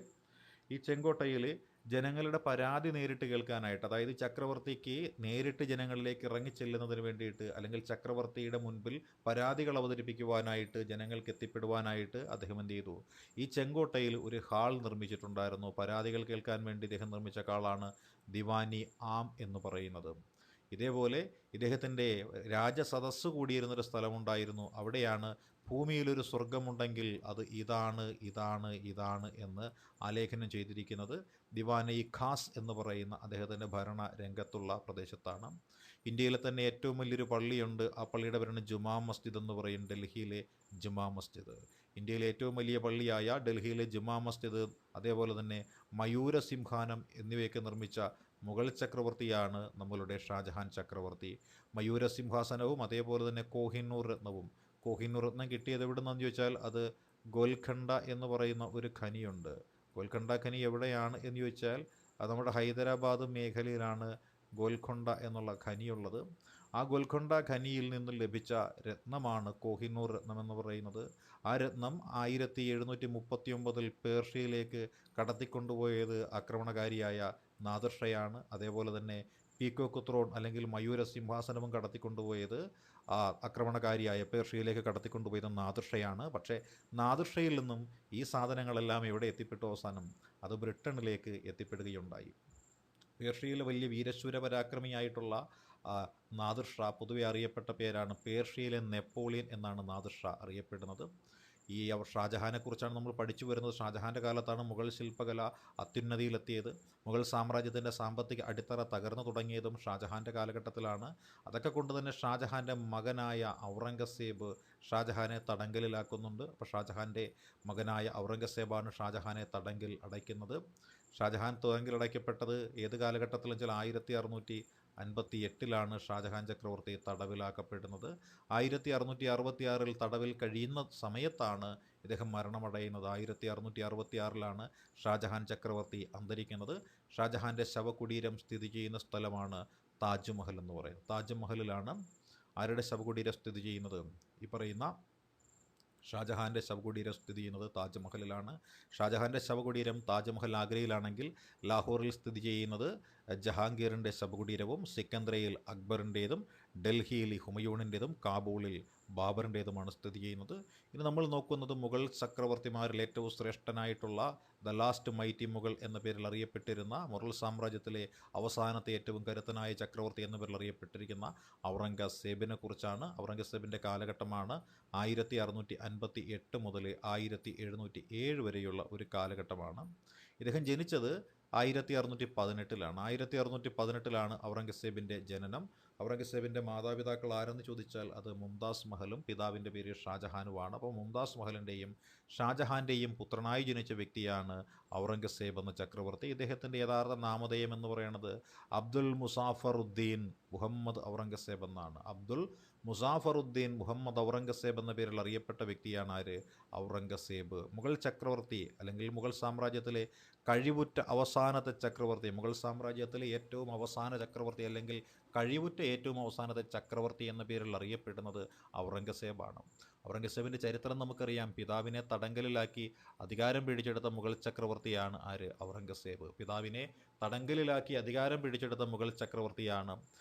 [SPEAKER 1] ഈ ചെങ്കോട്ടയിൽ ജനങ്ങളുടെ പരാതി നേരിട്ട് കേൾക്കാനായിട്ട്, അതായത് ചക്രവർത്തിക്ക് നേരിട്ട് ജനങ്ങളിലേക്ക് ഇറങ്ങിച്ചെല്ലുന്നതിന് വേണ്ടിയിട്ട്, അല്ലെങ്കിൽ ചക്രവർത്തിയുടെ മുൻപിൽ പരാതികൾ അവതരിപ്പിക്കുവാനായിട്ട്, ജനങ്ങൾക്ക് എത്തിപ്പെടുവാനായിട്ട് അദ്ദേഹം എന്ത് ചെയ്തു? ഈ ചെങ്കോട്ടയിൽ ഒരു ഹാൾ നിർമ്മിച്ചിട്ടുണ്ടായിരുന്നു. പരാതികൾ കേൾക്കാൻ വേണ്ടി അദ്ദേഹം നിർമ്മിച്ച ഹാളാണ് ദിവാനി ആം എന്ന് പറയുന്നത്. ഇതേപോലെ ഇദ്ദേഹത്തിൻ്റെ രാജസദസ്സ് കൂടിയിരുന്നൊരു സ്ഥലമുണ്ടായിരുന്നു. അവിടെയാണ് ഭൂമിയിലൊരു സ്വർഗമുണ്ടെങ്കിൽ അത് ഇതാണ് ഇതാണ് ഇതാണ് എന്ന് ആലേഖനം ചെയ്തിരിക്കുന്നത്. ദിവാന-ഇ ഖാസ് എന്ന് പറയുന്ന അദ്ദേഹത്തിൻ്റെ ഭരണ രംഗത്തുള്ള പ്രദേശത്താണ്. ഇന്ത്യയിലെ തന്നെ ഏറ്റവും വലിയൊരു പള്ളിയുണ്ട്. ആ പള്ളിയുടെ പേരാണ് ജുമാ മസ്ജിദ് എന്ന് പറയും, ഡൽഹിയിലെ ജുമാ മസ്ജിദ്. ഇന്ത്യയിലെ ഏറ്റവും വലിയ പള്ളിയായ ഡൽഹിയിലെ ജുമാ മസ്ജിദ്, അതേപോലെ തന്നെ മയൂരസിംഹാനം എന്നിവയൊക്കെ നിർമ്മിച്ച മുഗൾ ചക്രവർത്തിയാണ് നമ്മളുടെ ഷാജഹാൻ ചക്രവർത്തി. മയൂരസിംഹാസനവും അതേപോലെ തന്നെ കോഹിനൂർ രത്നവും. കോഹിനൂർ രത്നം കിട്ടിയത് എവിടെ നിന്നെന്ന് ചോദിച്ചാൽ അത് ഗോൽഖണ്ഡ എന്ന് പറയുന്ന ഒരു ഖനിയുണ്ട്. ഗോൽഖണ്ഡ ഖനി എവിടെയാണ് എന്ന് ചോദിച്ചാൽ അത് നമ്മുടെ ഹൈദരാബാദ് മേഖലയിലാണ് ഗോൽക്കൊണ്ട എന്നുള്ള ഖനിയുള്ളത്. ആ ഗോൽക്കൊണ്ട ഖനിയിൽ നിന്നും ലഭിച്ച രത്നമാണ് കോഹിനൂർ രത്നം എന്ന് പറയുന്നത്. ആ രത്നം 1739 പേർഷ്യയിലേക്ക് കടത്തിക്കൊണ്ടുപോയത് ആക്രമണകാരിയായ നാദിർഷയാണ്. അതേപോലെ തന്നെ പീക്കോക്ക് ത്രോൺ അല്ലെങ്കിൽ മയൂര സിംഹാസനവും കടത്തിക്കൊണ്ടുപോയത് ആക്രമണകാരിയായ പേർഷ്യയിലേക്ക് കടത്തിക്കൊണ്ടുപോയത് നാദിർഷയാണ്. പക്ഷേ നാദിർഷയിൽ നിന്നും ഈ സാധനങ്ങളെല്ലാം എവിടെ എത്തിപ്പെട്ടു? അവസാനം അത് ബ്രിട്ടനിലേക്ക് എത്തിപ്പെടുകയുണ്ടായി. പേർഷ്യയിലെ വലിയ വീരശൂര പരാക്രമിയായിട്ടുള്ള നാദിർ ഷാ, പൊതുവെ അറിയപ്പെട്ട പേരാണ് പേർഷ്യയിലെ നെപ്പോളിയൻ എന്നാണ് നാദിർ ഷാ അറിയപ്പെടുന്നത്. ഈ ഷാജഹാനെക്കുറിച്ചാണ് നമ്മൾ പഠിച്ചു വരുന്നത്. ഷാജഹാൻ്റെ കാലത്താണ് മുഗൾ ശില്പകല അത്യുന്നതിയിലെത്തിയത്. മുഗൾ സാമ്രാജ്യത്തിൻ്റെ സാമ്പത്തിക അടിത്തറ തകർന്നു തുടങ്ങിയതും ഷാജഹാൻ്റെ കാലഘട്ടത്തിലാണ്. അതൊക്കെ കൊണ്ട് തന്നെ ഷാജഹാൻ്റെ മകനായ ഔറംഗസേബ് ഷാജഹാനെ തടങ്കലിലാക്കുന്നുണ്ട്. അപ്പോൾ ഷാജഹാൻ്റെ മകനായ ഔറംഗസേബാണ് ഷാജഹാനെ തടങ്കിൽ അടയ്ക്കുന്നത്. ഷാജഹാൻ തടങ്കിലടയ്ക്കപ്പെട്ടത് ഏത് കാലഘട്ടത്തിലും ചില 1658 ഷാജഹാൻ ചക്രവർത്തി തടവിലാക്കപ്പെടുന്നത്. 1666 തടവിൽ കഴിയുന്ന സമയത്താണ് ഇദ്ദേഹം മരണമടയുന്നത്. 1666 ഷാജഹാൻ ചക്രവർത്തി അന്തരിക്കുന്നത്. ഷാജഹാൻ്റെ ശവകുടീരം സ്ഥിതി ചെയ്യുന്ന സ്ഥലമാണ് താജ്മഹൽ എന്ന് പറയുന്നത്. താജ്മഹലിലാണ് ആരുടെ ശവകുടീരം സ്ഥിതി ചെയ്യുന്നത്? ഈ പറയുന്ന ഷാജഹാൻ്റെ ശവകുടീരം സ്ഥിതി ചെയ്യുന്നത് താജ്മഹലിലാണ്. ഷാജഹാൻ്റെ ശവകുടീരം താജ്മഹൽ ആഗ്രയിലാണെങ്കിൽ ലാഹോറിൽ സ്ഥിതി ചെയ്യുന്നത് ജഹാംഗീറിൻ്റെ ശവകുടീരവും, സിക്കന്ദ്രയിൽ അക്ബറിൻ്റേതും, ഡൽഹിയിൽ ഹുമയൂണിൻ്റേതും, കാബൂളിൽ ബാബറിൻ്റേതുമാണ് സ്ഥിതി ചെയ്യുന്നത്. ഇനി നമ്മൾ നോക്കുന്നത് മുഗൾ ചക്രവർത്തിമാരിൽ ഏറ്റവും ശ്രേഷ്ഠനായിട്ടുള്ള ദ ലാസ്റ്റ് മൈറ്റി മുഗൾ എന്ന പേരിൽ അറിയപ്പെട്ടിരുന്ന, മുഗൾ സാമ്രാജ്യത്തിലെ അവസാനത്തെ ഏറ്റവും കരുത്തനായ ചക്രവർത്തി എന്ന പേരിൽ അറിയപ്പെട്ടിരിക്കുന്ന ഔറംഗസേബിനെ കുറിച്ചാണ്. ഔറംഗസേബിൻ്റെ കാലഘട്ടമാണ് 1658 മുതൽ 1707 വരെയുള്ള ഒരു കാലഘട്ടമാണ്. ഇദ്ദേഹം ജനിച്ചത് 1618 1618 ഔറംഗസേബിൻ്റെ ജനനം. ഔറംഗസേബിൻ്റെ മാതാപിതാക്കൾ ആരെന്ന് ചോദിച്ചാൽ അത് മുംതാസ് മഹലും പിതാവിൻ്റെ പേര് ഷാജഹാനുമാണ്. അപ്പോൾ മുംതാസ് മഹലിൻ്റെയും ഷാജഹാൻ്റെയും പുത്രനായി ജനിച്ച വ്യക്തിയാണ് ഔറംഗസേബ് എന്ന ചക്രവർത്തി. ഇദ്ദേഹത്തിൻ്റെ യഥാർത്ഥ നാമധേയം എന്ന് പറയുന്നത് അബ്ദുൽ മുസാഫറുദ്ദീൻ മുഹമ്മദ് ഔറംഗസേബ് എന്നാണ്. അബ്ദുൽ മുസാഫറുദ്ദീൻ മുഹമ്മദ് ഔറംഗസേബ് എന്ന പേരിൽ അറിയപ്പെട്ട വ്യക്തിയാണ് ആര്? ഔറംഗസേബ്. മുഗൾ ചക്രവർത്തി അല്ലെങ്കിൽ മുഗൾ സാമ്രാജ്യത്തിലെ കഴിവുറ്റ അവസാനത്തെ ചക്രവർത്തി, മുഗൾ സാമ്രാജ്യത്തിലെ ഏറ്റവും അവസാന ചക്രവർത്തി അല്ലെങ്കിൽ കഴിവുറ്റ ഏറ്റവും അവസാനത്തെ ചക്രവർത്തി എന്ന പേരിൽ അറിയപ്പെടുന്നത് ഔറംഗസേബാണ്. ഔറംഗസേബിൻ്റെ ചരിത്രം നമുക്കറിയാം. പിതാവിനെ തടങ്കലിലാക്കി അധികാരം പിടിച്ചെടുത്ത മുഗൾ ചക്രവർത്തിയാണ് ആര്? ഔറംഗസേബ്. പിതാവിനെ തടങ്കലിലാക്കി അധികാരം പിടിച്ചെടുത്ത മുഗൾ ചക്രവർത്തിയാണ്.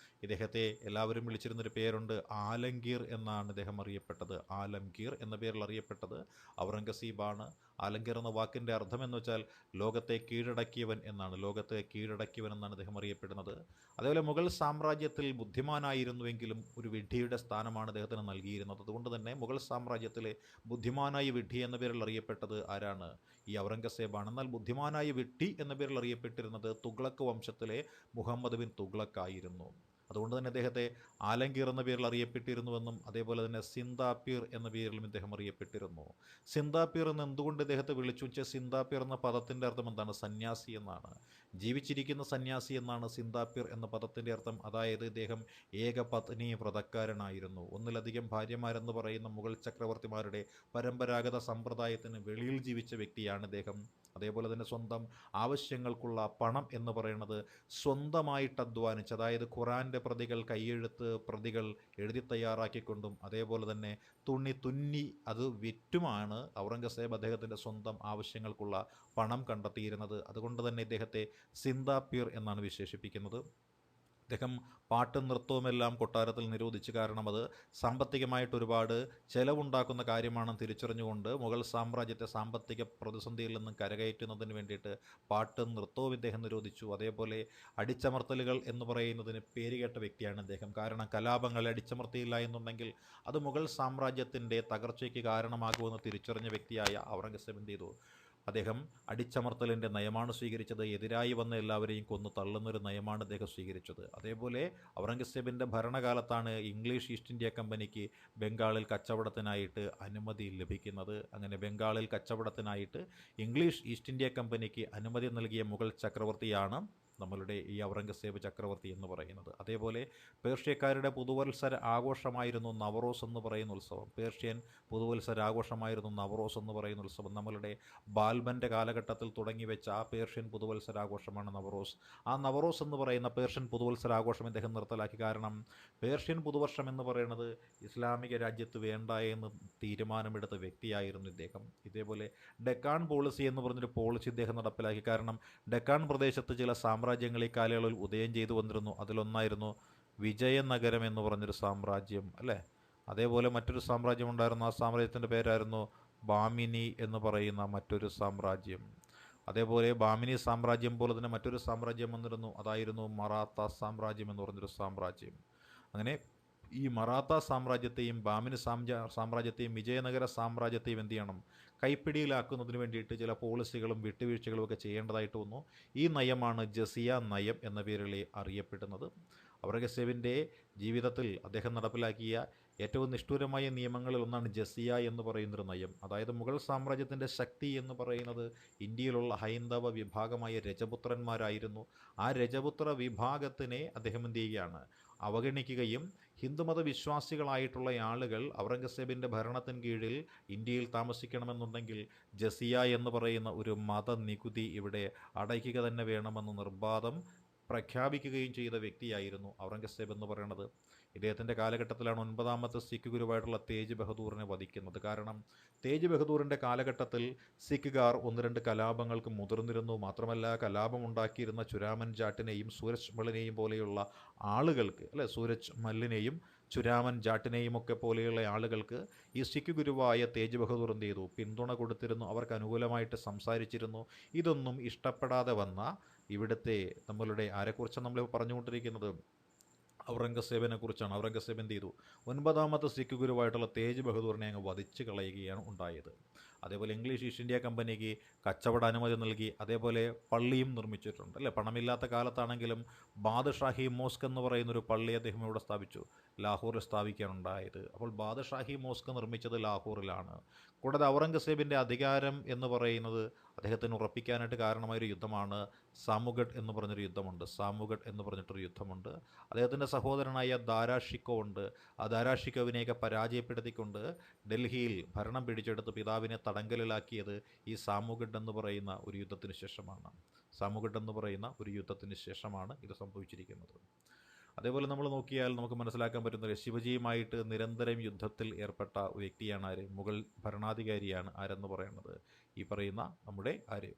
[SPEAKER 1] ഇദ്ദേഹത്തെ എല്ലാവരും വിളിച്ചിരുന്നൊരു പേരുണ്ട്, ആലംഗീർ എന്നാണ് ഇദ്ദേഹം അറിയപ്പെട്ടത്. ആലംഗീർ എന്ന പേരിൽ അറിയപ്പെട്ടത് ഔറംഗസീബാണ്. ആലംഗീർ എന്ന വാക്കിൻ്റെ അർത്ഥം എന്ന് വെച്ചാൽ ലോകത്തെ കീഴടക്കിയവൻ എന്നാണ്. ലോകത്തെ കീഴടക്കിയവൻ എന്നാണ് അദ്ദേഹം അറിയപ്പെടുന്നത്. അതേപോലെ മുഗൾ സാമ്രാജ്യത്തിൽ ബുദ്ധിമാനായിരുന്നുവെങ്കിലും ഒരു വിഡ്ഢിയുടെ സ്ഥാനമാണ് അദ്ദേഹത്തിന് നൽകിയിരുന്നത്. അതുകൊണ്ട് തന്നെ മുഗൾ സാമ്രാജ്യത്തിലെ ബുദ്ധിമാനായ വിഡ്ഢി എന്ന പേരിൽ അറിയപ്പെട്ടത് ആരാണ്? ഈ ഔറംഗസേബാണ്. എന്നാൽ ബുദ്ധിമാനായ വിഡ്ഢി എന്ന പേരിൽ അറിയപ്പെട്ടിരുന്നത് തുഗ്ലക്ക് വംശത്തിലെ മുഹമ്മദ് ബിൻ തുഗ്ലക്ക് ആയിരുന്നു. അതുകൊണ്ട് തന്നെ അദ്ദേഹത്തെ ആലംഗീർ എന്ന പേരിൽ അറിയപ്പെട്ടിരുന്നുവെന്നും അതേപോലെ തന്നെ സിന്ദാപീർ എന്ന പേരിലും ഇദ്ദേഹം അറിയപ്പെട്ടിരുന്നു. സിന്ദാപീർ എന്ന് എന്തുകൊണ്ട് ഇദ്ദേഹത്തെ വിളിച്ചു വെച്ചാൽ സിന്ദാപീർ എന്ന പദത്തിൻ്റെ അർത്ഥം എന്താണ്? സന്യാസി എന്നാണ്. ജീവിച്ചിരിക്കുന്ന സന്യാസി എന്നാണ് സിന്ദാപീർ എന്ന പദത്തിൻ്റെ അർത്ഥം. അതായത് ഇദ്ദേഹം ഏകപത്നി വ്രതക്കാരനായിരുന്നു. ഒന്നിലധികം ഭാര്യമാരെന്ന് പറയുന്ന മുഗൾ ചക്രവർത്തിമാരുടെ പരമ്പരാഗത സമ്പ്രദായത്തിന് വെളിയിൽ ജീവിച്ച വ്യക്തിയാണ് ഇദ്ദേഹം. അതേപോലെ തന്നെ സ്വന്തം ആവശ്യങ്ങൾക്കുള്ള പണം എന്ന് പറയുന്നത് സ്വന്തമായിട്ട് അധ്വാനിച്ച്, അതായത് ഖുറാൻ്റെ പ്രതികൾ കൈയെഴുത്ത് പ്രതികൾ എഴുതി തയ്യാറാക്കിക്കൊണ്ടും അതേപോലെ തന്നെ തുന്നി അത് വിറ്റുമാണ് ഔറംഗസേബ് അദ്ദേഹത്തിൻ്റെ സ്വന്തം ആവശ്യങ്ങൾക്കുള്ള പണം കണ്ടെത്തിയിരുന്നത്. അതുകൊണ്ട് തന്നെ ഇദ്ദേഹത്തെ സിന്ദാപീർ എന്നാണ് വിശേഷിപ്പിക്കുന്നത്. അദ്ദേഹം പാട്ടും നൃത്തവുമെല്ലാം കൊട്ടാരത്തിൽ നിരോധിച്ചു. കാരണം അത് സാമ്പത്തികമായിട്ട് ഒരുപാട് ചെലവുണ്ടാക്കുന്ന കാര്യമാണെന്ന് തിരിച്ചറിഞ്ഞുകൊണ്ട് മുഗൾ സാമ്രാജ്യത്തെ സാമ്പത്തിക പ്രതിസന്ധിയിൽ നിന്നും കരകയറ്റുന്നതിന് വേണ്ടിയിട്ട് പാട്ടും നൃത്തവും ഇദ്ദേഹം നിരോധിച്ചു. അതേപോലെ അടിച്ചമർത്തലുകൾ എന്ന് പറയുന്നതിന് പേരുകേട്ട വ്യക്തിയാണ് അദ്ദേഹം. കാരണം കലാപങ്ങളെ അടിച്ചമർത്തിയില്ല എന്നുണ്ടെങ്കിൽ അത് മുഗൾ സാമ്രാജ്യത്തിൻ്റെ തകർച്ചയ്ക്ക് കാരണമാകുമെന്ന് തിരിച്ചറിഞ്ഞ വ്യക്തിയായ ഔറംഗസേബ് എന്ത് ചെയ്തു? അദ്ദേഹം അടിച്ചമർത്തലിൻ്റെ നയമാണ് സ്വീകരിച്ചത്. എതിരായി വന്ന എല്ലാവരെയും കൊന്നു തള്ളുന്നൊരു നയമാണ് അദ്ദേഹം സ്വീകരിച്ചത്. അതേപോലെ ഔറംഗസേബിൻ്റെ ഭരണകാലത്താണ് ഇംഗ്ലീഷ് ഈസ്റ്റ് ഇന്ത്യ കമ്പനിക്ക് ബംഗാളിൽ കച്ചവടത്തിനായിട്ട് അനുമതി ലഭിക്കുന്നത്. അങ്ങനെ ബംഗാളിൽ കച്ചവടത്തിനായിട്ട് ഇംഗ്ലീഷ് ഈസ്റ്റ് ഇന്ത്യ കമ്പനിക്ക് അനുമതി നൽകിയ മുഗൾ ചക്രവർത്തിയാണ് നമ്മളുടെ ഈ ഔറംഗസേബ് ചക്രവർത്തി എന്ന് പറയുന്നത്. അതേപോലെ പേർഷ്യക്കാരുടെ പുതുവത്സര ആഘോഷമായിരുന്നു നവറോസ് എന്ന് പറയുന്ന ഉത്സവം. പേർഷ്യൻ പുതുവത്സര ആഘോഷമായിരുന്നു നവറോസ് എന്ന് പറയുന്ന ഉത്സവം. നമ്മളുടെ ബാൽബൻ്റെ കാലഘട്ടത്തിൽ തുടങ്ങി വെച്ച ആ പേർഷ്യൻ പുതുവത്സരാഘോഷമാണ് നവറോസ്. ആ നവറോസ് എന്ന് പറയുന്ന പേർഷ്യൻ പുതുവത്സരാഘോഷം ഇദ്ദേഹം നിർത്തലാക്കി. കാരണം പേർഷ്യൻ പുതുവർഷം എന്ന് പറയുന്നത് ഇസ്ലാമിക രാജ്യത്ത് വേണ്ട എന്ന് തീരുമാനമെടുത്ത വ്യക്തിയായിരുന്നു ഇദ്ദേഹം. ഇതേപോലെ ഡെക്കാൻ പോളിസി എന്ന് പറഞ്ഞൊരു പോളിസി ഇദ്ദേഹം നടപ്പിലാക്കി. കാരണം ഡെക്കാൻ പ്രദേശത്ത് ചില സാമ്രാജ്യങ്ങൾ ഈ കാലയളവിൽ ഉദയം ചെയ്തു വന്നിരുന്നു. അതിലൊന്നായിരുന്നു വിജയനഗരം എന്ന് പറഞ്ഞൊരു സാമ്രാജ്യം, അല്ലേ? അതേപോലെ മറ്റൊരു സാമ്രാജ്യം ഉണ്ടായിരുന്നു. ആ സാമ്രാജ്യത്തിൻ്റെ പേരായിരുന്നു ബാമിനി എന്ന് പറയുന്ന മറ്റൊരു സാമ്രാജ്യം. അതേപോലെ ബാമിനി സാമ്രാജ്യം പോലെ തന്നെ മറ്റൊരു സാമ്രാജ്യം വന്നിരുന്നു. അതായിരുന്നു മറാത്ത സാമ്രാജ്യം എന്ന് പറഞ്ഞൊരു സാമ്രാജ്യം. അങ്ങനെ ഈ മറാത്ത സാമ്രാജ്യത്തെയും ബാമിനി സാമ്രാജ്യത്തെയും വിജയനഗര സാമ്രാജ്യത്തെയും എന്ത് ചെയ്യണം? കൈപ്പിടിയിലാക്കുന്നതിന് വേണ്ടിയിട്ട് ചില പോളിസികളും വിട്ടുവീഴ്ചകളും ഒക്കെ ചെയ്യേണ്ടതായിട്ട് വന്നു. ഈ നയമാണ് ജസിയ നയം എന്ന പേരിൽ അറിയപ്പെടുന്നത്. ഔറംഗസേബിൻ്റെ ജീവിതത്തിൽ അദ്ദേഹം നടപ്പിലാക്കിയ ഏറ്റവും നിഷ്ഠൂരമായ നിയമങ്ങളിൽ ഒന്നാണ് ജസിയ എന്ന് പറയുന്നൊരു നയം. അതായത് മുഗൾ സാമ്രാജ്യത്തിൻ്റെ ശക്തി എന്ന് പറയുന്നത് ഇന്ത്യയിലുള്ള ഹൈന്ദവ വിഭാഗമായ രജപുത്രന്മാരായിരുന്നു. ആ രജപുത്ര വിഭാഗത്തിനെ അദ്ദേഹം എന്ത് ചെയ്യുകയാണ്? അവഗണിക്കുകയും ഹിന്ദുമത വിശ്വാസികളായിട്ടുള്ള ആളുകൾ ഔറംഗസേബിൻ്റെ ഭരണത്തിന് കീഴിൽ ഇന്ത്യയിൽ താമസിക്കണമെന്നുണ്ടെങ്കിൽ ജസിയ എന്ന് പറയുന്ന ഒരു മതനികുതി ഇവിടെ അടയ്ക്കുക തന്നെ വേണമെന്ന് നിർബാധം പ്രഖ്യാപിക്കുകയും ചെയ്ത വ്യക്തിയായിരുന്നു ഔറംഗസേബ് എന്ന് പറയുന്നത്. ഇദ്ദേഹത്തിൻ്റെ കാലഘട്ടത്തിലാണ് 9ാമത്തെ സിഖ് ഗുരുവായിട്ടുള്ള തേജ് ബഹദൂറിനെ വധിക്കുന്നത്. കാരണം തേജ് ബഹദൂറിൻ്റെ കാലഘട്ടത്തിൽ സിഖുകാർ 1-2 കലാപങ്ങൾക്ക് മുതിർന്നിരുന്നു. മാത്രമല്ല കലാപമുണ്ടാക്കിയിരുന്ന ചുരാമൻ ജാട്ടിനെയും സൂരജ് മലിനെയും പോലെയുള്ള ആളുകൾക്ക്, അല്ലെ, സൂരജ് മല്ലിനെയും ചുരാമൻ ജാട്ടിനെയും ഒക്കെ പോലെയുള്ള ആളുകൾക്ക് ഈ സിഖ് ഗുരുവായ തേജ് ബഹദൂർ എന്ത് ചെയ്തു? പിന്തുണ കൊടുത്തിരുന്നു. അവർക്ക് അനുകൂലമായിട്ട് സംസാരിച്ചിരുന്നു. ഇതൊന്നും ഇഷ്ടപ്പെടാതെ വന്ന ഇവിടുത്തെ നമ്മളുടെ ആരെക്കുറിച്ചാണ് നമ്മൾ പറഞ്ഞുകൊണ്ടിരിക്കുന്നത്? ഔറംഗസേബിനെ കുറിച്ചാണ്. ഔറംഗസേബ് എന്ത് ചെയ്തു? 9ാമത്തെ സിഖ് ഗുരുവായിട്ടുള്ള തേജ് ബഹദൂറിനെ അങ്ങ് വധിച്ചു കളയുകയാണ് ഉണ്ടായത്. അതേപോലെ ഇംഗ്ലീഷ് ഈസ്റ്റ് ഇന്ത്യ കമ്പനിക്ക് കച്ചവട അനുമതി നൽകി. അതേപോലെ പള്ളിയും നിർമ്മിച്ചിട്ടുണ്ട്, അല്ലേ? പണമില്ലാത്ത കാലത്താണെങ്കിലും ബാദഷാഹി മോസ്ക് എന്ന് പറയുന്നൊരു പള്ളി അദ്ദേഹം ഇവിടെ സ്ഥാപിച്ചു, ലാഹോറിൽ സ്ഥാപിക്കാനുണ്ടായത്. അപ്പോൾ ബാദഷാഹി മോസ്ക് നിർമ്മിച്ചത് ലാഹോറിലാണ്. കൂടാതെ ഔറംഗസേബിൻ്റെ അധികാരം എന്ന് പറയുന്നത് അദ്ദേഹത്തിന് ഉറപ്പിക്കാനായിട്ട് കാരണമായൊരു യുദ്ധമാണ് സാമുഗഡ് എന്ന് പറഞ്ഞൊരു യുദ്ധമുണ്ട്. സാമുഗഡ് എന്ന് പറഞ്ഞിട്ടൊരു യുദ്ധമുണ്ട്. അദ്ദേഹത്തിൻ്റെ സഹോദരനായ ദാരാഷിക്കോ ഉണ്ട്. ആ ദാരാഷിക്കോവിനെയൊക്കെ പരാജയപ്പെടുത്തിക്കൊണ്ട് ഡൽഹിയിൽ ഭരണം പിടിച്ചെടുത്ത് പിതാവിനെ തടങ്കലിലാക്കിയത് ഈ സാമുഗഡ് എന്ന് പറയുന്ന ഒരു യുദ്ധത്തിന് ശേഷമാണ്. സാമുഗഡ് എന്ന് പറയുന്ന ഒരു യുദ്ധത്തിന് ശേഷമാണ് ഇത് സംഭവിച്ചിരിക്കുന്നത്. അതേപോലെ നമ്മൾ നോക്കിയാൽ നമുക്ക് മനസ്സിലാക്കാൻ പറ്റുന്നത് ശിവജിയുമായിട്ട് നിരന്തരം യുദ്ധത്തിൽ ഏർപ്പെട്ട വ്യക്തിയാണ് ആര്? മുഗൾ ഭരണാധികാരിയാണ് ആരെന്ന് പറയുന്നത് ഈ പറയുന്ന നമ്മുടെ ആര്?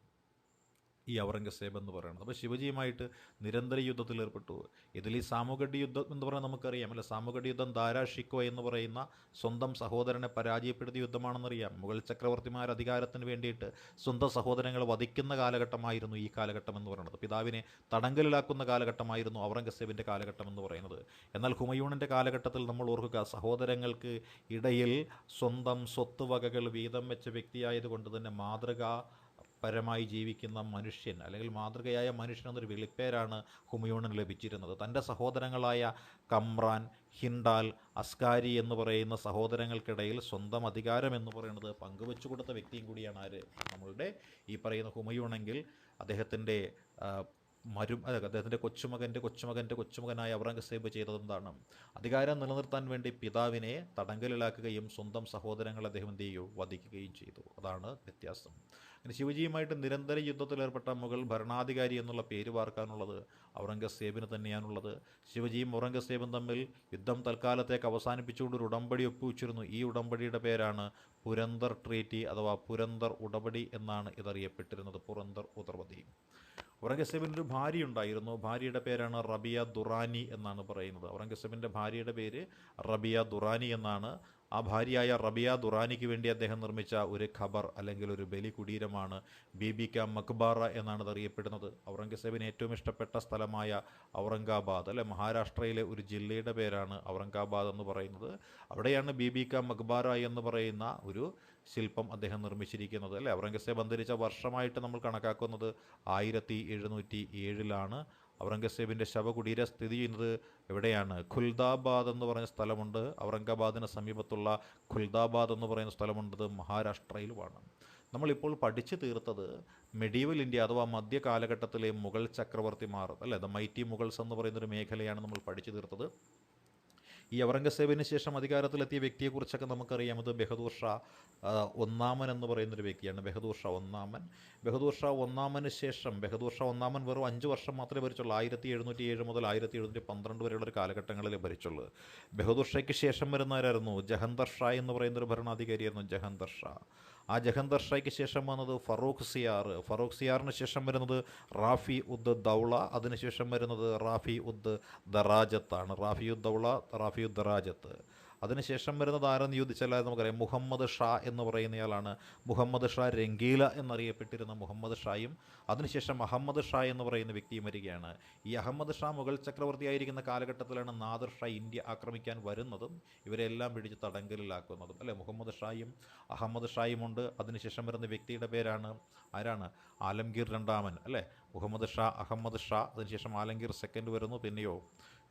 [SPEAKER 1] ഈ ഔറംഗസേബ് എന്ന് പറയുന്നത്. അപ്പോൾ ശിവജിയുമായിട്ട് നിരന്തര യുദ്ധത്തിൽ ഏർപ്പെട്ടു. ഇതിൽ ഈ സാമുഗഡ് യുദ്ധം എന്ന് പറയുന്നത് നമുക്കറിയാം, അല്ലെ? സാമുഗഡ് യുദ്ധം ദാരാഷിക്കോ എന്ന് പറയുന്ന സ്വന്തം സഹോദരനെ പരാജയപ്പെടുത്തിയ യുദ്ധമാണെന്നറിയാം. മുഗൾ ചക്രവർത്തിമാർ അധികാരത്തിന് വേണ്ടിയിട്ട് സ്വന്തം സഹോദരങ്ങളെ വധിക്കുന്ന കാലഘട്ടമായിരുന്നു ഈ കാലഘട്ടം എന്ന് പറയുന്നത്. പിതാവിനെ തടങ്കലിലാക്കുന്ന കാലഘട്ടമായിരുന്നു ഔറംഗസേബിൻ്റെ കാലഘട്ടം എന്ന് പറയുന്നത്. എന്നാൽ ഹുമയൂണിൻ്റെ കാലഘട്ടത്തിൽ നമ്മൾ ഓർക്കുക, സഹോദരങ്ങൾക്ക് ഇടയിൽ സ്വന്തം സ്വത്തുവകകൾ വീതം വെച്ച വ്യക്തിയായതുകൊണ്ട് തന്നെ പരമായി ജീവിക്കുന്ന മനുഷ്യൻ, അല്ലെങ്കിൽ മാതൃകയായ മനുഷ്യൻ എന്നൊരു വിളിപ്പേരാണ് ഹുമയൂണിന് ലഭിച്ചിരുന്നത്. തൻ്റെ സഹോദരങ്ങളായ കമ്രാൻ, ഹിൻഡാൽ, അസ്കാരി എന്ന് പറയുന്ന സഹോദരങ്ങൾക്കിടയിൽ സ്വന്തം അധികാരം എന്ന് പറയുന്നത് പങ്കുവെച്ചു കൊടുത്ത വ്യക്തിയും കൂടിയാണ് ആര്? നമ്മളുടെ ഈ പറയുന്ന ഹുമയൂണെങ്കിൽ അദ്ദേഹത്തിൻ്റെ അദ്ദേഹത്തിൻ്റെ കൊച്ചുമകനായ ഔറംഗസേബ് ചെയ്തതെന്താണ്? അധികാരം നിലനിർത്താൻ വേണ്ടി പിതാവിനെ തടങ്കലിലാക്കുകയും സ്വന്തം സഹോദരങ്ങളെ അദ്ദേഹം എന്ത് ചെയ്യുകയോ വധിക്കുകയും ചെയ്തു. അതാണ് വ്യത്യാസം. അങ്ങനെ ശിവജിയുമായിട്ട് നിരന്തര യുദ്ധത്തിലേർപ്പെട്ട മുഗൾ ഭരണാധികാരി എന്നുള്ള പേര് പാർക്കാനുള്ളത് ഔറംഗസേബിന് തന്നെയാണുള്ളത്. ശിവജിയും ഔറംഗസേബും തമ്മിൽ യുദ്ധം തൽക്കാലത്തേക്ക് അവസാനിപ്പിച്ചുകൊണ്ട് ഒരു ഉടമ്പടി ഒപ്പുവെച്ചിരുന്നു. ഈ ഉടമ്പടിയുടെ പേരാണ് പുരന്ദർ ട്രീറ്റി അഥവാ പുരന്ദർ ഉടമ്പടി എന്നാണ് ഇതറിയപ്പെട്ടിരുന്നത്. പുരന്ദർ ഉടമ്പടി. ഔറംഗസേബിന് ഒരു ഭാര്യ ഉണ്ടായിരുന്നു. ഭാര്യയുടെ പേരാണ് റബിയ ദുറാനി എന്നാണ് പറയുന്നത്. ഔറംഗസേബിൻ്റെ ഭാര്യയുടെ പേര് റബിയ ദുറാനി എന്നാണ്. ആ ഭാര്യയായ റബിയ ദുറാനിക്ക് വേണ്ടി അദ്ദേഹം നിർമ്മിച്ച ഒരു ഖബർ അല്ലെങ്കിൽ ഒരു ബലി കുടീരമാണ് ബീബി കാ മക്ബാറ എന്നാണ് അത് അറിയപ്പെടുന്നത്. ഔറംഗസേബിന് ഏറ്റവും ഇഷ്ടപ്പെട്ട സ്ഥലമായ ഔറംഗാബാദ്, അല്ലെ, മഹാരാഷ്ട്രയിലെ ഒരു ജില്ലയുടെ പേരാണ് ഔറംഗാബാദ് എന്ന് പറയുന്നത്. അവിടെയാണ് ബീബി കാ മക്ബാറ എന്ന് പറയുന്ന ഒരു ശില്പം അദ്ദേഹം നിർമ്മിച്ചിരിക്കുന്നത്, അല്ലേ. ഔറംഗസേബ് അന്തരിച്ച വർഷമായിട്ട് നമ്മൾ കണക്കാക്കുന്നത് 1707 ഔറംഗസേബിൻ്റെ ശവകുടീരം സ്ഥിതി ചെയ്യുന്നത് എവിടെയാണ്? ഖുൽദാബാദ് എന്ന് പറഞ്ഞ സ്ഥലമുണ്ട്. ഔറംഗാബാദിന് സമീപത്തുള്ള ഖുൽദാബാദ് എന്ന് പറയുന്ന സ്ഥലമുണ്ട്, മഹാരാഷ്ട്രയിലുമാണ്. നമ്മളിപ്പോൾ പഠിച്ചു തീർത്തത് മെഡീവൽ ഇന്ത്യ അഥവാ മധ്യ കാലഘട്ടത്തിലെ മുഗൾ ചക്രവർത്തിമാർ, അല്ലേ, ദ മൈറ്റി മുഗൾസ് എന്ന് പറയുന്നൊരു മേഖലയാണ് നമ്മൾ പഠിച്ചു തീർത്തത്. ഈ ഔറംഗസേബിന് ശേഷം അധികാരത്തിലെത്തിയ വ്യക്തിയെക്കുറിച്ചൊക്കെ നമുക്കറിയാം. അത് ബഹദൂർ ഷാ ഒന്നാമൻ എന്ന് പറയുന്നൊരു വ്യക്തിയാണ്. ബഹദൂർ ഷാ ഒന്നാമൻ. ബഹദൂർ ഷാ ഒന്നാമന് ശേഷം ബഹദൂർ ഷാ ഒന്നാമൻ വെറും 5 വർഷം മാത്രമേ ഭരിച്ചുള്ളൂ. 1707 മുതൽ 1712 വരെയുള്ള ഒരു കാലഘട്ടങ്ങളിൽ ഭരിച്ചുള്ളൂ. ബഹദൂർ ഷായ്ക്ക് ശേഷം വരുന്നവരായിരുന്നു ജഹന്തർ ഷാ എന്ന് പറയുന്നൊരു ഭരണാധികാരിയായിരുന്നു ജഹന്തർ ഷാ. ആ ജഹന്തർ ഷായ്ക്ക് ശേഷം വന്നത് ഫറൂഖ് സിയാർ. ഫറൂഖ് സിയാറിന് ശേഷം വരുന്നത് റാഫി ഉദ് ദൗള. അതിനുശേഷം വരുന്നത് റാഫി ഉദ് ദറാജത്താണ്. റാഫി ഉദ് ദൗള, റാഫി ഉദ് ദറാജത്ത്. അതിനുശേഷം വരുന്നത് ആരെന്ന് ചോദിച്ചാൽ നമുക്കറിയാം മുഹമ്മദ് ഷാ എന്ന് പറയുന്നയാളാണ്. മുഹമ്മദ് ഷാ രംഗീല എന്നറിയപ്പെട്ടിരുന്ന മുഹമ്മദ് ഷായും അതിനുശേഷം അഹമ്മദ് ഷാ എന്ന് പറയുന്ന വ്യക്തിയും വരികയാണ്. ഈ അഹമ്മദ് ഷാ മുഗൾ ചക്രവർത്തിയായിരിക്കുന്ന കാലഘട്ടത്തിലാണ് നാദിർ ഷാ ഇന്ത്യ ആക്രമിക്കാൻ വരുന്നതും ഇവരെല്ലാം പിടിച്ച് തടങ്കലിലാക്കുന്നതും, അല്ലേ. മുഹമ്മദ് ഷായും അഹമ്മദ് ഷായും ഉണ്ട്. അതിനുശേഷം വരുന്ന വ്യക്തിയുടെ പേരാണ് ആരാണ്? ആലംഗീർ രണ്ടാമൻ, അല്ലേ. മുഹമ്മദ് ഷാ, അഹമ്മദ് ഷാ, അതിനുശേഷം ആലംഗീർ സെക്കൻഡ് വരുന്നു.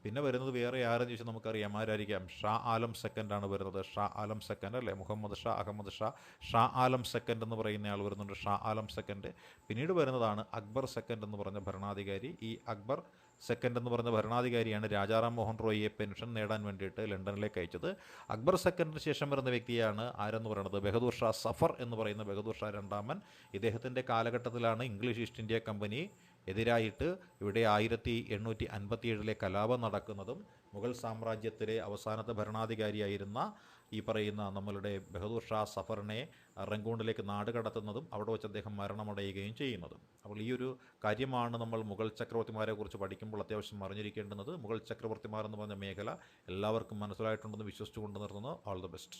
[SPEAKER 1] പിന്നെ വരുന്നത് വേറെ ആരെന്ന് ചോദിച്ചാൽ നമുക്കറിയാം. ആരായിരിക്കാം? ഷാ ആലം സെക്കൻഡാണ് വരുന്നത്. ഷാ ആലം സെക്കൻഡ്, അല്ലേ. മുഹമ്മദ് ഷാ, അഹമ്മദ് ഷാ, ഷാ ആലം സെക്കൻഡ് എന്ന് പറയുന്ന ആൾ വരുന്നുണ്ട്. ഷാ ആലം സെക്കൻഡ്. പിന്നീട് വരുന്നതാണ് അക്ബർ സെക്കൻഡ് എന്ന് പറഞ്ഞ ഭരണാധികാരി. ഈ അക്ബർ സെക്കൻഡ് എന്ന് പറഞ്ഞ ഭരണാധികാരിയാണ് രാജാറാം മോഹൻ റോയിയെ പെൻഷൻ നേടാൻ വേണ്ടിയിട്ട് ലണ്ടനിലേക്ക് അയച്ചത്. അക്ബർ സെക്കൻഡിന് ശേഷം വരുന്ന വ്യക്തിയാണ് ആരെന്ന് പറയുന്നത്? ബഹദൂർ ഷാ സഫർ എന്ന് പറയുന്ന ബഹദൂർ ഷാ രണ്ടാമൻ. ഇദ്ദേഹത്തിൻ്റെ കാലഘട്ടത്തിലാണ് ഇംഗ്ലീഷ് ഈസ്റ്റ് ഇന്ത്യ കമ്പനി എതിരായിട്ട് ഇവിടെ 1857 കലാപം നടക്കുന്നതും മുഗൾ സാമ്രാജ്യത്തിലെ അവസാനത്തെ ഭരണാധികാരിയായിരുന്ന ഈ പറയുന്ന നമ്മളുടെ ബഹദൂർ ഷാ സഫറിനെ റംഗൂണിലേക്ക് നാട് കടത്തുന്നതും അവിടെ വെച്ച് അദ്ദേഹം മരണമടയുകയും ചെയ്യുന്നതും. അപ്പോൾ ഈ ഒരു കാര്യമാണ് നമ്മൾ മുഗൾ ചക്രവർത്തിമാരെ കുറിച്ച് പഠിക്കുമ്പോൾ അത്യാവശ്യം അറിഞ്ഞിരിക്കേണ്ടുന്നത്. മുഗൾ ചക്രവർത്തിമാർ എന്ന് പറഞ്ഞ മേഖല എല്ലാവർക്കും മനസ്സിലായിട്ടുണ്ടെന്ന് വിശ്വസിച്ചുകൊണ്ട് നിർത്തുന്നു. All the best.